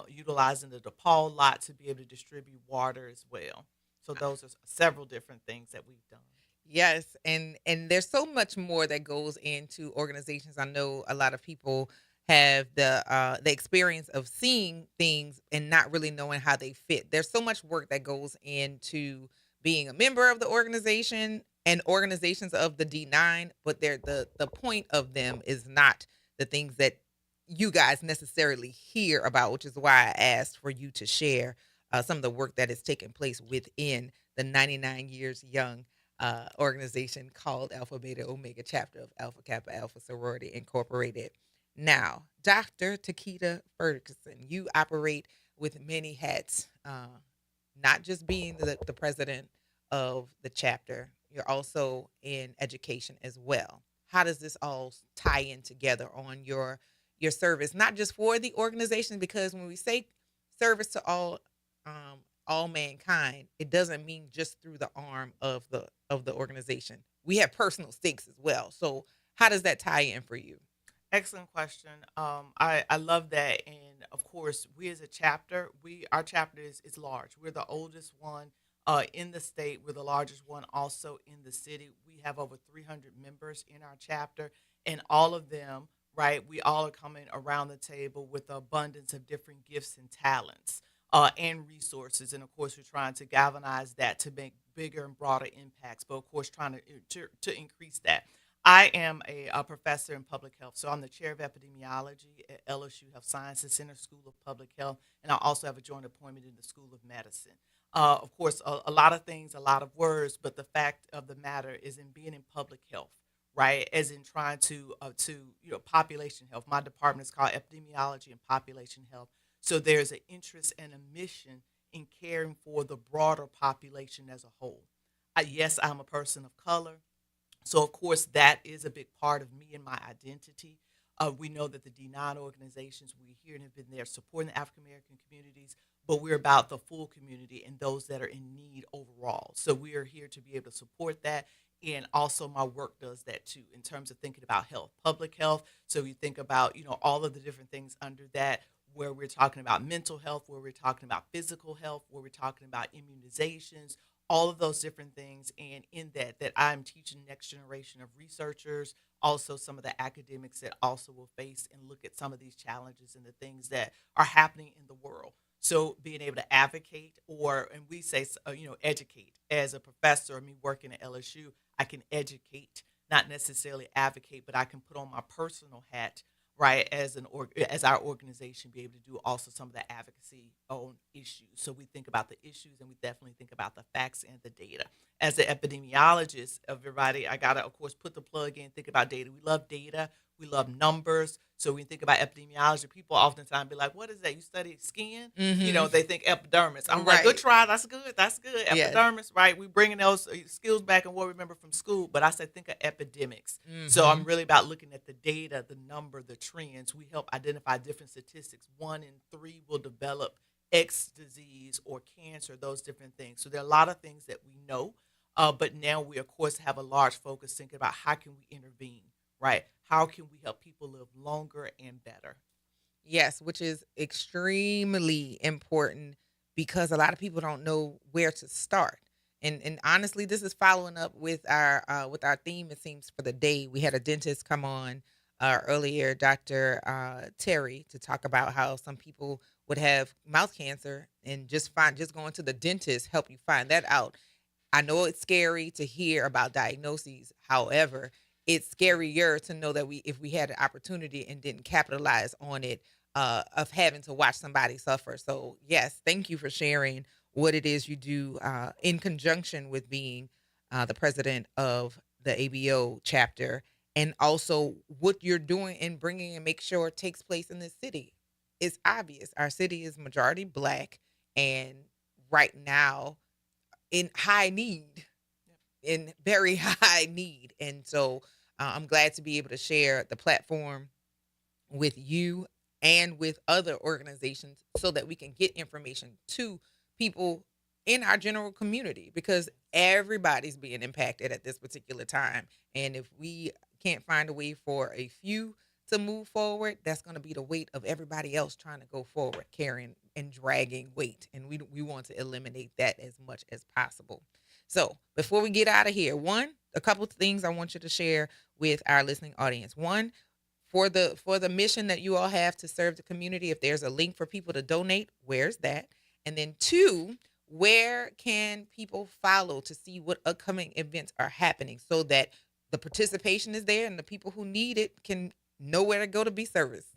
utilizing the DePaul lot to be able to distribute water as well. So those are several different things that we've done. Yes, and there's so much more that goes into organizations. I know a lot of people have the experience of seeing things and not really knowing how they fit. There's so much work that goes into being a member of the organization and organizations of the D9, but the point of them is not the things that you guys necessarily hear about, which is why I asked for you to share some of the work that is taking place within the 99 years young organization called Alpha Beta Omega, chapter of Alpha Kappa Alpha Sorority Incorporated. Now, Dr. Takeda Ferguson, you operate with many hats, not just being the president of the chapter, you're also in education as well. How does this all tie in together on your service, not just for the organization? Because when we say service to all mankind, it doesn't mean just through the arm of the organization. We have personal stakes as well. So how does that tie in for you? Excellent question. I love that. And of course, we as a chapter, our chapter is large. We're the oldest one in the state. We're the largest one also in the city. We have over 300 members in our chapter, and all of them, right, we all are coming around the table with an abundance of different gifts and talents and resources. And of course, we're trying to galvanize that to make bigger and broader impacts, but of course, trying to increase that. I am a professor in public health, so I'm the chair of epidemiology at LSU Health Sciences Center School of Public Health, and I also have a joint appointment in the School of Medicine. Of course, a lot of things, a lot of words, but the fact of the matter is in being in public health, right, as in trying to population health. My department is called epidemiology and population health, so there's an interest and a mission in caring for the broader population as a whole. Yes, I'm a person of color. So, of course, that is a big part of me and my identity. We know that the D9 organizations, we're here and have been there supporting the African American communities, but we're about the full community and those that are in need overall. So we are here to be able to support that. And also my work does that too, in terms of thinking about health, public health. So you think about, all of the different things under that, where we're talking about mental health, where we're talking about physical health, where we're talking about immunizations, all of those different things. And in that I'm teaching next generation of researchers, also some of the academics that also will face and look at some of these challenges and the things that are happening in the world. So being able to advocate, and we say, educate. As a professor, me working at LSU, I can educate, not necessarily advocate, but I can put on my personal hat, right, as our organization, be able to do also some of the advocacy on issues. So we think about the issues, and we definitely think about the facts and the data. As an epidemiologist, everybody, I gotta, of course, put the plug in, think about data. We love data. We love numbers. So when you think about epidemiology, people oftentimes be like, what is that? You study skin? They think epidermis. I'm like, good try. That's good. That's good. Yes. Epidermis, right? We bringing those skills back and what we remember from school. But I said, think of epidemics. So I'm really about looking at the data, the number, the trends. We help identify different statistics. 1 in 3 will develop X disease or cancer, those different things. So there are a lot of things that we know. But now we, of course, have a large focus thinking about how can we intervene, right? How can we help people live longer and better? Yes, which is extremely important because a lot of people don't know where to start. And honestly, this is following up with our theme, it seems, for the day. We had a dentist come on earlier, Dr. Terry, to talk about how some people would have mouth cancer and just going to the dentist help you find that out. I know it's scary to hear about diagnoses. However, it's scarier to know that if we had an opportunity and didn't capitalize on it, of having to watch somebody suffer. So yes, thank you for sharing what it is you do in conjunction with being the president of the ABO chapter, and also what you're doing in bringing and make sure it takes place in this city. It's obvious our city is majority Black, and right now in high need, in very high need. And so I'm glad to be able to share the platform with you and with other organizations so that we can get information to people in our general community, because everybody's being impacted at this particular time. And if we can't find a way for a few to move forward, that's going to be the weight of everybody else trying to go forward, carrying and dragging weight. And we want to eliminate that as much as possible. So before we get out of here, a couple of things I want you to share with our listening audience. One, for the mission that you all have to serve the community, if there's a link for people to donate, where's that? And then 2, where can people follow to see what upcoming events are happening so that the participation is there and the people who need it can know where to go to be serviced?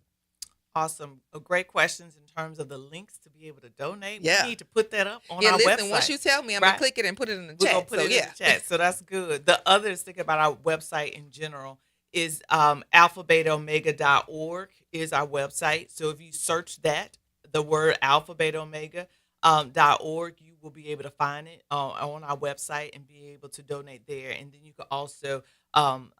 Awesome. Great questions in terms of the links to be able to donate. Yeah. We need to put that up on our website. Once you tell me, I'm going to click it and put it in the chat. We're going to put it in the chat. So that's good. The other is, think about our website in general, is alphabetaomega.org is our website. So if you search that, the word alphabetaomega.org, you will be able to find it on our website and be able to donate there. And then you can also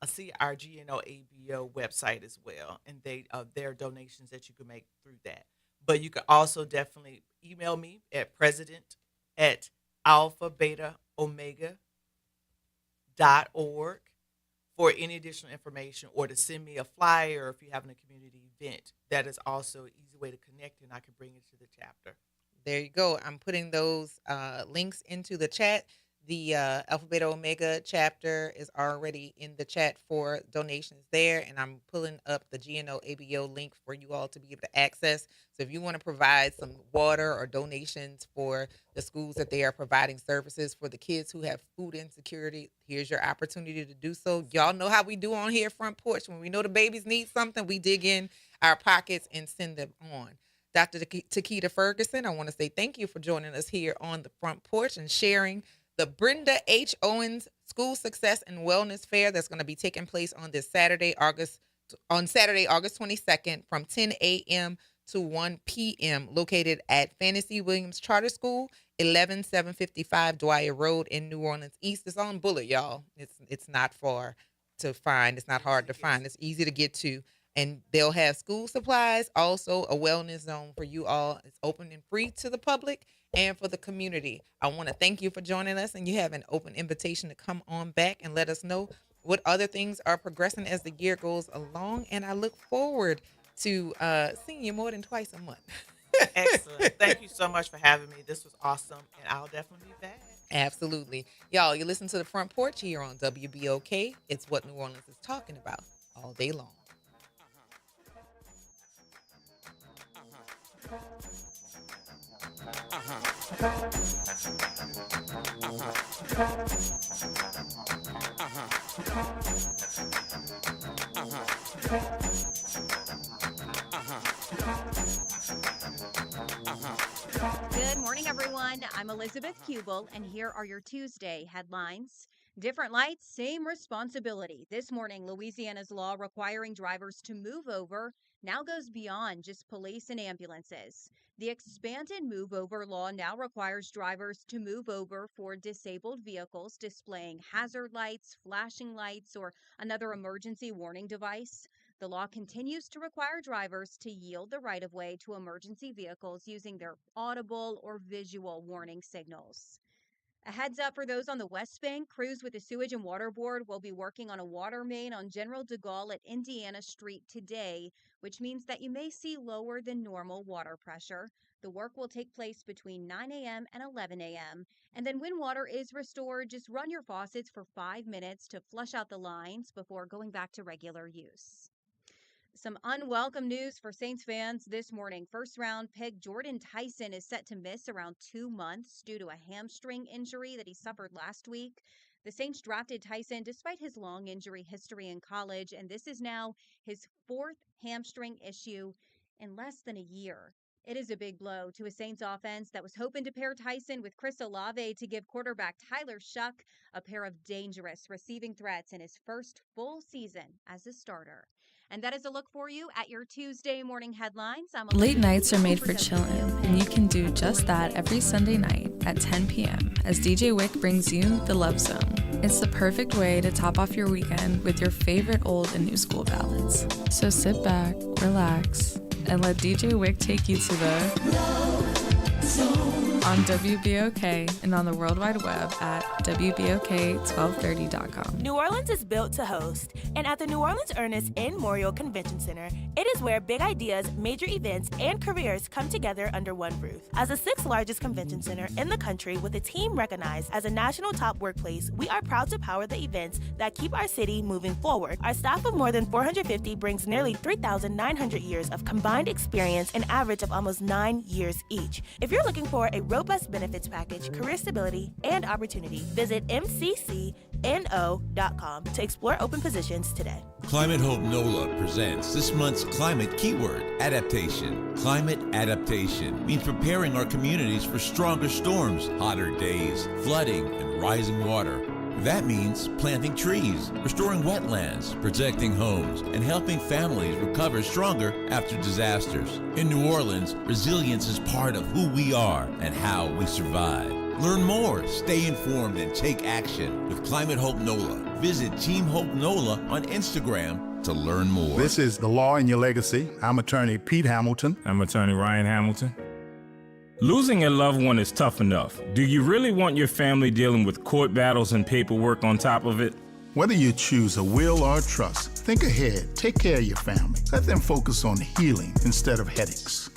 see our GNO-ABO website as well. And there are donations that you can make through that. But you can also definitely email me at president@alphabetaomega.org for any additional information, or to send me a flyer if you're having a community event. That is also an easy way to connect, and I can bring it to the chapter. There you go. I'm putting those links into the chat. The Alpha Beta Omega chapter is already in the chat for donations there, and I'm pulling up the GNO ABO link for you all to be able to access. So if you want to provide some water or donations for the schools that they are providing services for the kids who have food insecurity, here's your opportunity to do so. Y'all know how we do on here, Front Porch. When we know the babies need something, we dig in our pockets and send them on. Dr. Takeda Ferguson, I want to say thank you for joining us here on the Front Porch and sharing the Brenda H. Owens School Success and Wellness Fair that's going to be taking place on this Saturday, August 22nd from 10 a.m. to 1 p.m. located at Fantasy Williams Charter School, 11755 Dwyer Road in New Orleans East. It's on Bullard, y'all. It's not far to find. It's not hard to find. It's easy to get to. And they'll have school supplies, also a wellness zone for you all. It's open and free to the public and for the community. I want to thank you for joining us, and you have an open invitation to come on back and let us know what other things are progressing as the year goes along. And I look forward to seeing you more than twice a month. Excellent. Thank you so much for having me. This was awesome, and I'll definitely be back. Absolutely. Y'all, you listen to the Front Porch here on WBOK. It's what New Orleans is talking about all day long. Good morning, everyone. I'm Elizabeth Kubel, and here are your Tuesday headlines. Different lights, same responsibility. This morning, Louisiana's law requiring drivers to move over now goes beyond just police and ambulances. The expanded move over law now requires drivers to move over for disabled vehicles displaying hazard lights, flashing lights, or another emergency warning device. The law continues to require drivers to yield the right-of-way to emergency vehicles using their audible or visual warning signals. A heads up for those on the West Bank, crews with the Sewage and Water Board will be working on a water main on General de Gaulle at Indiana Street today, which means that you may see lower than normal water pressure. The work will take place between 9 a.m. and 11 a.m. And then when water is restored, just run your faucets for 5 minutes to flush out the lines before going back to regular use. Some unwelcome news for Saints fans this morning. First-round pick Jordan Tyson is set to miss around 2 months due to a hamstring injury that he suffered last week. The Saints drafted Tyson despite his long injury history in college, and this is now his 4th hamstring issue in less than a year. It is a big blow to a Saints offense that was hoping to pair Tyson with Chris Olave to give quarterback Tyler Shuck a pair of dangerous receiving threats in his first full season as a starter. And that is a look for you at your Tuesday morning headlines. Late nights are made for chilling, and you can do just that every Sunday night at 10 p.m. as DJ Wick brings you The Love Zone. It's the perfect way to top off your weekend with your favorite old and new school ballads. So sit back, relax, and let DJ Wick take you to the Love Zone on WBOK and on the World Wide Web at WBOK1230.com. New Orleans is built to host, and at the New Orleans Ernest and Memorial Convention Center, it is where big ideas, major events, and careers come together under one roof. As the 6th largest convention center in the country with a team recognized as a national top workplace, we are proud to power the events that keep our city moving forward. Our staff of more than 450 brings nearly 3,900 years of combined experience, an average of almost 9 years each. If you're looking for a robust benefits package, career stability, and opportunity, visit mccno.com to explore open positions today. Climate Hope NOLA presents this month's climate keyword, adaptation. Climate adaptation means preparing our communities for stronger storms, hotter days, flooding, and rising water. That means planting trees, restoring wetlands, protecting homes, and helping families recover stronger after disasters. In New Orleans, resilience is part of who we are and how we survive. Learn more, stay informed, and take action with Climate Hope NOLA. Visit Team Hope NOLA on Instagram to learn more. This is The Law and Your Legacy. I'm attorney Pete Hamilton. I'm attorney Ryan Hamilton. Losing a loved one is tough enough. Do you really want your family dealing with court battles and paperwork on top of it? Whether you choose a will or a trust, think ahead. Take care of your family. Let them focus on healing instead of headaches.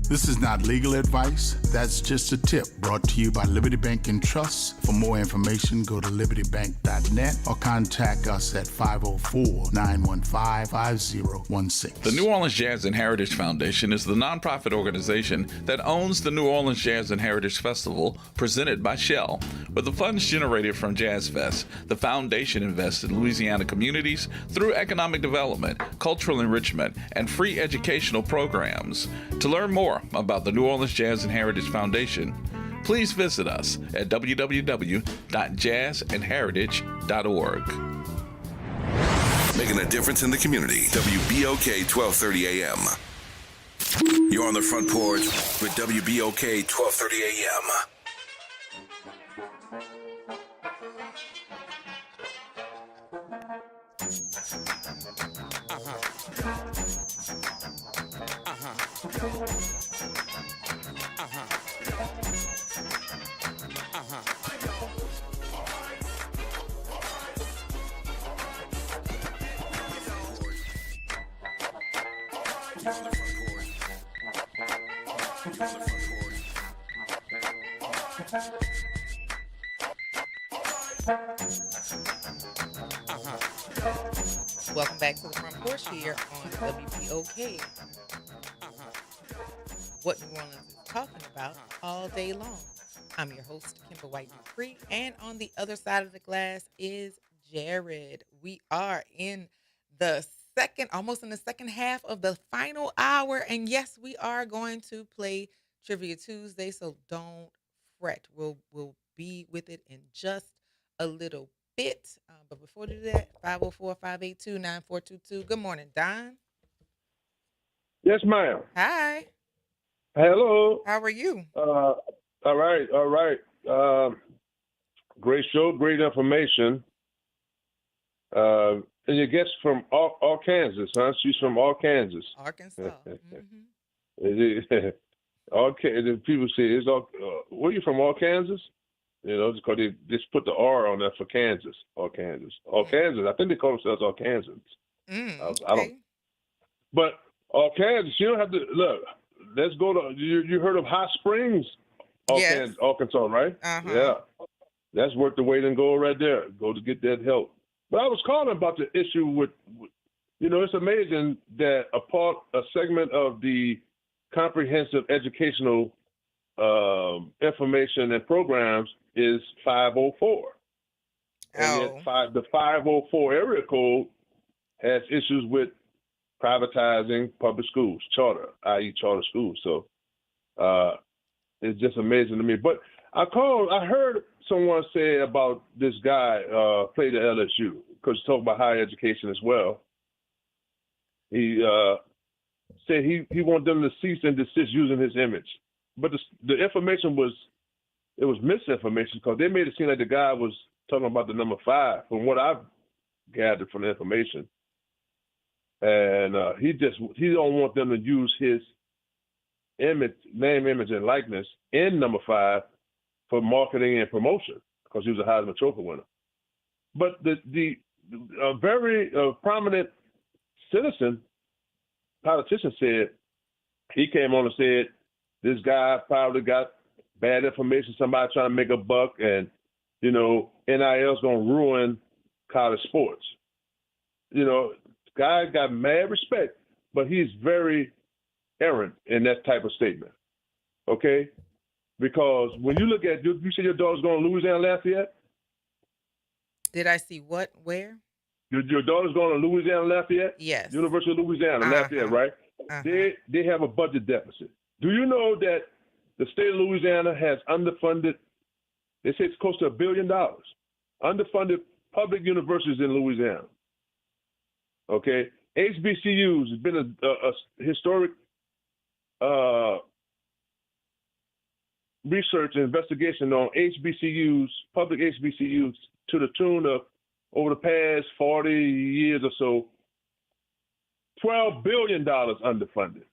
This is not legal advice. That's just a tip brought to you by Liberty Bank and Trust. For more information, go to libertybank.net or contact us at 504-915-5016. The New Orleans Jazz and Heritage Foundation is the nonprofit organization that owns the New Orleans Jazz and Heritage Festival presented by Shell. With the funds generated from Jazz Fest, the foundation invests in Louisiana communities through economic development, cultural enrichment, and free educational programs. To learn more about the New Orleans Jazz and Heritage Foundation, please visit us at www.jazzandheritage.org. Making a difference in the community. WBOK 1230 AM. You're on the Front Porch with WBOK 1230 AM. Welcome back to the Front Porch here on WBOK. What New Orleans is talking about all day long. I'm your host, Kimber White Dupree, and on the other side of the glass is Jared. We are in the almost in the second half of the final hour, and yes, we are going to play Trivia Tuesday, so don't fret. We'll be with it in just a little bit. But before we do that, 504-582-9422. Good morning, Don. Yes, ma'am. Hi. Hello. How are you? All right. Great show, great information. And your guest from Arkansas, huh? She's from Arkansas. Arkansas. The people say, where are you from, Arkansas? You know, because they just put the R on there for Kansas, Arkansas. Arkansas, I think they call themselves Arkansans. I don't. But Arkansas, you don't have to, look, let's go to, you heard of Hot Springs, Arkansas, Yes. Arkansas, right? Yeah. That's worth the wait and go right there. Go to get that help. But I was calling about the issue with it's amazing that a segment of the comprehensive educational information and programs is 504. And yet the 504 area code has issues with privatizing public schools, charter, i.e. charter schools. So it's just amazing to me. But I heard someone say about this guy played at LSU, because he talked about higher education as well. He said he wanted them to cease and desist using his image. But the information was misinformation, because they made it seem like the guy was talking about the number 5, from what I've gathered from the information. And he don't want them to use his name, image, and likeness in number 5 for marketing and promotion, because he was a Heisman Trophy winner. But the very prominent politician said, he came on and said, this guy probably got bad information, somebody trying to make a buck, and, NIL's going to ruin college sports. Guy got mad respect, but he's very errant in that type of statement, okay? Because when you look at, you said your daughter's going to Louisiana Lafayette? Did I see what? Where? Your daughter's going to Louisiana Lafayette? Yes. University of Louisiana, Lafayette, right? They have a budget deficit. Do you know that the state of Louisiana has underfunded, they say it's close to $1 billion, underfunded public universities in Louisiana? Okay? HBCUs has been a historic research and investigation on HBCUs, public HBCUs, to the tune of, over the past 40 years or so, $12 billion underfunded.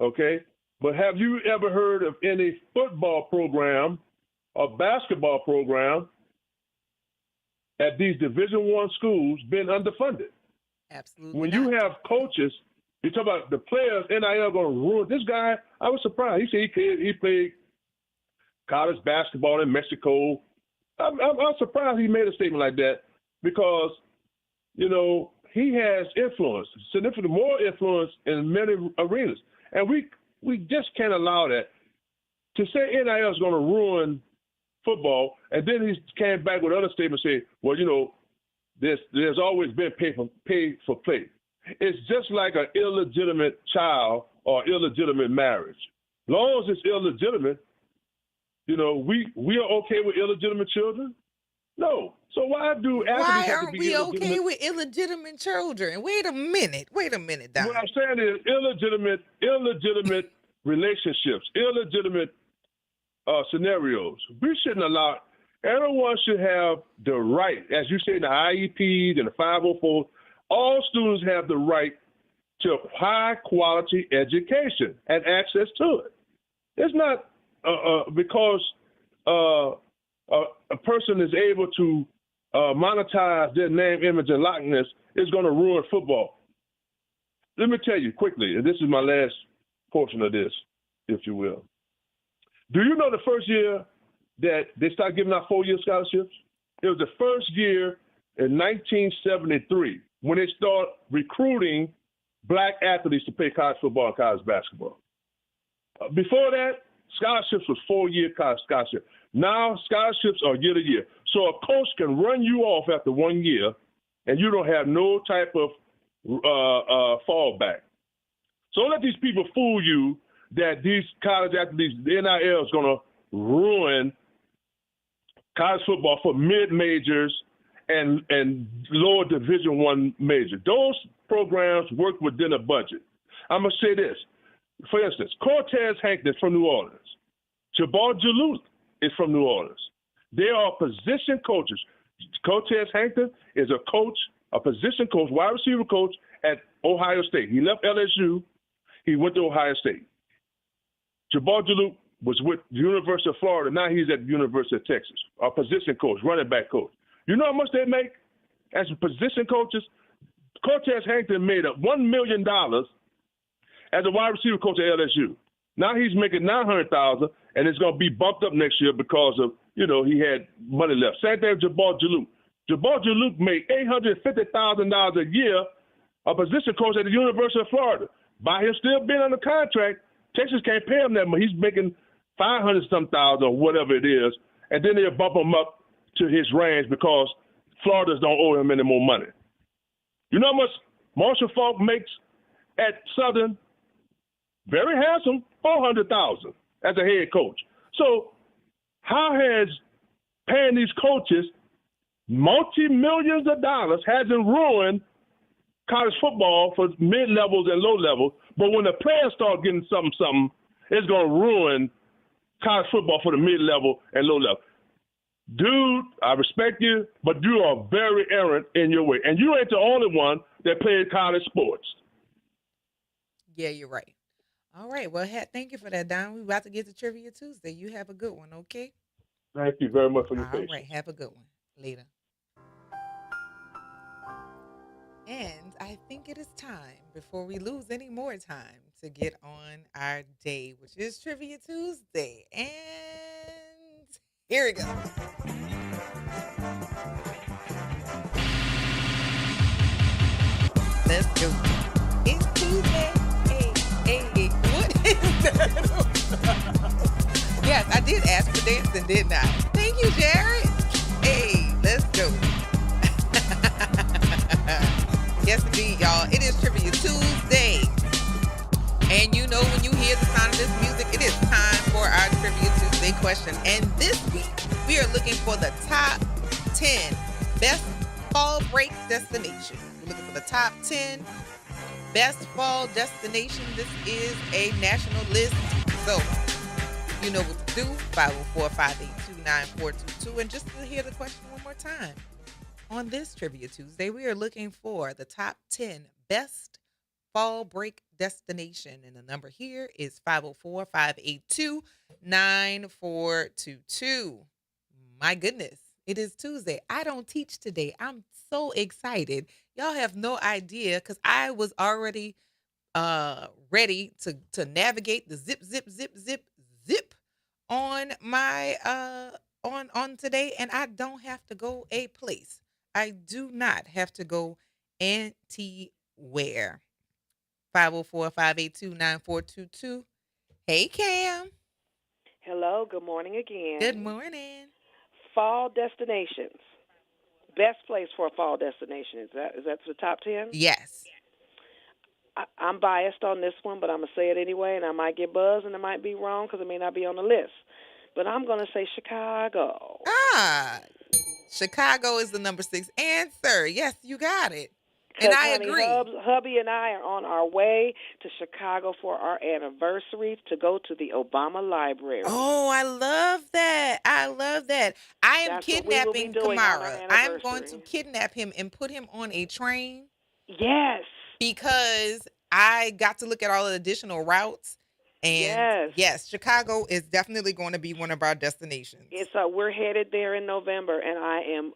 Okay? But have you ever heard of any football program or basketball program at these Division I schools been underfunded? Absolutely. When you have coaches, you talk about the players, NIL going to ruin this guy. I was surprised. He said he played college basketball in Mexico. I'm surprised he made a statement like that, because, he has influence, significantly more influence in many arenas. And we just can't allow that. To say NIL is going to ruin football, and then he came back with other statements saying, well, there's always been pay for play. It's just like an illegitimate child or illegitimate marriage. Long as it's illegitimate, we are okay with illegitimate children? No. So why aren't we okay with illegitimate children? Wait a minute, Don. What I'm saying is illegitimate relationships, illegitimate scenarios. We shouldn't allow. Everyone should have the right, as you say, the IEPs and the 504. All students have the right to high quality education and access to it. It's not because a person is able to monetize their name, image, and likeness is going to ruin football. Let me tell you quickly, and this is my last portion of this, if you will. Do you know the first year that they started giving out 4-year scholarships? It was the first year in 1973 when they started recruiting black athletes to play college football and college basketball. Before that, scholarships was 4-year college scholarship. Now scholarships are year to year. So a coach can run you off after 1 year and you don't have no type of fallback. So don't let these people fool you that these college athletes, the NIL is going to ruin college football for mid-majors and lower Division I major. Those programs work within a budget. I'm going to say this. For instance, Cortez Hankton is from New Orleans. Jabbar Jalute is from New Orleans. They are position coaches. Cortez Hankton is a coach, a position coach, wide receiver coach at Ohio State. He left LSU. He went to Ohio State. Jabbar Jalute was with the University of Florida. Now he's at the University of Texas, a position coach, running back coach. You know how much they make as position coaches? Cortez Hankton made up $1 million as a wide receiver coach at LSU. Now he's making $900,000, and it's going to be bumped up next year because of, he had money left. Same thing with Jabbar Jalute. Jabbar Jalute made $850,000 a year, a position coach at the University of Florida. By him still being under contract, Texas can't pay him that much. He's making $500,000 or whatever it is, and then they'll bump him up to his range because Florida's don't owe him any more money. You know how much Marshall Faulk makes at Southern? Very handsome, $400,000 as a head coach. So how has paying these coaches multi-millions of dollars hasn't ruined college football for mid-levels and low-levels, but when the players start getting something, it's going to ruin college football for the mid-level and low-level. Dude, I respect you, but you are very errant in your way. And you ain't the only one that played college sports. Yeah, you're right. All right. Well, thank you for that, Don. We're about to get to Trivia Tuesday. You have a good one, okay? Thank you very much for your patience. All right. Have a good one. Later. And I think it is time, before we lose any more time, to get on our day, which is Trivia Tuesday. And here we go. Let's go. It's Tuesday. Hey, what is that? Yes, I did ask for dancing, didn't I? Thank you, Jared. Hey, let's go. Yes, indeed, y'all. It is Trivia Tuesday. And you know when you hear the sound of this music, it is time for our Trivia Tuesday question. And this week, we are looking for the top 10 best fall break destinations. We're looking for the top 10 best fall destination. This is a national list. So, you know what to do. 504-582-9422. And just to hear the question one more time. On this Trivia Tuesday, we are looking for the top 10 best fall break destination. And the number here is 504-582-9422. My goodness, it is Tuesday. I don't teach today. I'm so excited. Y'all have no idea because I was already ready to navigate the zip on my on today, and I don't have to go a place. I do not have to go anywhere. 504-582-9422. Hey, Cam. Hello. Good morning again. Good morning. Fall destinations. Best place for a fall destination. Is that the top 10? Yes. I'm biased on this one, but I'm going to say it anyway, and I might get buzzed, and I might be wrong because it may not be on the list. But I'm going to say Chicago. Chicago is the number 6 answer. Yes, you got it. And I agree. Hubby and I are on our way to Chicago for our anniversary to go to the Obama Library. Oh, I love that. I am kidnapping Kamara. I'm going to kidnap him and put him on a train. Yes. Because I got to look at all the additional routes. And yes, Chicago is definitely going to be one of our destinations. We're headed there in November, and I am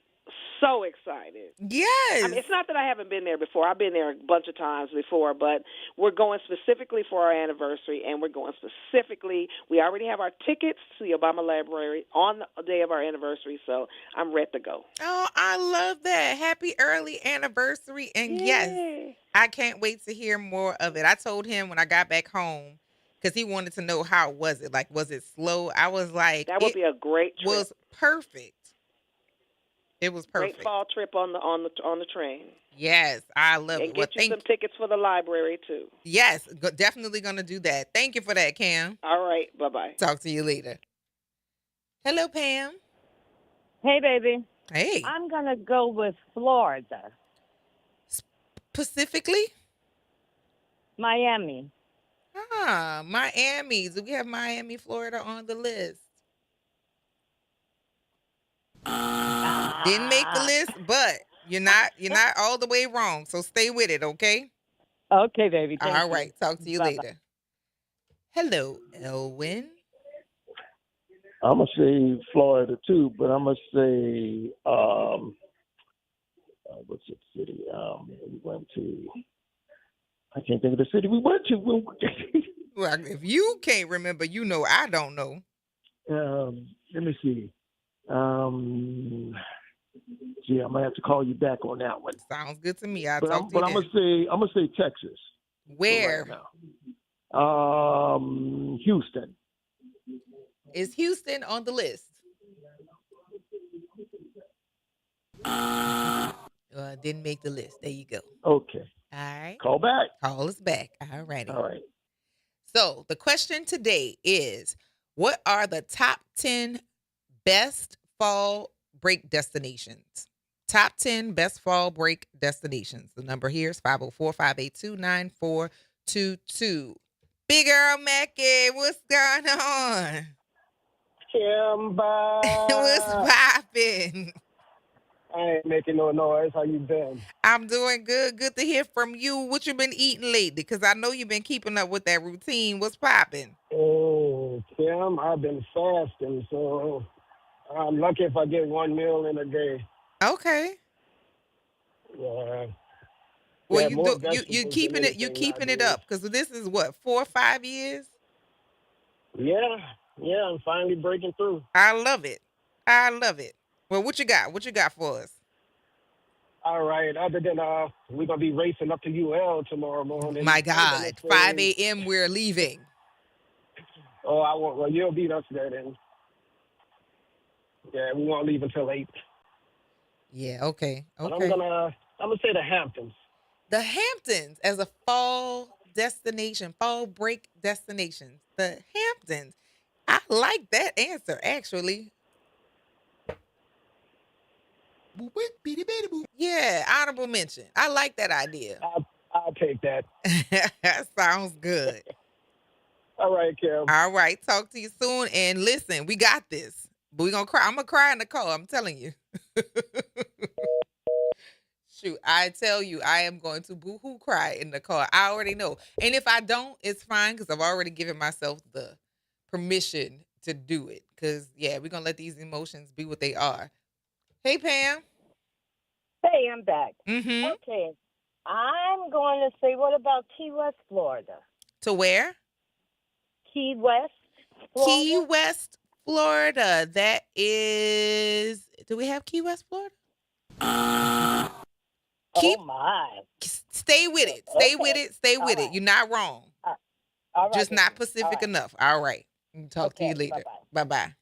so excited. Yes. I mean, it's not that I haven't been there before. I've been there a bunch of times before, but we're going specifically for our anniversary, and we're going specifically. We already have our tickets to the Obama Library on the day of our anniversary, so I'm ready to go. Oh, I love that. Happy early anniversary. And yes, I can't wait to hear more of it. I told him when I got back home, because he wanted to know how was it. Like, was it slow? I was like, that would be a great trip. It was perfect. It was perfect. Great fall trip on the train. Yes, I love it. And get you some tickets for the library too. Yes, definitely gonna do that. Thank you for that, Cam. All right, bye-bye. Talk to you later. Hello, Pam. Hey, baby. Hey. I'm gonna go with Florida. Specifically? Miami. Miami. Do we have Miami, Florida on the list? Didn't make the list, but you're not all the way wrong. So stay with it, okay? Okay, baby. Thank all you. right. Talk to you Bye-bye. later. Hello, Elwin. I'm gonna say Florida too, but I'm gonna say what's the city? We went to. I can't think of the city we went to. Well, if you can't remember, I don't know. Let me see. Gee, I might have to call you back on that one. Sounds good to me. I'm gonna say Texas. Where? Right now. Houston. Is Houston on the list? Didn't make the list. There you go. Okay. All right. Call back. Call us back. All righty. All right. So the question today is, what are the top 10 best fall break destinations? Top 10 best fall break destinations. The number here is 504-582-9422. Big Girl Mackie, what's going on? Kimba. What's poppin'? I ain't making no noise. How you been? I'm doing good. Good to hear from you. What you been eating lately? Because I know you've been keeping up with that routine. What's poppin'? Oh, Kim, I've been fasting, so I'm lucky if I get one meal in a day. Okay. Yeah. Well, you keeping it up, because this is what, 4 or 5 years? Yeah, I'm finally breaking through. I love it. Well, what you got? What you got for us? All right. Other than we're gonna be racing up to UL tomorrow morning. My God, 5 a.m. we're leaving. Oh, I won't. Well, you'll beat us there then. Yeah, we won't leave until 8. Yeah. Okay. But I'm gonna say the Hamptons. The Hamptons as a fall destination, fall break destination. The Hamptons. I like that answer, actually. Yeah, honorable mention. I like that idea. I'll take that. Sounds good. All right, Kim. All right, talk to you soon. And listen, we got this. But we're going to cry. I'm going to cry in the car. I'm telling you. Shoot, I tell you, I am going to boo-hoo cry in the car. I already know. And if I don't, it's fine, because I've already given myself the permission to do it. Because, yeah, we're going to let these emotions be what they are. Hey, Pam. Hey, I'm back. Mm-hmm. Okay. I'm going to say, what about Key West, Florida? To where? Key West, Florida. Key West, Florida. That is... Do we have Key West, Florida? Oh, my. Stay with it. Stay with it. You're not wrong. All right, just not Pacific enough. All right. Talk to you later. Bye-bye.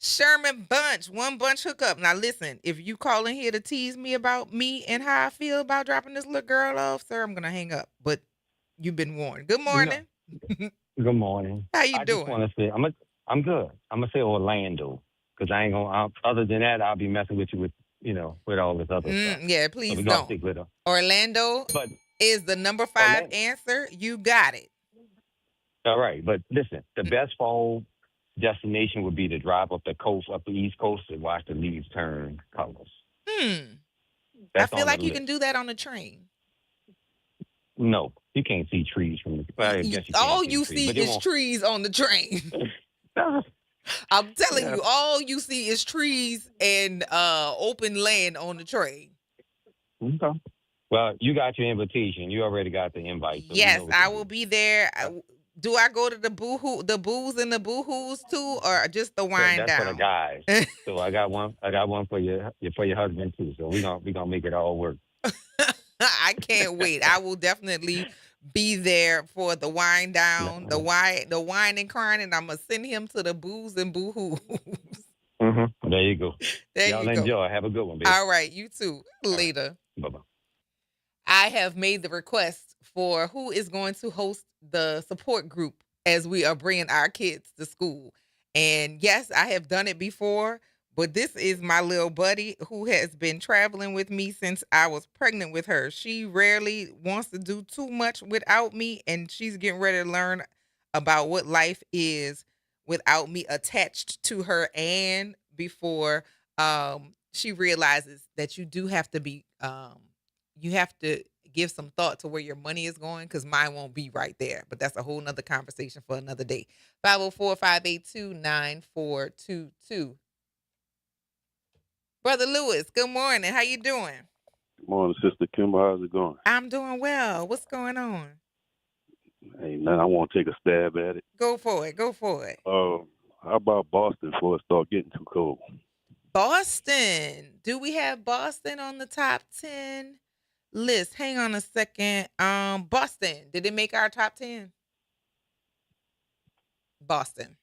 Sherman Bunch, one bunch hookup. Now listen, if you call in here to tease me about me and how I feel about dropping this little girl off, sir, I'm gonna hang up. But you've been warned. Good morning. Good morning. How you I doing? just want to say I'm good. I'm gonna say Orlando, because I ain't gonna. Other than that, I'll be messing with you with all this other stuff. Yeah, please so we don't. Gonna stick with her. Orlando is the number 5 answer. You got it. All right, but listen, the best fall destination would be to drive up the coast, up the East Coast, and watch the leaves turn colors. I feel like you can do that on a train. No, You can't see trees from the. Well, I guess you can't All see you the trees, see but they is won't. trees on the train. I'm telling Yeah. you, all you see is trees and open land on the train. Okay. Well, you got your invitation. You already got the invite, so you Yes, know what to I do. will be there. Do I go to the booze and the boohoos too, or just the wine That's for the down? guys. So I got one. I got one for your husband too. So we gonna make it all work. I can't wait. I will definitely be there for the wine down, the wine and crying, and I'm gonna send him to the booze and boohoo. Mm-hmm. There you go. There Y'all you go. enjoy. Have a good one, baby. All right, you too. Later. Bye bye. I have made the request for who is going to host the support group as we are bringing our kids to school. And yes, I have done it before, but this is my little buddy who has been traveling with me since I was pregnant with her. She rarely wants to do too much without me, and she's getting ready to learn about what life is without me attached to her, and before she realizes that you do have to be you have to give some thought to where your money is going, because mine won't be right there. But that's a whole nother conversation for another day. 504-582-9422. Brother Lewis, good morning. How you doing? Good morning, Sister Kimber. How's it going? I'm doing well. What's going on? Ain't nothing. I want to take a stab at it. Go for it. Go for it. How about Boston before it start getting too cold? Boston. Do we have Boston on the top 10 list? Hang on a second. Boston. Did it make our top 10? Boston.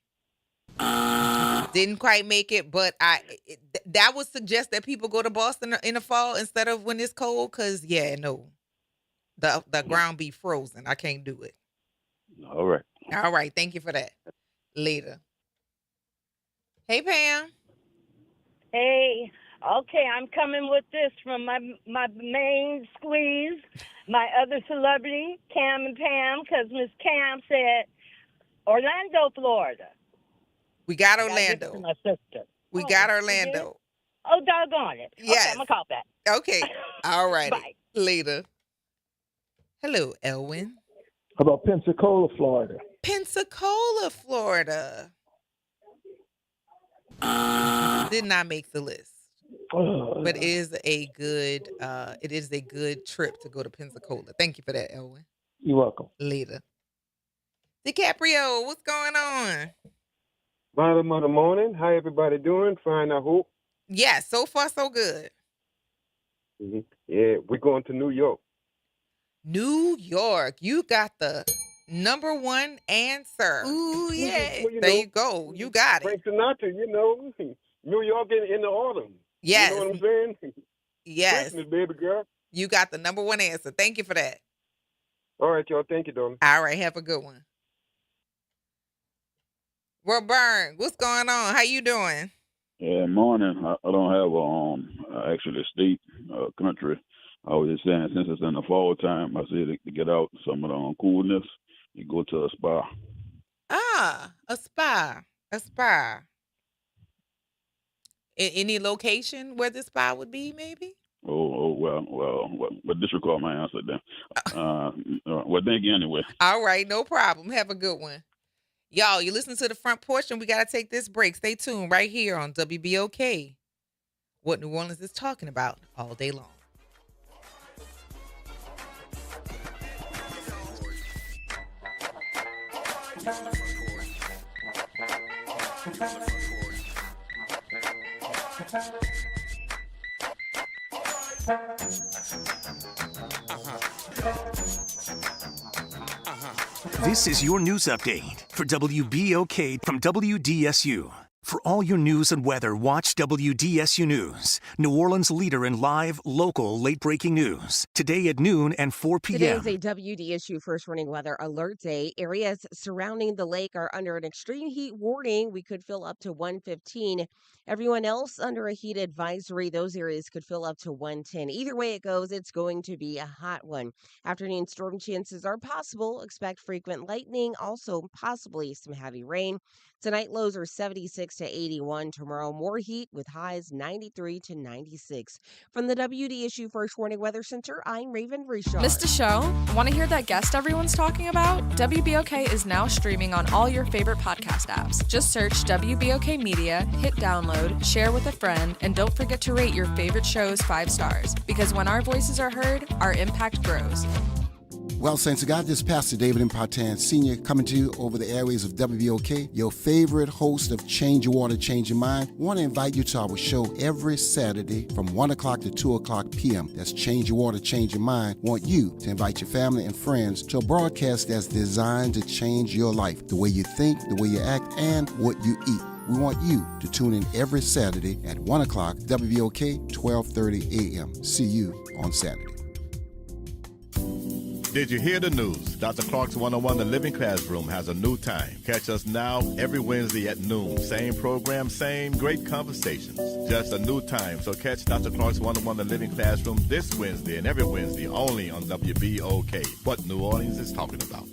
Didn't quite make it, but that would suggest that people go to Boston in the fall instead of when it's cold, because the ground be frozen. I can't do it. All right. Thank you for that. Later. Hey, Pam. Hey, okay, I'm coming with this from my main squeeze, my other celebrity, Cam and Pam, because Miss Cam said Orlando, Florida. We got I gotta give it Orlando. to my sister. We got Orlando. Oh, doggone it. Yes. Okay, I'm going to call back. Okay. All righty. Bye. Later. Hello, Elwin. How about Pensacola, Florida? Pensacola, Florida. Did not make the list. But it is a good trip to go to Pensacola. Thank you for that, Elwin. You're welcome. Later. DiCaprio, what's going on? Bottom of the morning. How everybody doing? Fine, I hope. Yeah, so far so good. Mm-hmm. Yeah, we're going to New York. New York. You got the number one answer. Ooh, yeah. Well, there you go. You got Frank it. Sinatra, New York in the autumn. Yes. You know what I'm saying? Yes. Christmas, baby girl. You got the number one answer. Thank you for that. All right, y'all. Thank you, darling. All right. Have a good one. Well, Byrne, what's going on? How you doing? Yeah, morning. I don't have actually state country. I was just saying, since it's in the fall time, I said to get out some of the coolness, you go to a spa. Ah, a spa. A spa. Any location where the spa would be, maybe? Well, disregard my answer then. Well, thank you anyway. All right, no problem. Have a good one. Y'all, you listen to the Front Porch, and we got to take this break. Stay tuned right here on WBOK. What New Orleans is talking about all day long. This is your news update for WBOK from WDSU. For all your news and weather, watch WDSU News, New Orleans' leader in live, local, late-breaking news. Today at noon and 4 p.m. Today is a WDSU first warning weather alert day. Areas surrounding the lake are under an extreme heat warning. We could feel up to 115. Everyone else under a heat advisory. Those areas could feel up to 110. Either way it goes, it's going to be a hot one. Afternoon storm chances are possible. Expect frequent lightning, also possibly some heavy rain. Tonight, lows are 76 to 81. Tomorrow, more heat with highs 93 to 96. From the WDSU First Warning Weather Center, I'm Raven Richard. Missed a show? Want to hear that guest everyone's talking about? WBOK is now streaming on all your favorite podcast apps. Just search WBOK Media, hit download, share with a friend, and don't forget to rate your favorite shows 5 stars. Because when our voices are heard, our impact grows. Well, Saints of God, this is Pastor David Impartan Sr. coming to you over the airways of WBOK, your favorite host of Change Your Water, Change Your Mind. I want to invite you to our show every Saturday from 1 o'clock to 2 o'clock p.m. That's Change Your Water, Change Your Mind. I want you to invite your family and friends to a broadcast that's designed to change your life, the way you think, the way you act, and what you eat. We want you to tune in every Saturday at 1 o'clock, WBOK, 12:30 a.m. See you on Saturday. Did you hear the news? Dr. Clark's 101 The Living Classroom has a new time. Catch us now every Wednesday at noon. Same program, same great conversations. Just a new time. So catch Dr. Clark's 101 The Living Classroom this Wednesday and every Wednesday only on WBOK. What New Orleans is talking about.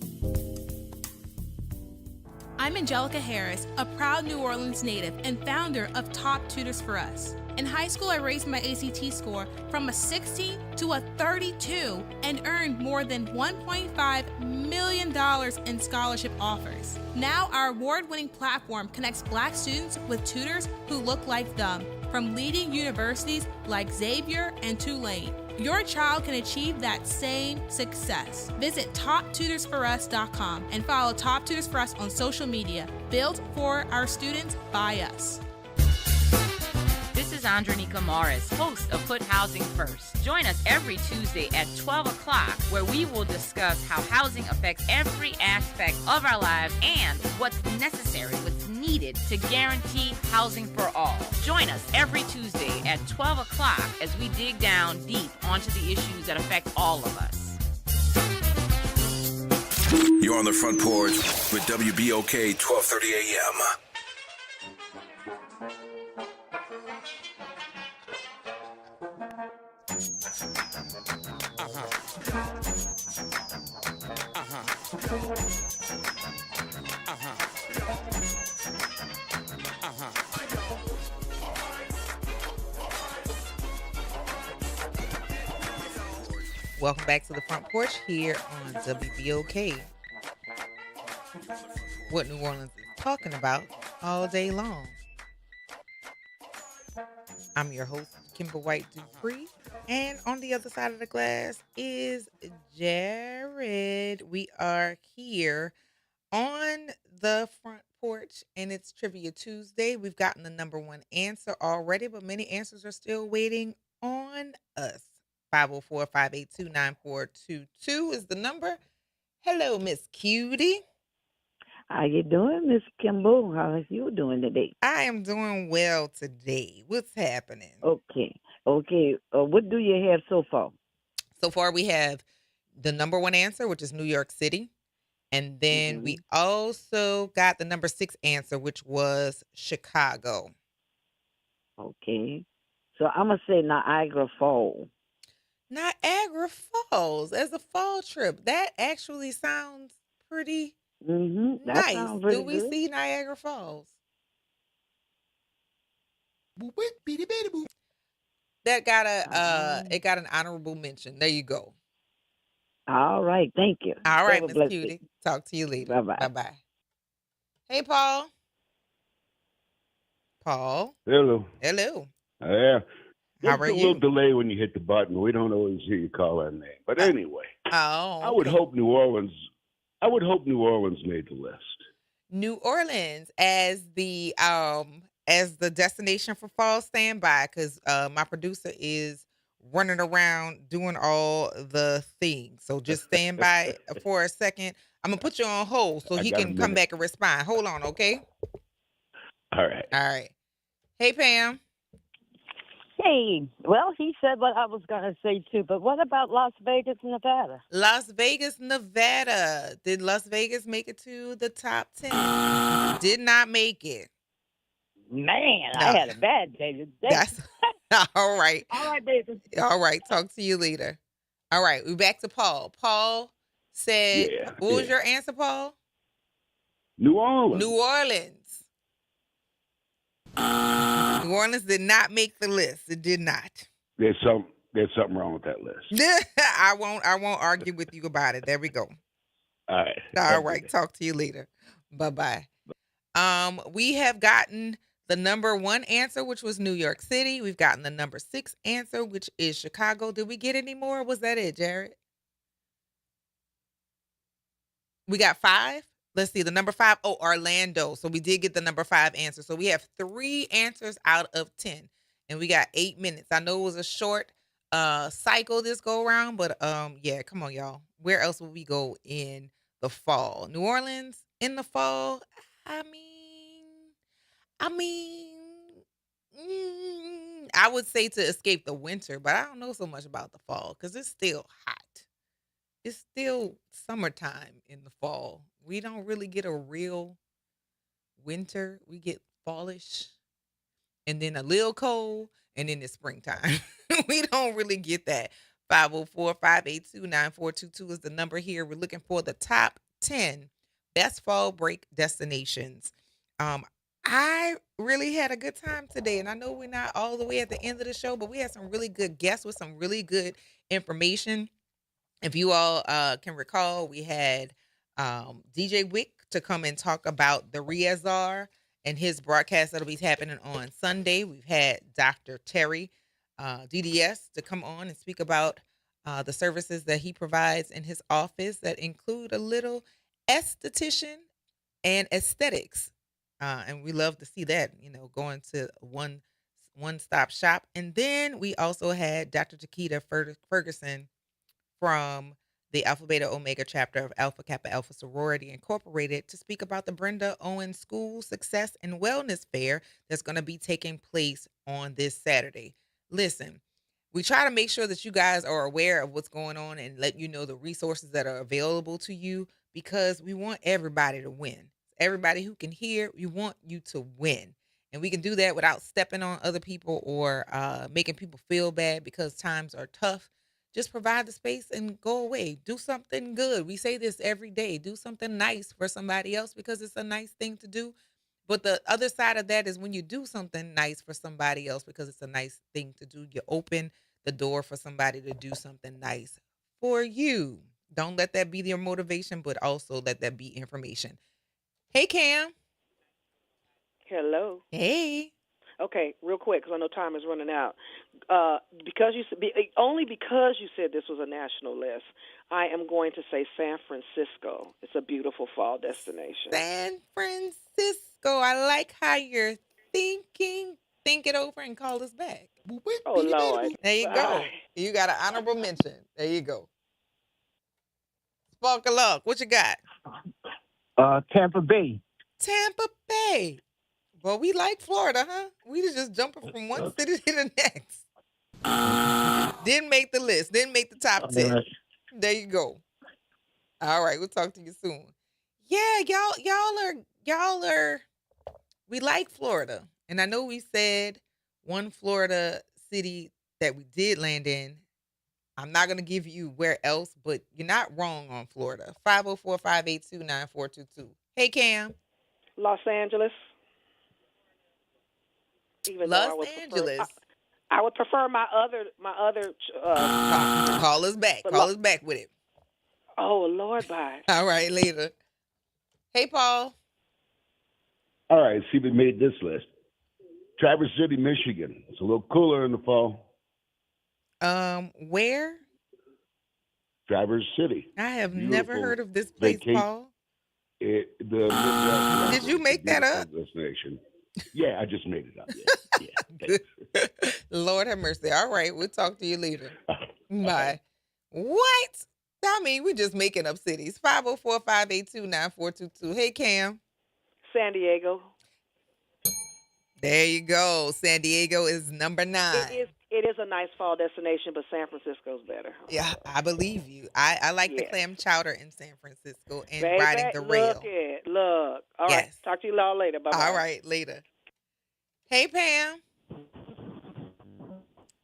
I'm Angelica Harris, a proud New Orleans native and founder of Top Tutors for Us. In high school, I raised my ACT score from a 60 to a 32 and earned more than $1.5 million in scholarship offers. Now, our award-winning platform connects Black students with tutors who look like them, from leading universities like Xavier and Tulane. Your child can achieve that same success. Visit TopTutorsForUs.com and follow Top Tutors for Us on social media. Built for our students by us. This is Andronika Morris, host of Put Housing First. Join us every Tuesday at 12 o'clock, where we will discuss how housing affects every aspect of our lives and what's necessary, what's needed to guarantee housing for all. Join us every Tuesday at 12 o'clock as we dig down deep onto the issues that affect all of us. You're on the Front Porch with WBOK 1230 AM. Welcome back to the Front Porch here on WBOK. What New Orleans is talking about all day long. I'm your host, Kimber White Dupree, and on the other side of the glass is Jared. We are here on the Front Porch, and it's Trivia Tuesday. We've gotten the number one answer already, but many answers are still waiting on us. 504-582-9422 is the number. Hello, Miss Cutie. How you doing, Miss Kimball? How are you doing today? I am doing well today. What's happening? Okay. What do you have so far? So far, we have the number one answer, which is New York City. And then we also got the number 6 answer, which was Chicago. Okay. So I'm going to say Niagara Falls. Niagara Falls as a fall trip. That actually sounds pretty nice. Sounds pretty Do we good. see Niagara Falls? That got it got an honorable mention. There you go. All right. Thank you. All right, Have a Miss blessed Cutie. day. Talk to you later. Bye-bye. Bye-bye. Hey, Paul. Paul. Hello. Hello. Yeah. How There's are a you? little delay when you hit the button. We don't always hear you call our name. But anyway, Oh, I would okay. hope New Orleans made the list. New Orleans as the destination for fall standby, because my producer is running around doing all the things. So just stand by for a second. I'm gonna put you on hold so I he got a can come minute. back and respond. Hold on, okay? All right. All right. Hey, Pam. Hey, well, he said what I was going to say too, but what about Las Vegas, Nevada? Las Vegas, Nevada. Did Las Vegas make it to the top 10? Did not make it. Man, No. I had a bad day today. That's all right. All right, baby. All right. Talk to you later. All right. We're back to Paul. Paul said, what was your answer, Paul? New Orleans. New Orleans. New Orleans did not make the list. It did not. There's something wrong with that list. I won't argue with you about it. There we go. All right. All right. Talk to you later. Bye-bye. We have gotten the number 1 answer, which was New York City. We've gotten the number 6 answer, which is Chicago. Did we get any more? Was that it, Jared? We got 5. Let's see, the number 5. Oh, Orlando. So we did get the number 5 answer. So we have 3 answers out of 10. And we got 8 minutes. I know it was a short cycle this go around, but yeah, come on, y'all. Where else will we go in the fall? New Orleans in the fall? I would say to escape the winter, but I don't know so much about the fall because it's still hot. It's still summertime in the fall. We don't really get a real winter. We get fallish and then a little cold and then it's springtime. We don't really get that. 504-582-9422 is the number here. We're looking for the top 10 best fall break destinations. I really had a good time today, and I know we're not all the way at the end of the show, but we had some really good guests with some really good information. If you all can recall, we had DJ Wick to come and talk about the Riazar and his broadcast that'll be happening on Sunday. We've had Dr. Terry DDS to come on and speak about the services that he provides in his office that include a little esthetician and aesthetics. And we love to see that, going to one-stop shop. And then we also had Dr. Takeda Ferguson from the Alpha Beta Omega chapter of Alpha Kappa Alpha Sorority Incorporated to speak about the Brenda Owens School Success and Wellness Fair that's going to be taking place on this Saturday. Listen, we try to make sure that you guys are aware of what's going on and let you know the resources that are available to you because we want everybody to win. Everybody who can hear, we want you to win. And we can do that without stepping on other people or making people feel bad because times are tough. Just provide the space and go away. Do something good. We say this every day. Do something nice for somebody else because it's a nice thing to do. But the other side of that is when you do something nice for somebody else because it's a nice thing to do, you open the door for somebody to do something nice for you. Don't let that be your motivation, but also let that be information. Hey, Cam. Hello. Hey. Okay, real quick, because I know time is running out. Only because you said this was a national list, I am going to say San Francisco. It's a beautiful fall destination. San Francisco. I like how you're thinking. Think it over and call us back. Oh, Lord. There you go. You got an honorable mention. There you go. Spark of luck. What you got? Tampa Bay. Tampa Bay. Well, we like Florida, huh? We just jumping from one city to the next. Didn't make the list. Didn't make the top 10. Right. There you go. All right, we'll talk to you soon. Yeah, y'all are. We like Florida, and I know we said one Florida city that we did land in. I'm not gonna give you where else, but you're not wrong on Florida. 504-582-9422. Hey, Cam. Los Angeles. Los Angeles. I would prefer my other. Call us back. Call us back with it. Oh, Lord, bye. All right, later. Hey, Paul. All right, see if we made this list. Traverse City, Michigan. It's a little cooler in the fall. Where? Traverse City. I have never heard of this place, Paul. Did you make that up? Destination. Yeah, I just made it up. Yeah. Lord have mercy. All right, we'll talk to you later. Bye. What? I mean, we're just making up cities. 504-582-9422. Hey, Cam. San Diego. There you go. San Diego is number 9. It is a nice fall destination, but San Francisco's better. Yeah, I believe you. I like the clam chowder in San Francisco and riding the rail. Look. All right. Talk to you all later. Bye-bye. All right, later. Hey, Pam.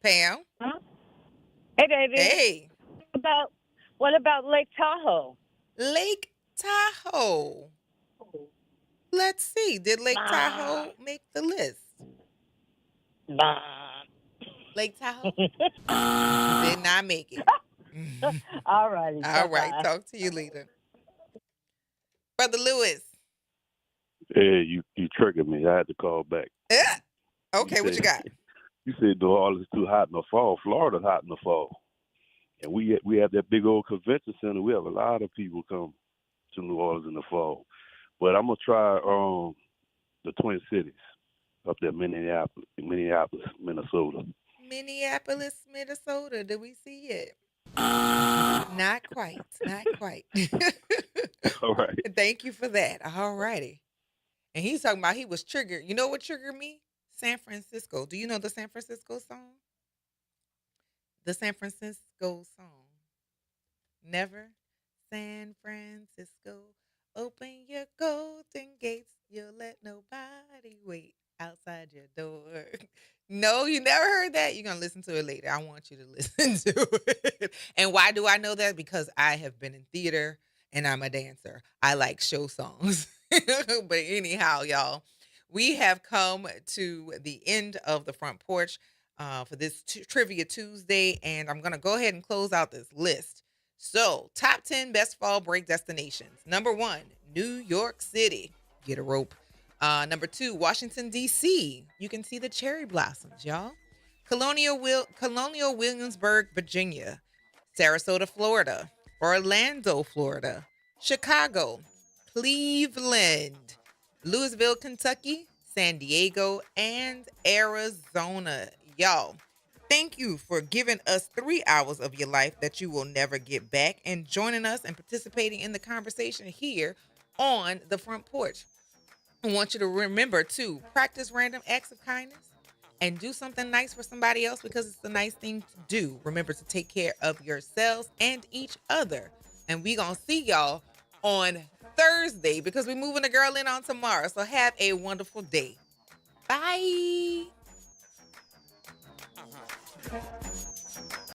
Pam. Huh? Hey, David. Hey. What about Lake Tahoe? Lake Tahoe. Let's see. Did Lake Tahoe make the list? Lake Tahoe did not make it. All righty. All right. Bye-bye. Talk to you later. Brother Lewis. Hey, you triggered me. I had to call back. Okay, what you got? You said New Orleans is too hot in the fall. Florida's hot in the fall. And we have that big old convention center. We have a lot of people come to New Orleans in the fall. But I'm going to try the Twin Cities up there, Minneapolis, Minnesota. Minneapolis, Minnesota. Do we see it? Not quite. Not quite. All right. Thank you for that. All righty. And he's talking about he was triggered. You know what triggered me? San Francisco. Do you know the San Francisco song? The San Francisco song. Never. San Francisco, open your golden gates. You'll let nobody wait outside your door. No, you never heard that? You're going to listen to it later. I want you to listen to it. And why do I know that? Because I have been in theater and I'm a dancer. I like show songs. But anyhow, y'all, we have come to the end of the Front Porch for this Trivia Tuesday. And I'm going to go ahead and close out this list. So, top 10 best fall break destinations. Number 1, New York City. Get a rope. Number 2, Washington, D.C. You can see the cherry blossoms, y'all. Colonial Williamsburg, Virginia. Sarasota, Florida. Orlando, Florida. Chicago. Cleveland. Louisville, Kentucky. San Diego, and Arizona. Y'all, thank you for giving us 3 hours of your life that you will never get back and joining us and participating in the conversation here on the Front Porch. I want you to remember to practice random acts of kindness and do something nice for somebody else because it's the nice thing to do. Remember to take care of yourselves and each other. And we gonna see y'all on Thursday because we're moving the girl in on tomorrow. So have a wonderful day. Bye.